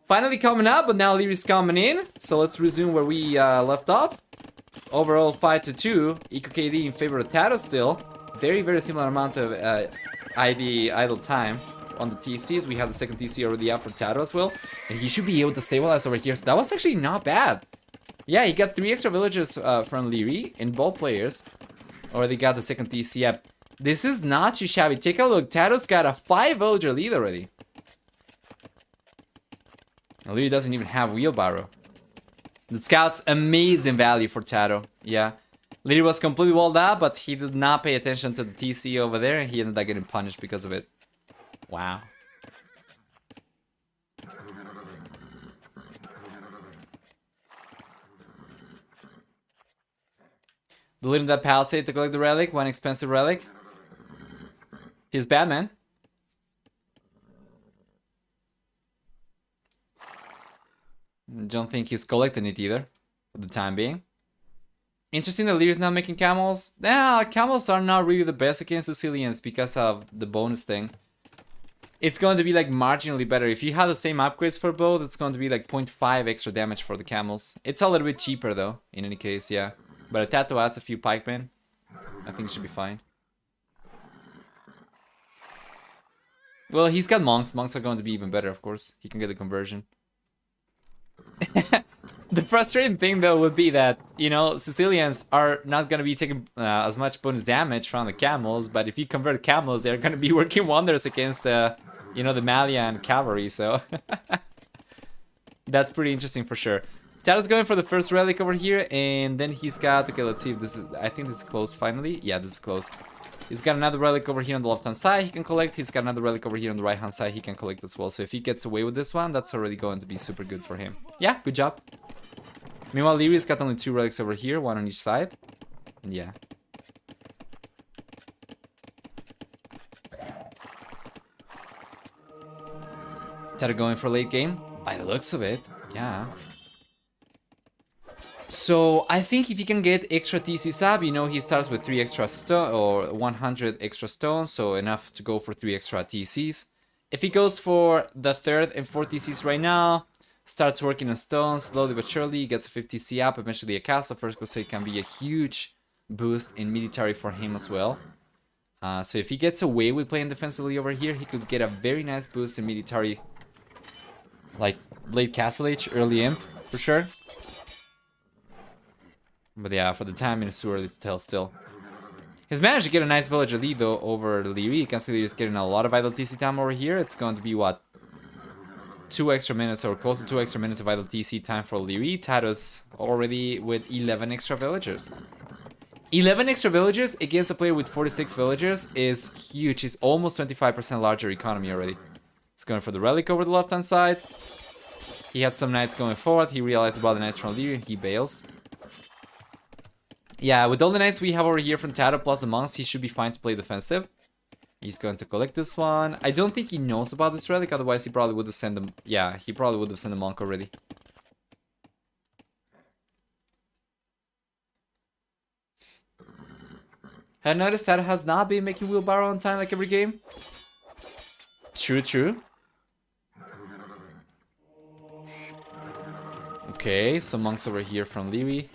Finally coming up, but now Lierey's coming in. So let's resume where we left off. Overall 5-2. Eco KD in favor of TaToH still. Very, very similar amount of idle time on the TCs. We have the second TC already out for TaToH as well. And he should be able to stabilize over here. So that was actually not bad. Yeah, he got 3 extra villagers from Liereyy and both players. Already got the second TC up. This is not too shabby. Take a look. TaToH's got a 5 villager lead already. And Liereyy doesn't even have wheelbarrow. The scout's amazing value for TaToH. Yeah. Liereyy was completely walled out, but he did not pay attention to the TC over there, and he ended up getting punished because of it. Wow. The lead in that palisade to collect the relic, one expensive relic. He's bad, man. Don't think he's collecting it either, for the time being. Interesting that Lierey's not making camels. Nah, camels are not really the best against Sicilians because of the bonus thing. It's going to be like marginally better. If you have the same upgrades for both, it's going to be like 0.5 extra damage for the camels. It's a little bit cheaper though, in any case, yeah. But a TaToH adds a few pikemen. I think it should be fine. Well, he's got monks. Monks are going to be even better, of course. He can get the conversion. The frustrating thing, though, would be that, you know, Sicilians are not going to be taking as much bonus damage from the camels. But if you convert camels, they're going to be working wonders against, you know, the Malian cavalry. So that's pretty interesting for sure. TaToH's going for the first relic over here, and then he's got, okay, let's see if this is, I think this is close finally. Yeah, this is close. He's got another relic over here on the left hand side he can collect. He's got another relic over here on the right hand side he can collect as well. So if he gets away with this one, that's already going to be super good for him. Yeah, good job. Meanwhile, Lierey's got only 2 relics over here, 1 on each side. And yeah. TaToH going for late game, by the looks of it. Yeah. So I think if he can get extra TCs up, you know, he starts with 3 extra stone or 100 extra stones, so enough to go for 3 extra TCs. If he goes for the 3rd and 4th TCs right now, starts working on stones slowly but surely, gets a 50 TC up, eventually a castle first, so it can be a huge boost in military for him as well. So if he gets away with playing defensively over here, he could get a very nice boost in military, like late castle age, early imp for sure. But yeah, for the time it's too early to tell still. He's managed to get a nice villager lead though over Liereyy. You can see he's getting a lot of idle TC time over here. It's going to be what? 2 extra minutes or close to 2 extra minutes of idle TC time for Liereyy. TaToH's already with 11 extra villagers. 11 extra villagers against a player with 46 villagers is huge. It's almost 25% larger economy already. He's going for the relic over the left hand side. He had some knights going forward. He realized about the knights from Liereyy and he bails. Yeah, with all the knights we have over here from TaToH plus the monks, he should be fine to play defensive. He's going to collect this one. I don't think he knows about this relic, otherwise he probably would have sent them. Yeah, he probably would have sent a monk already. Have noticed TaToH has not been making wheelbarrow on time like every game? True, true. Okay, some monks over here from Liereyy.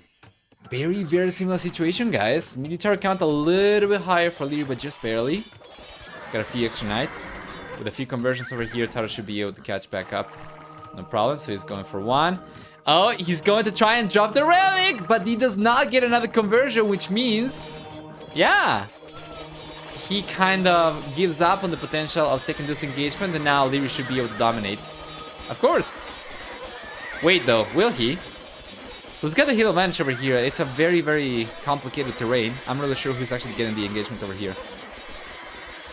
Very, very similar situation, guys. Military count a little bit higher for Liereyy, but just barely. He's got a few extra knights. With a few conversions over here, TaToH should be able to catch back up. No problem, so he's going for 1. Oh, he's going to try and drop the relic, but he does not get another conversion, which means... yeah! He kind of gives up on the potential of taking this engagement, and now Liereyy should be able to dominate. Of course! Wait though, will he? Who's got the heal advantage over here? It's a very, very complicated terrain. I'm really sure who's actually getting the engagement over here.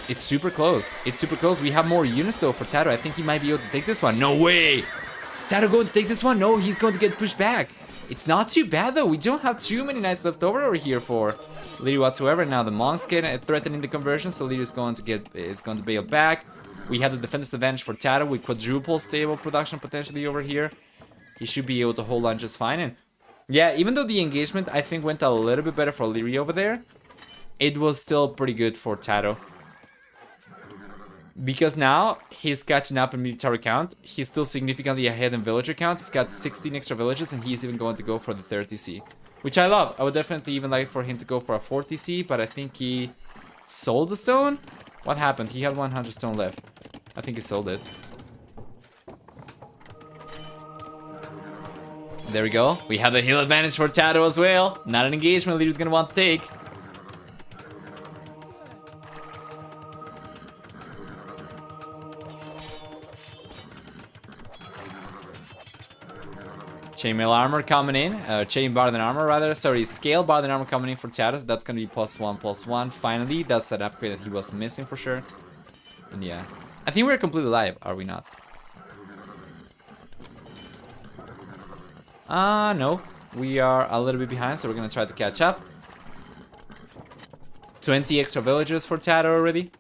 It's super close. It's super close. We have more units though for TaToH. I think he might be able to take this one. No way! Is TaToH going to take this one? No, he's going to get pushed back. It's not too bad though. We don't have too many knights left over here for Liereyy whatsoever. Now the monks get threatening the conversion, so Liereyy is going to bail back. We have the defensive advantage for TaToH with quadruple stable production potentially over here. He should be able to hold on just fine. And yeah, even though the engagement I think went a little bit better for Liereyy over there, it was still pretty good for TaToH. Because now he's catching up in military count. He's still significantly ahead in villager count. He's got 16 extra villages and he's even going to go for the 30C. Which I love. I would definitely even like for him to go for a 40C, but I think he sold the stone? What happened? He had 100 stone left. I think he sold it. There we go. We have the heal advantage for TaToH as well. Not an engagement Lierey's gonna want to take. Chainmail armor coming in. Chain bar than armor rather. Sorry, scale bar than armor coming in for TaToH. So that's gonna be +1/+1. Finally, that's an upgrade that he was missing for sure. And yeah. I think we're completely live, are we not? No. We are a little bit behind, so we're gonna try to catch up. 20 extra villagers for TaToH already.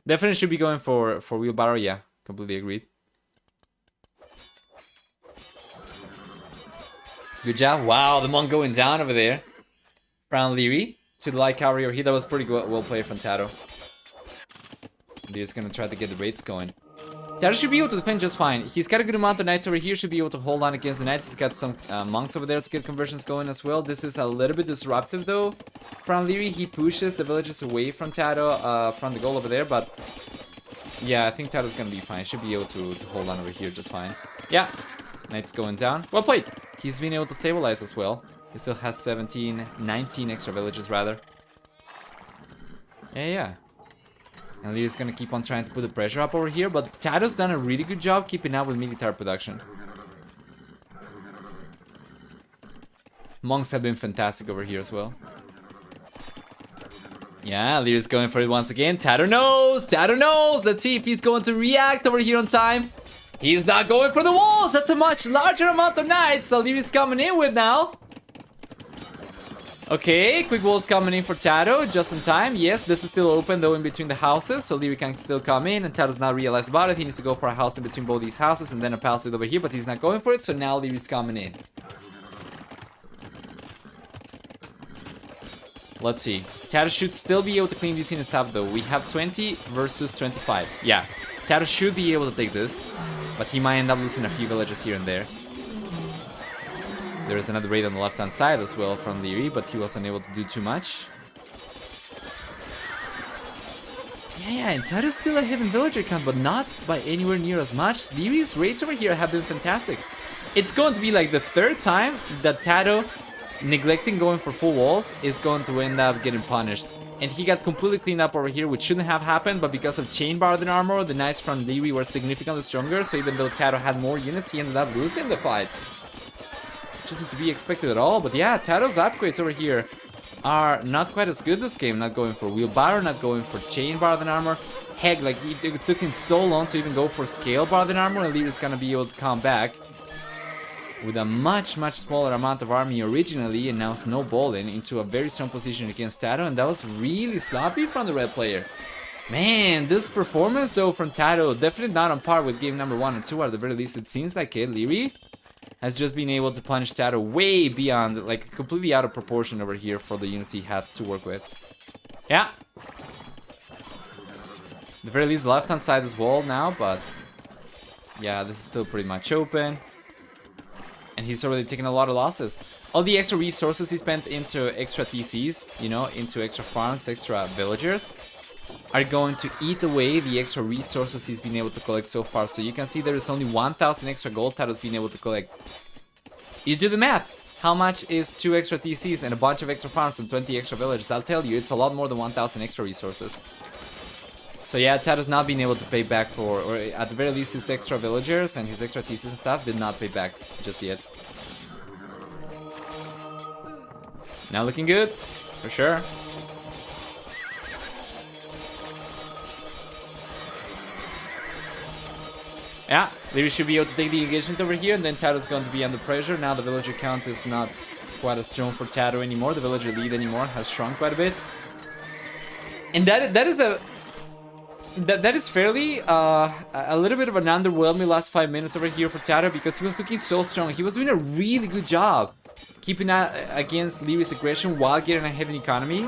Definitely should be going for wheelbarrow, yeah. Completely agreed. Good job. Wow, the monk going down over there. From Liereyy to the light cavalry over here. That was pretty well played from TaToH. They're just gonna try to get the raids going. TaToH should be able to defend just fine. He's got a good amount of knights over here. Should be able to hold on against the knights. He's got some monks over there to get conversions going as well. This is a little bit disruptive though. From Liereyy, he pushes the villages away from TaToH, from the goal over there. But yeah, I think TaToH's gonna be fine. Should be able to hold on over here just fine. Yeah, knights going down. Well played. He's been able to stabilize as well. He still has 19 extra villages rather. Yeah. And Lierey's gonna keep on trying to put the pressure up over here, but TaToH's done a really good job keeping up with military production. Monks have been fantastic over here as well. Yeah, Lierey's going for it once again. TaToH knows! TaToH knows! Let's see if he's going to react over here on time. He's not going for the walls! That's a much larger amount of knights that Lierey's coming in with now. Okay, quick walls coming in for TaToH just in time. Yes, this is still open though in between the houses, so Liereyy can still come in, and TaToH's not realized about it. He needs to go for a house in between both these houses and then a palisade over here, but he's not going for it, so now Lierey's coming in. Let's see. TaToH should still be able to clean these units up though. We have 20 versus 25. Yeah, TaToH should be able to take this, but he might end up losing a few villages here and there. There is another raid on the left-hand side as well from Liereyy, but he wasn't able to do too much. Yeah, and TaToH's still a hidden villager count, but not by anywhere near as much. Lierey's raids over here have been fantastic. It's going to be like the third time that TaToH, neglecting going for full walls, is going to end up getting punished. And he got completely cleaned up over here, which shouldn't have happened, but because of chain bar than armor, the knights from Liereyy were significantly stronger, so even though TaToH had more units, he ended up losing the fight. Which isn't to be expected at all, but yeah, TaToH's upgrades over here are not quite as good this game. Not going for wheelbarrow, not going for chain bar than armor. Heck, like it took him so long to even go for scale bar than armor, and Lierey's gonna be able to come back with a much smaller amount of army originally, and now snowballing into a very strong position against TaToH, and that was really sloppy from the red player. Man, this performance though from TaToH, definitely not on par with game number 1 and 2 at the very least. It seems like it. Liereyy has just been able to punish TaToH way beyond, like completely out of proportion over here for the units he had to work with. Yeah. At the very least, the left-hand side is walled now, but yeah, this is still pretty much open. And he's already taken a lot of losses. All the extra resources he spent into extra TCs, you know, into extra farms, extra villagers, are going to eat away the extra resources he's been able to collect so far. So you can see there is only 1,000 extra gold TaToH's been able to collect. You do the math. How much is 2 extra TCs and a bunch of extra farms and 20 extra villages? I'll tell you, it's a lot more than 1,000 extra resources. So yeah, TaToH's not been able to pay back for, or at the very least his extra villagers and his extra TCs and stuff did not pay back just yet. Now looking good, for sure. Yeah, Liereyy should be able to take the engagement over here, and then TaToH's going to be under pressure. Now the villager count is not quite as strong for TaToH anymore. The villager lead anymore has shrunk quite a bit. And that is fairly a little bit of an underwhelming last 5 minutes over here for TaToH, because he was looking so strong. He was doing a really good job keeping against Lierey's aggression while getting a heavy economy.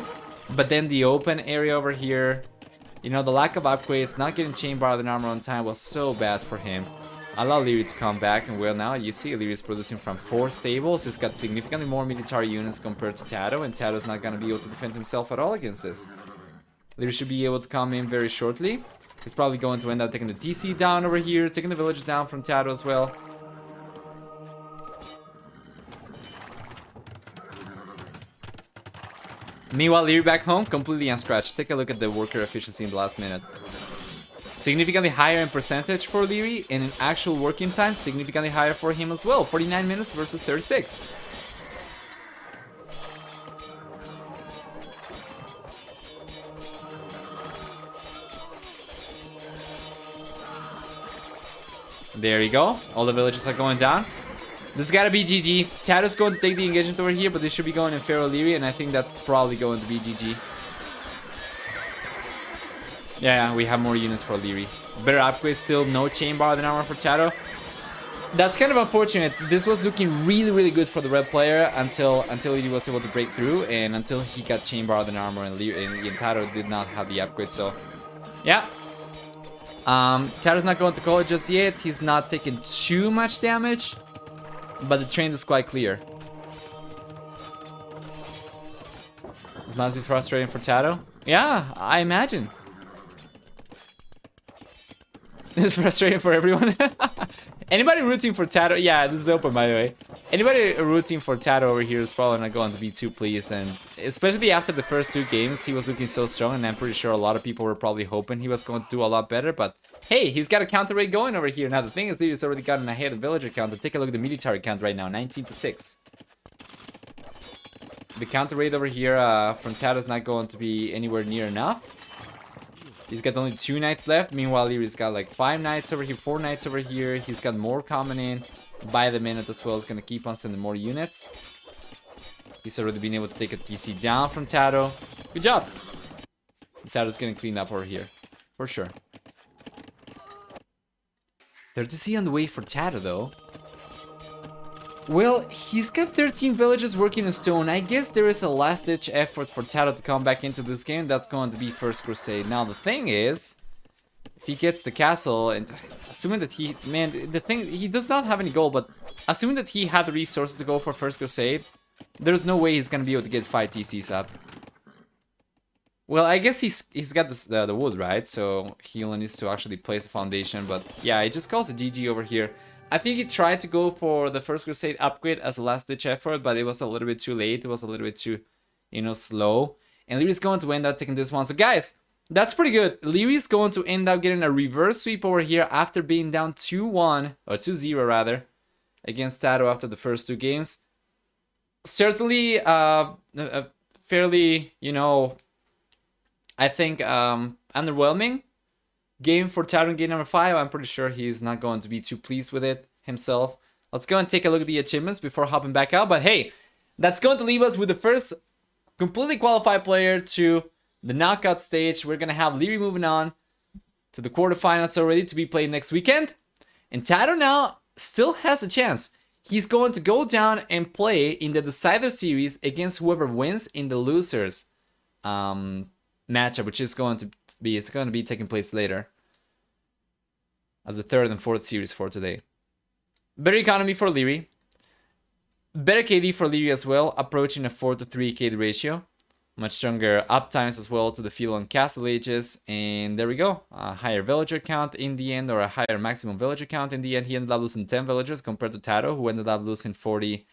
But then the open area over here, you know, the lack of upgrades, not getting chain bar and armor on time was so bad for him. Allow Liereyy to come back, and well, now you see Liereyy is producing from 4 stables. He's got significantly more military units compared to TaToH, and TaToH's not gonna be able to defend himself at all against this. Liereyy should be able to come in very shortly. He's probably going to end up taking the TC down over here, taking the village down from TaToH as well. Meanwhile, Liereyy back home, completely unscratched. Take a look at the worker efficiency in the last minute. Significantly higher in percentage for Liereyy, and in actual working time, significantly higher for him as well. 49 minutes versus 36. There you go. All the villages are going down. This gotta be GG. TaToH's going to take the engagement over here, but this should be going in Pharaoh Liereyy, and I think that's probably going to be GG. Yeah, we have more units for Liereyy. Better upgrade still, no chain bar than armor for TaToH. That's kind of unfortunate. This was looking really, really good for the red player until he was able to break through, and until he got chain bar than armor, and TaToH did not have the upgrade, so yeah. TaToH's not going to call it just yet. He's not taking too much damage, but the trend is quite clear. This must be frustrating for TaToH. Yeah, I imagine. It's frustrating for everyone. Anybody rooting for TaToH? Yeah, this is open, by the way. Anybody rooting for TaToH over here is probably not going to be too pleased, and especially after the first 2 games, he was looking so strong, and I'm pretty sure a lot of people were probably hoping he was going to do a lot better, but hey, he's got a counter rate going over here. Now, the thing is, Lierey's already gotten ahead of villager count. Take a look at the military count right now, 19-6. The counter rate over here from TaToH is not going to be anywhere near enough. He's got only 2 knights left. Meanwhile, Lierey's got like 5 knights over here, 4 knights over here. He's got more coming in by the minute as well. He's going to keep on sending more units. He's already been able to take a TC down from TaToH. Good job. TaToH's getting cleaned up over here, for sure. They're TC on the way for TaToH, though. Well, he's got 13 villages working in stone. I guess there is a last-ditch effort for TaToH to come back into this game. That's going to be First Crusade. Now, the thing is, if he gets the castle, and assuming that he... Man, the thing... He does not have any gold, but assuming that he had the resources to go for First Crusade, there's no way he's going to be able to get 5 TCs up. Well, I guess he's got this, the wood, right? So he only needs to actually place a foundation. But yeah, he just calls it GG over here. I think he tried to go for the First Crusade upgrade as a last-ditch effort, but it was a little bit too late. It was a little bit too, you know, slow. And Lierey's going to end up taking this one. So guys, that's pretty good. Lierey's going to end up getting a reverse sweep over here after being down 2-1, or 2-0 rather, against TaToH after the first 2 games. Certainly, fairly, you know, I think underwhelming game for TaToH in game number 5. I'm pretty sure he's not going to be too pleased with it himself. Let's go and take a look at the achievements before hopping back out. But hey, that's going to leave us with the first completely qualified player to the knockout stage. We're going to have Liereyy moving on to the quarterfinals already to be played next weekend. And TaToH now still has a chance. He's going to go down and play in the Decider series against whoever wins in the losers matchup, which is going to be taking place later as the 3rd and 4th series for today. Better economy for Liereyy. Better KD for Liereyy as well, approaching a 4-to-3 KD ratio. Much stronger uptimes as well to the field on castle ages. And there we go. A higher villager count in the end, or a higher maximum villager count in the end. He ended up losing 10 villagers compared to TaToH, who ended up losing 40